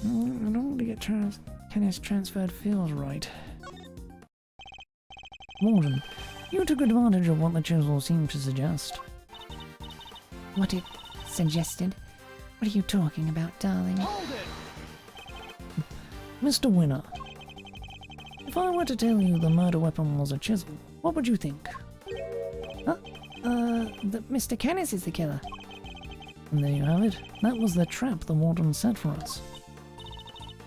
Speaker 1: I don't really get Canis transferred feels right. Warden, you took advantage of what the chisel seemed to suggest.
Speaker 2: What it suggested? What are you talking about, darling?
Speaker 3: Hold it!
Speaker 1: Mr. Winner, if I were to tell you the murder weapon was a chisel, what would you think?
Speaker 2: Huh? That Mr. Canis is the killer.
Speaker 1: And there you have it. That was the trap the warden set for us.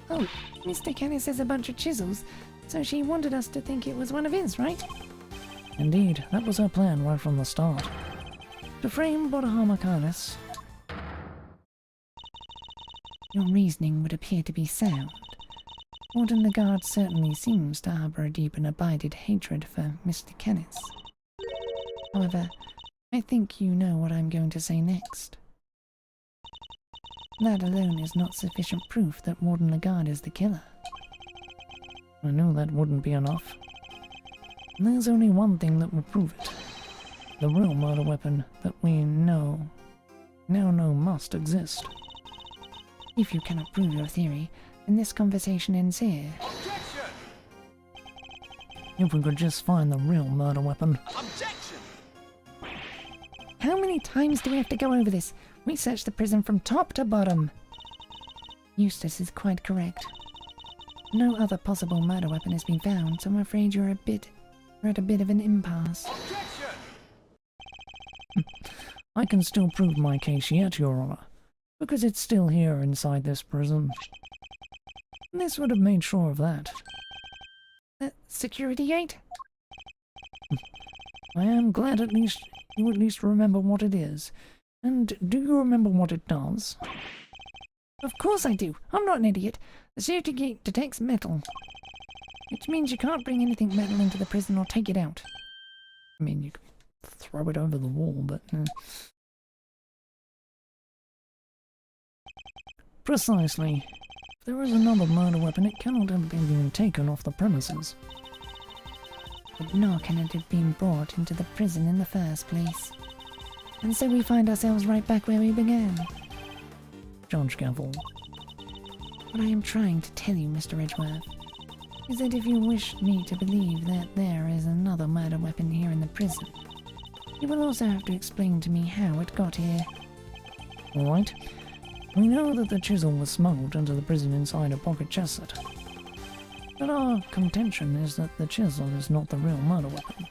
Speaker 2: Oh, Mr. Canis has a bunch of chisels, so she wanted us to think it was one of his, right?
Speaker 1: Indeed, that was her plan right from the start. To frame Bodahama Canis.
Speaker 2: Your reasoning would appear to be sound. Warden Lagarde certainly seems to harbour a deep and abided hatred for Mr. Canis. However, I think you know what I'm going to say next. That alone is not sufficient proof that Warden Lagarde is the killer.
Speaker 1: I knew that wouldn't be enough. And there's only one thing that would prove it. The real murder weapon that we now know must exist.
Speaker 2: If you cannot prove your theory, then this conversation ends here.
Speaker 3: Objection!
Speaker 1: If we could just find the real murder weapon.
Speaker 3: Objection!
Speaker 2: How many times do we have to go over this? We searched the prison from top to bottom. Eustace is quite correct. No other possible murder weapon has been found, so I'm afraid we're at a bit of an impasse.
Speaker 3: Objection!
Speaker 1: I can still prove my case yet, Your Honor, because it's still here inside this prison. This would have made sure of that.
Speaker 2: Security gate?
Speaker 1: I am glad you at least remember what it is. And do you remember what it does?
Speaker 2: Of course I do. I'm not an idiot. The security gate detects metal, which means you can't bring anything metal into the prison or take it out.
Speaker 1: I mean, you could throw it over the wall, but... Precisely. If there is another murder weapon, it cannot have been taken off the premises.
Speaker 2: But nor can it have been brought into the prison in the first place. And so we find ourselves right back where we began.
Speaker 1: Judge Gavel.
Speaker 2: What I am trying to tell you, Mr. Edgeworth, is that if you wish me to believe that there is another murder weapon here in the prison, you will also have to explain to me how it got here.
Speaker 1: Alright. We know that the chisel was smuggled into the prison inside a pocket chess set. But our contention is that the chisel is not the real murder weapon.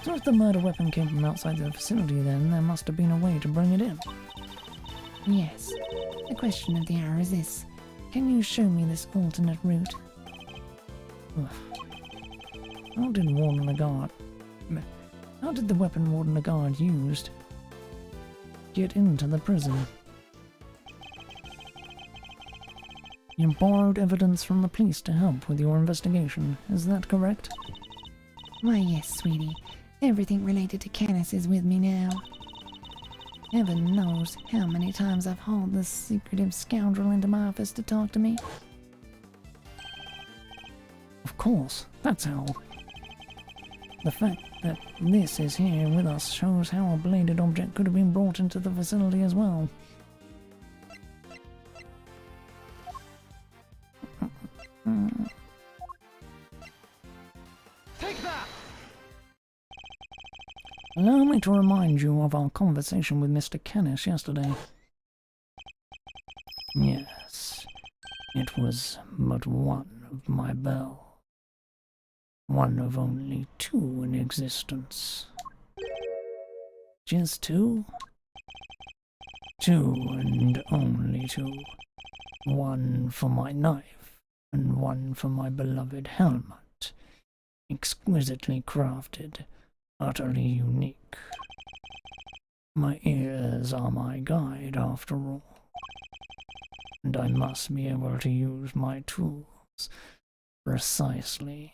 Speaker 1: So if the murder weapon came from outside the facility, then there must have been a way to bring it in.
Speaker 2: Yes. The question of the hour is this. Can you show me this alternate route?
Speaker 1: How did the weapon Warden Lagarde used get into the prison? You borrowed evidence from the police to help with your investigation, is that correct?
Speaker 2: Why, yes, sweetie. Everything related to Canis is with me now. Heaven knows how many times I've hauled this secretive scoundrel into my office to talk to me.
Speaker 1: Of course, that's how. The fact that this is here with us shows how a bladed object could have been brought into the facility as well.
Speaker 3: Take that!
Speaker 1: Allow me to remind you of our conversation with Mr. Canis yesterday. Yes, it was but one of my bells. One of only two in existence. Just two? Two and only two. One for my knife, and one for my beloved helmet. Exquisitely crafted, utterly unique. My ears are my guide after all. And I must be able to use my tools precisely.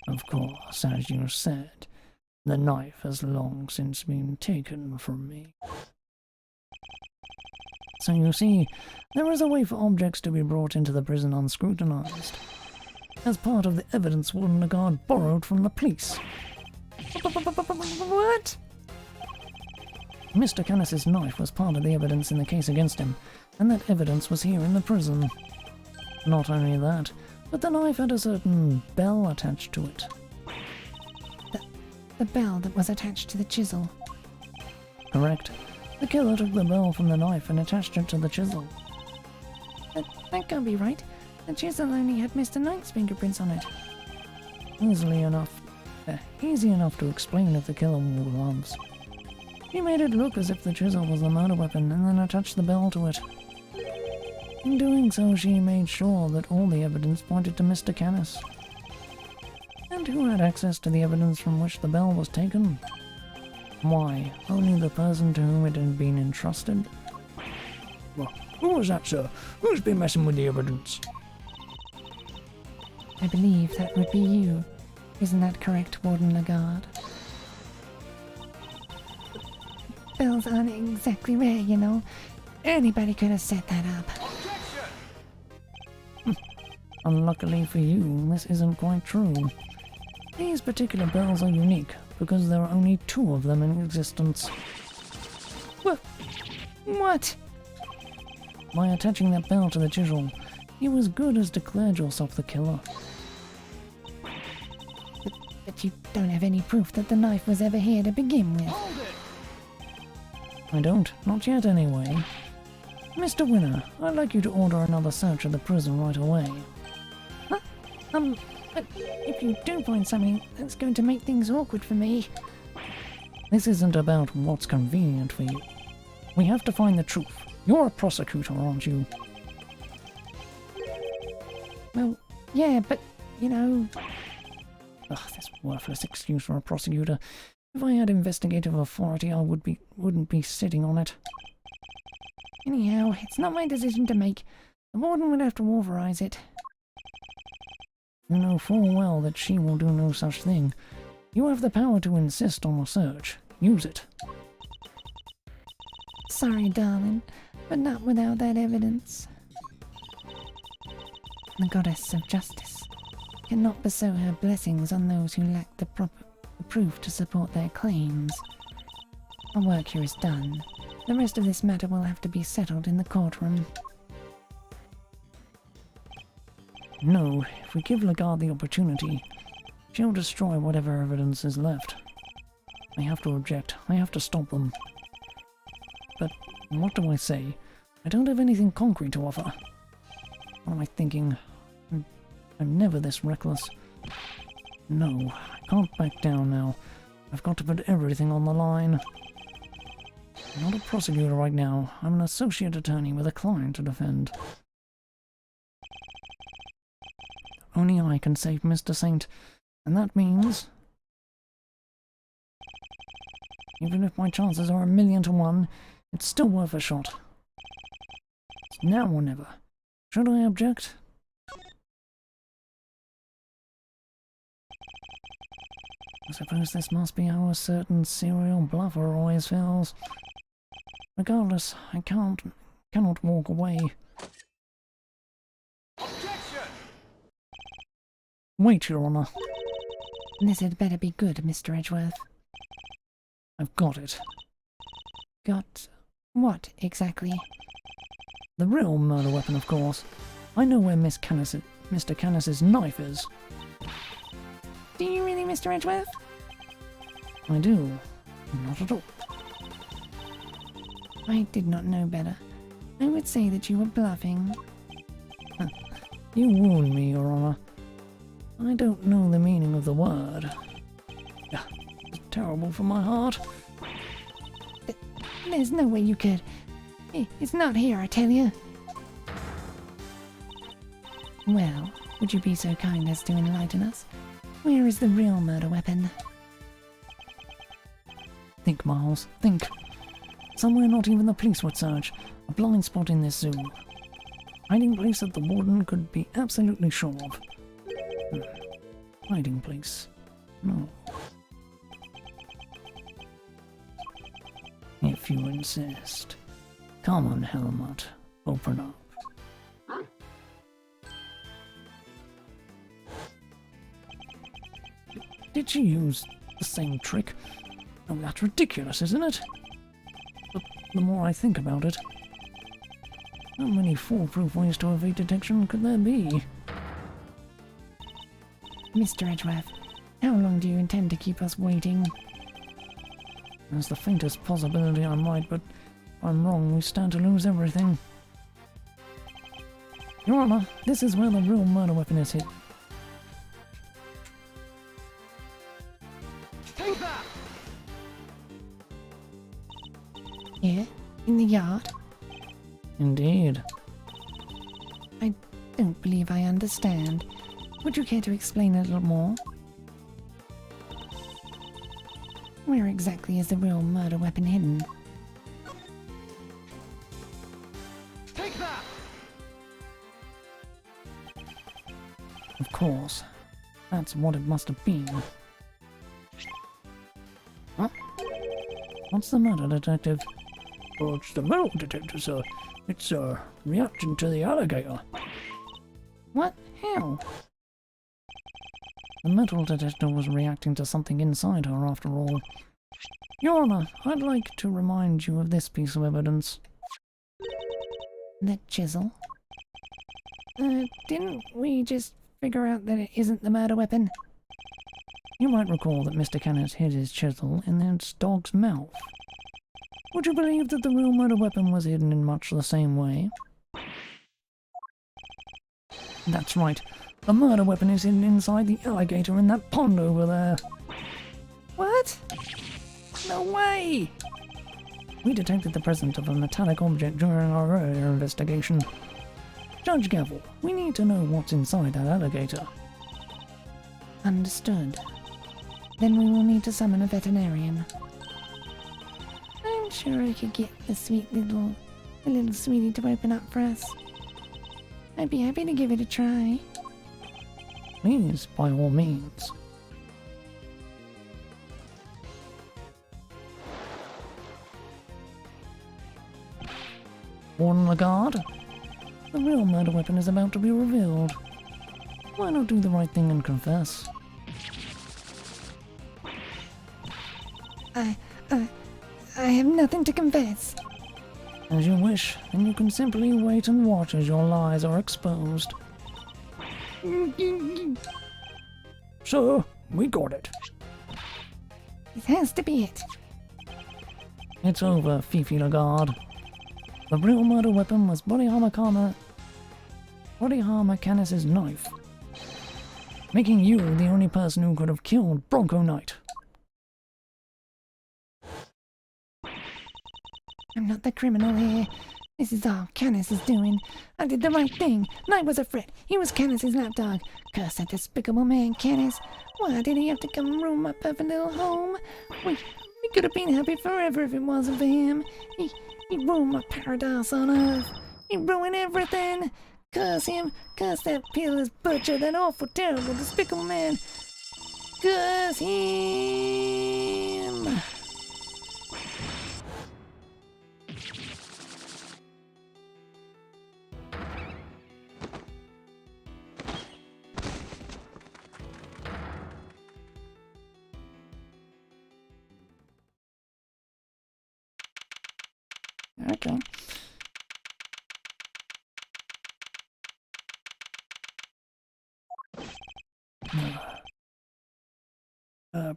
Speaker 1: Of course, as you said, the knife has long since been taken from me. So you see, there is a way for objects to be brought into the prison unscrutinized, as part of the evidence Warden Lagarde borrowed from the police.
Speaker 2: What?
Speaker 1: Mr. Canis's knife was part of the evidence in the case against him, and that evidence was here in the prison. Not only that, but the knife had a certain bell attached to it.
Speaker 2: The bell that was attached to the chisel.
Speaker 1: Correct. The killer took the bell from the knife and attached it to the chisel.
Speaker 2: That can't be right. The chisel only had Mr. Knight's fingerprints on it.
Speaker 1: Easy enough to explain if the killer loves. He made it look as if the chisel was the murder weapon and then attached the bell to it. In doing so, she made sure that all the evidence pointed to Mr. Canis. And who had access to the evidence from which the bell was taken? Why, only the person to whom it had been entrusted? Well, who was that, sir? Who's been messing with the evidence?
Speaker 2: I believe that would be you. Isn't that correct, Warden Lagarde? Bells aren't exactly rare, you know. Anybody could have set that up.
Speaker 3: Objection!
Speaker 1: Unluckily for you, this isn't quite true. These particular bells are unique because there are only two of them in existence.
Speaker 2: What?
Speaker 1: By attaching that bell to the chisel, you as good as declared yourself the killer.
Speaker 2: But you don't have any proof that the knife was ever here to begin with.
Speaker 3: Hold it!
Speaker 1: I don't, not yet anyway. Mr. Winner, I'd like you to order another search of the prison right away.
Speaker 2: But if you do find something, that's going to make things awkward for me.
Speaker 1: This isn't about what's convenient for you. We have to find the truth. You're a prosecutor, aren't you?
Speaker 2: Well, yeah, but, you know...
Speaker 1: Ugh, this worthless excuse for a prosecutor. If I had investigative authority, I wouldn't be sitting on it.
Speaker 2: Anyhow, it's not my decision to make. The warden would have to authorize it.
Speaker 1: You know full well that she will do no such thing. You have the power to insist on a search. Use it.
Speaker 2: Sorry, darling, but not without that evidence. The goddess of justice cannot bestow her blessings on those who lack the proper proof to support their claims. Our work here is done. The rest of this matter will have to be settled in the courtroom.
Speaker 1: No, if we give Lagarde the opportunity, she'll destroy whatever evidence is left. I have to object. I have to stop them. But what do I say? I don't have anything concrete to offer. What am I thinking? I'm never this reckless. No, I can't back down now. I've got to put everything on the line. I'm not a prosecutor right now. I'm an associate attorney with a client to defend. Only I can save Mr. Saint, and that means... even if my chances are 1,000,000 to 1, it's still worth a shot. It's now or never. Should I object? I suppose this must be how a certain serial bluffer always feels. Regardless, I cannot walk away.
Speaker 3: Objection!
Speaker 1: Wait, Your Honor.
Speaker 2: This had better be good, Mr. Edgeworth.
Speaker 1: I've got it.
Speaker 2: Got what, exactly?
Speaker 1: The real murder weapon, of course. I know where Mr. Canis's knife is.
Speaker 2: Do you really, Mr. Edgeworth?
Speaker 1: I do. Not at all.
Speaker 2: I did not know better. I would say that you were bluffing.
Speaker 1: You wound me, Your Honor. I don't know the meaning of the word. It's terrible for my heart.
Speaker 2: There's no way you could. It's not here, I tell you. Well, would you be so kind as to enlighten us? Where is the real murder weapon?
Speaker 1: Think, Miles, think. Somewhere not even the police would search. A blind spot in this zoo. Hiding place that the warden could be absolutely sure of. Hiding place. No. If you insist. Come on, Helmut. Open up. Did she use the same trick? Oh, that's ridiculous, isn't it? But the more I think about it, how many foolproof ways to evade detection could there be?
Speaker 2: Mr. Edgeworth, how long do you intend to keep us waiting?
Speaker 1: There's the faintest possibility I might, but if I'm wrong, we stand to lose everything. Your Honor, this is where the real murder weapon is hid.
Speaker 3: Take that!
Speaker 2: Here? In the yard?
Speaker 1: Indeed.
Speaker 2: I don't believe I understand. Would you care to explain a little more? Where exactly is the real murder weapon hidden?
Speaker 3: Take that!
Speaker 1: Of course. That's what it must have been. Huh? What's the matter, Detective? Oh, it's the metal detector, sir. It's, reaction to the alligator.
Speaker 2: What? How?
Speaker 1: The metal detector was reacting to something inside her, after all. Your Honor, I'd like to remind you of this piece of evidence.
Speaker 2: That chisel? Didn't we just figure out that it isn't the murder weapon?
Speaker 1: You might recall that Mr. Canis hid his chisel in its dog's mouth. Would you believe that the real murder weapon was hidden in much the same way? That's right. The murder weapon is hidden inside the alligator in that pond over there.
Speaker 2: What? No way!
Speaker 1: We detected the presence of a metallic object during our earlier investigation. Judge Gavel, we need to know what's inside that alligator.
Speaker 2: Understood. Then we will need to summon a veterinarian. I'm sure I could get the little sweetie to open up for us. I'd be happy to give it a try.
Speaker 1: Please, by all means. Warden Lagarde, the real murder weapon is about to be revealed. Why not do the right thing and confess?
Speaker 2: I have nothing to confess.
Speaker 1: As you wish, then you can simply wait and watch as your lies are exposed. Sir, we got it.
Speaker 2: This has to be it.
Speaker 1: It's over, Fifi Lagarde. The real murder weapon was Bodyhammer Canis's knife, making you the only person who could have killed Bronco Knight.
Speaker 2: I'm not the criminal here. This is all Canis is doing. I did the right thing. Knight was a threat. He was Canis's lapdog. Curse that despicable man, Canis. Why did he have to come ruin my perfect little home? We could have been happy forever if it wasn't for him. He ruined my paradise on earth. He ruined everything. Curse him. Curse that peerless butcher, that awful, terrible, despicable man. Curse! That's him!
Speaker 1: Okay.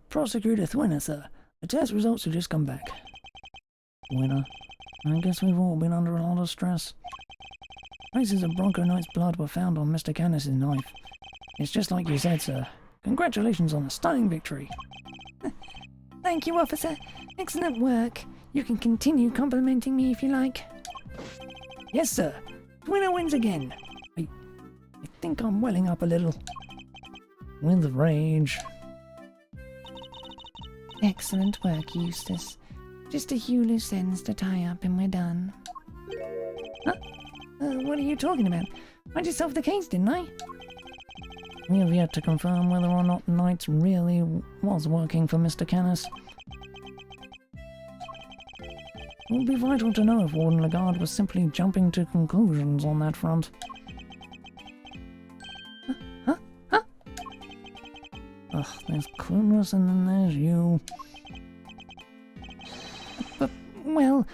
Speaker 1: Prosecutor Thwinner, sir. The test results have just come back. Winner. I guess we've all been under a lot of stress. Traces of Bronco Knight's blood were found on Mr. Canis's knife. It's just like you said, sir. Congratulations on a stunning victory.
Speaker 2: Thank you, officer. Excellent work. You can continue complimenting me if you like.
Speaker 1: Yes, sir. Winner wins again. I think I'm welling up a little. With rage.
Speaker 2: Excellent work, Eustace. Just a few loose ends to tie up and we're done. Huh? What are you talking about? I just solved the case, didn't I?
Speaker 1: We have yet to confirm whether or not Knight really was working for Mr. Canis. It will be vital to know if Warden Lagarde was simply jumping to conclusions on that front.
Speaker 2: Huh?
Speaker 1: Ugh, there's Clueless and then there's you.
Speaker 2: But, well,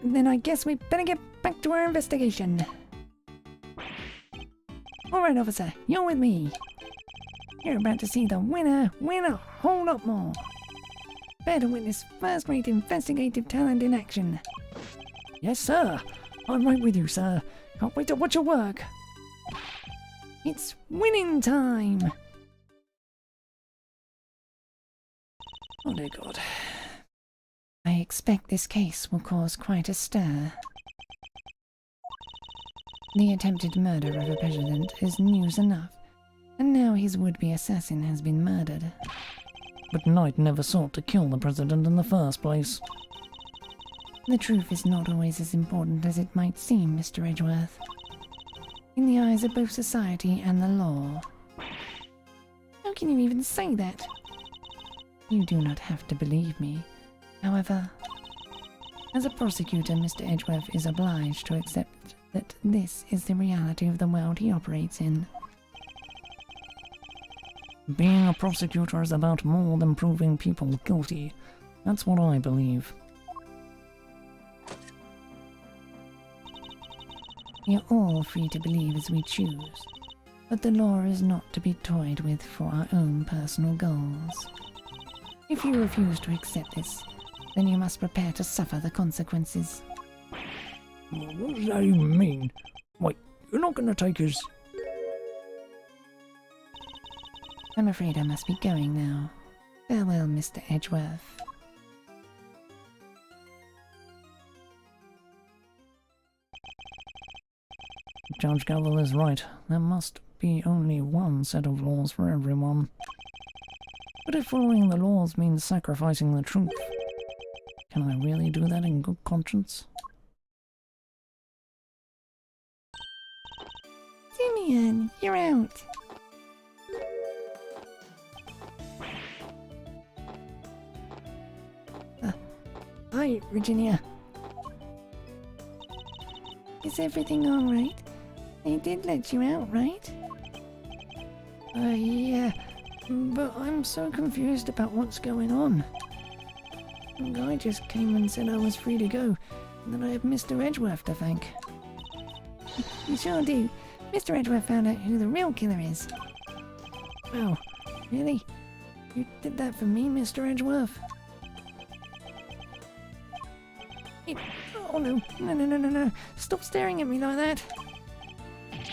Speaker 2: then I guess we better get back to our investigation. Alright, officer, you're with me. You're about to see the winner a whole lot more. Better witness first-rate investigative talent in action.
Speaker 1: Yes, sir. I'm right with you, sir. Can't wait to watch your work.
Speaker 2: It's winning time!
Speaker 1: Oh dear God.
Speaker 2: I expect this case will cause quite a stir. The attempted murder of a president is news enough, and now his would-be assassin has been murdered.
Speaker 1: But Knight never sought to kill the president in the first place.
Speaker 2: The truth is not always as important as it might seem, Mr. Edgeworth. In the eyes of both society and the law. How can you even say that? You do not have to believe me. However, as a prosecutor, Mr. Edgeworth is obliged to accept that this is the reality of the world he operates in.
Speaker 1: Being a prosecutor is about more than proving people guilty. That's what I believe.
Speaker 2: We are all free to believe as we choose, but the law is not to be toyed with for our own personal goals. If you refuse to accept this, then you must prepare to suffer the consequences.
Speaker 1: What does that even mean? Wait, you're not gonna take us...
Speaker 2: I'm afraid I must be going now. Farewell, Mr. Edgeworth.
Speaker 1: Judge Gavel is right. There must be only one set of laws for everyone. But if following the laws means sacrificing the truth, can I really do that in good conscience?
Speaker 2: Simeon, you're out. Hi, Virginia. Is everything alright? They did let you out, right?
Speaker 1: Yeah, but I'm so confused about what's going on. The guy just came and said I was free to go, and then I have Mr. Edgeworth to thank.
Speaker 2: You sure do. Mr. Edgeworth found out who the real killer is.
Speaker 1: Wow, really? You did that for me, Mr. Edgeworth?
Speaker 2: Oh no, no. Stop staring at me like that.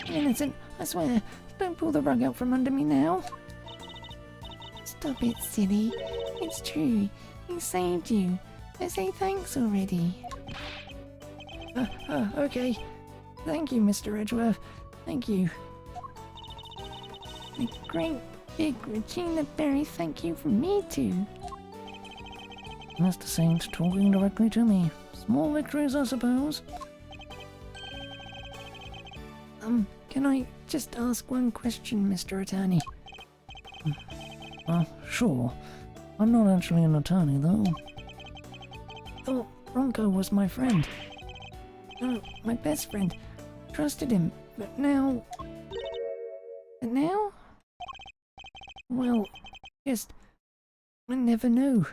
Speaker 2: I'm innocent, I swear. Don't pull the rug out from under me now. Stop it, silly. It's true. He saved you. So say thanks already.
Speaker 1: Okay. Thank you, Mr. Edgeworth. Thank you.
Speaker 2: A great big Regina Berry thank you from me too.
Speaker 1: Mr. Saint talking directly to me. Small victories, I suppose.
Speaker 2: Can I just ask one question, Mr. Attorney?
Speaker 1: Sure. I'm not actually an attorney, though.
Speaker 2: Thought Bronco was my friend. No, my best friend. Trusted him, but now... But now? Well, just... I never knew.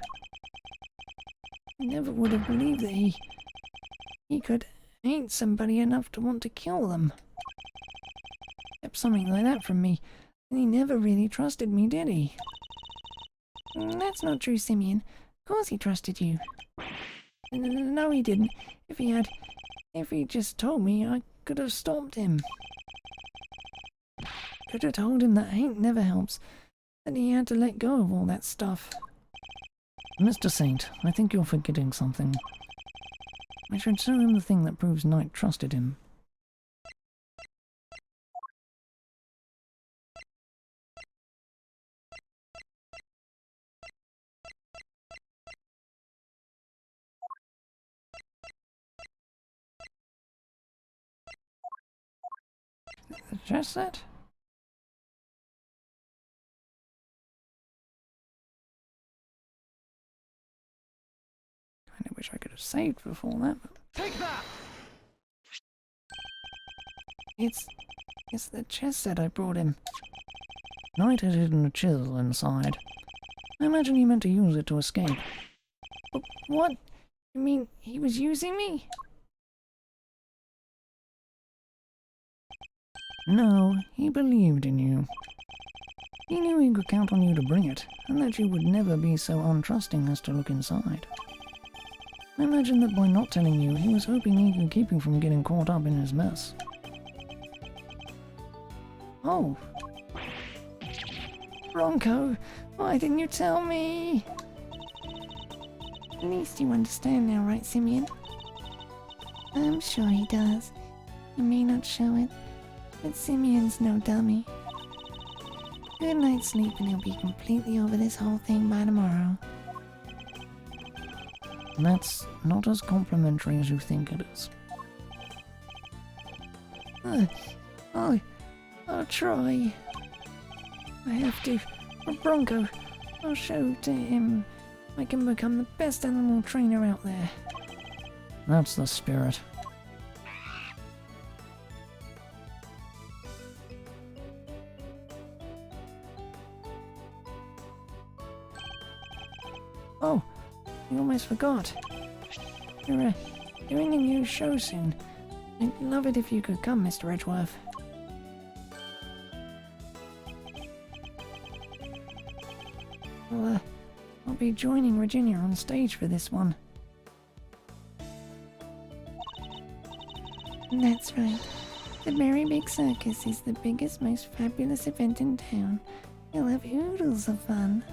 Speaker 2: I never would have believed that he could hate somebody enough to want to kill them. Kept something like that from me, and he never really trusted me, did he? That's not true, Simeon. Of course he trusted you. No, he didn't. If he just told me, I could have stopped him. Could have told him that hate never helps, that he had to let go of all that stuff.
Speaker 1: Mr. Saint, I think you're forgetting something. I should show him the thing that proves Knight trusted him.
Speaker 2: The chess set? Kinda wish I could have saved before that, but...
Speaker 3: Take that!
Speaker 2: It's the chess set I brought him.
Speaker 1: Knight had hidden a chisel inside. I imagine he meant to use it to escape.
Speaker 2: But what? You mean he was using me?
Speaker 1: No, he believed in you. He knew he could count on you to bring it, and that you would never be so untrusting as to look inside. I imagine that by not telling you, he was hoping he could keep you from getting caught up in his mess.
Speaker 2: Oh. Bronco, why didn't you tell me? At least you understand now, right, Simeon? I'm sure he does. He may not show it, but Simeon's no dummy. Good night's sleep and he'll be completely over this whole thing by tomorrow.
Speaker 1: That's not as complimentary as you think it is.
Speaker 2: I'll try. I have to. Bronco, I'll show to him I can become the best animal trainer out there.
Speaker 1: That's the spirit.
Speaker 2: Oh, I almost forgot. You're doing a new show soon. I'd love it if you could come, Mr. Edgeworth. I'll be joining Virginia on stage for this one. That's right. The Berry Big Circus is the biggest, most fabulous event in town. You'll have oodles of fun.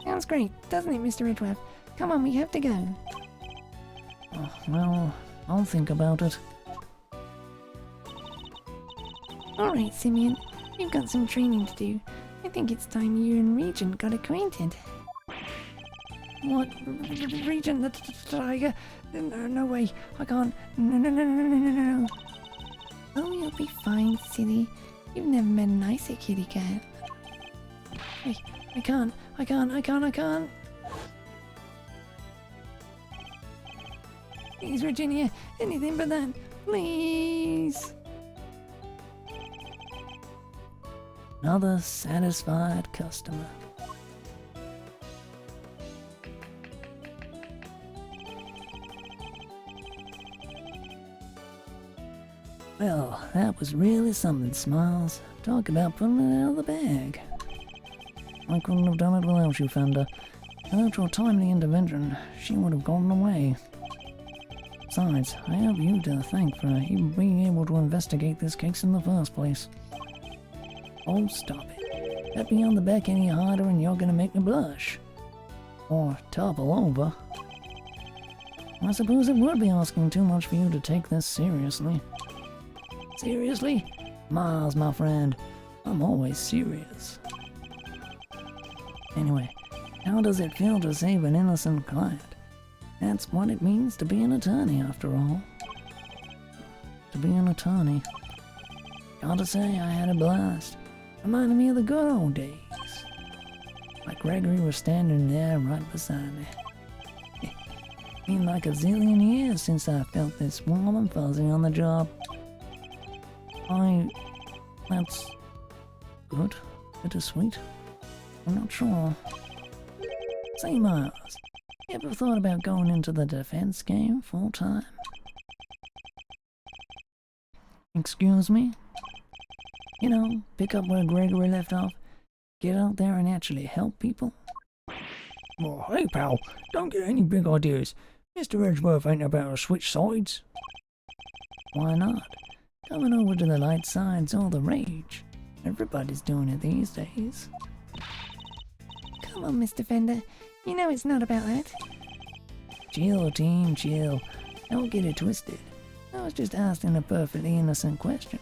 Speaker 2: Sounds great, doesn't it, Mr. Edgeworth? Come on, we have to go.
Speaker 1: Well, I'll think about it.
Speaker 2: Alright, Simeon. We've got some training to do. I think it's time you and Regent got acquainted. What? Regent the tiger? No way. I can't. No. Oh, you'll be fine, silly. You've never met a nicer kitty cat. I can't. Please, Virginia. Anything but that. Please.
Speaker 1: Another satisfied customer. Well, that was really something, Smiles. Talk about pulling it out of the bag. I couldn't have done it without you, Fender. Without your timely intervention, she would have gotten away. Besides, I have you to thank for even being able to investigate this case in the first place. Oh, stop it. Let me on the back any harder and you're gonna make me blush. Or topple over. I suppose it would be asking too much for you to take this seriously. Seriously? Miles, my friend, I'm always serious. Anyway, how does it feel to save an innocent client? That's what it means to be an attorney, after all. To be an attorney. Gotta say, I had a blast. Reminded me of the good old days. Like Gregory was standing there right beside me. Been like a zillion years since I felt this warm and fuzzy on the job. That's good. Bittersweet. I'm not sure. Say, Miles, you ever thought about going into the defense game full time? Excuse me? You know, pick up where Gregory left off. Get out there and actually help people. Well, hey pal, don't get any big ideas. Mr. Edgeworth ain't about to switch sides. Why not? Coming over to the light side's all the rage. Everybody's doing it these days.
Speaker 2: Come on, Mr. Fender. You know it's not about that.
Speaker 1: Chill, team, chill. Don't get it twisted. I was just asking a perfectly innocent question.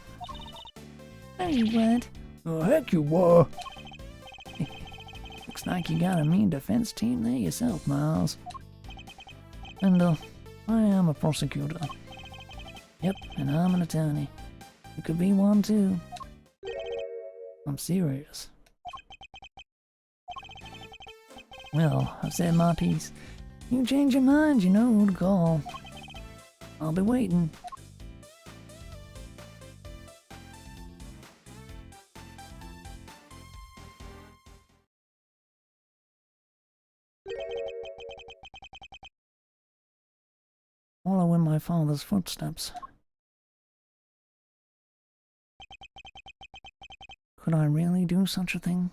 Speaker 2: Oh, you weren't.
Speaker 1: Oh, heck you were. Looks like you got a mean defense team there yourself, Miles. And, I am a prosecutor. Yep, and I'm an attorney. You could be one too. I'm serious. Well, I've said my piece. You change your mind, you know who to call. I'll be waiting. Follow in my father's footsteps. Could I really do such a thing?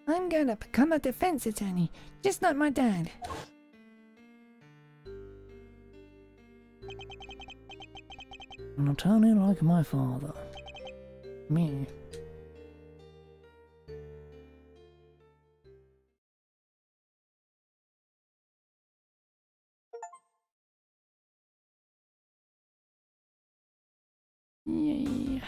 Speaker 2: I'm gonna become a defense attorney, just like my dad.
Speaker 1: An attorney like my father. Me.
Speaker 2: Yay.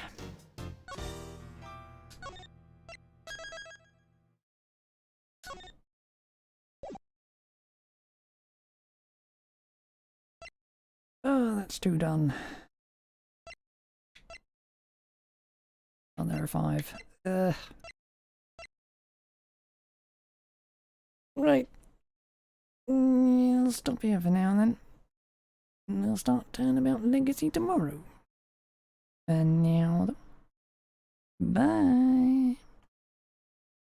Speaker 1: Oh, that's two done. Oh, there are 5. Right. I'll stop here for now then. And I'll start telling about Legacy tomorrow. And now, bye.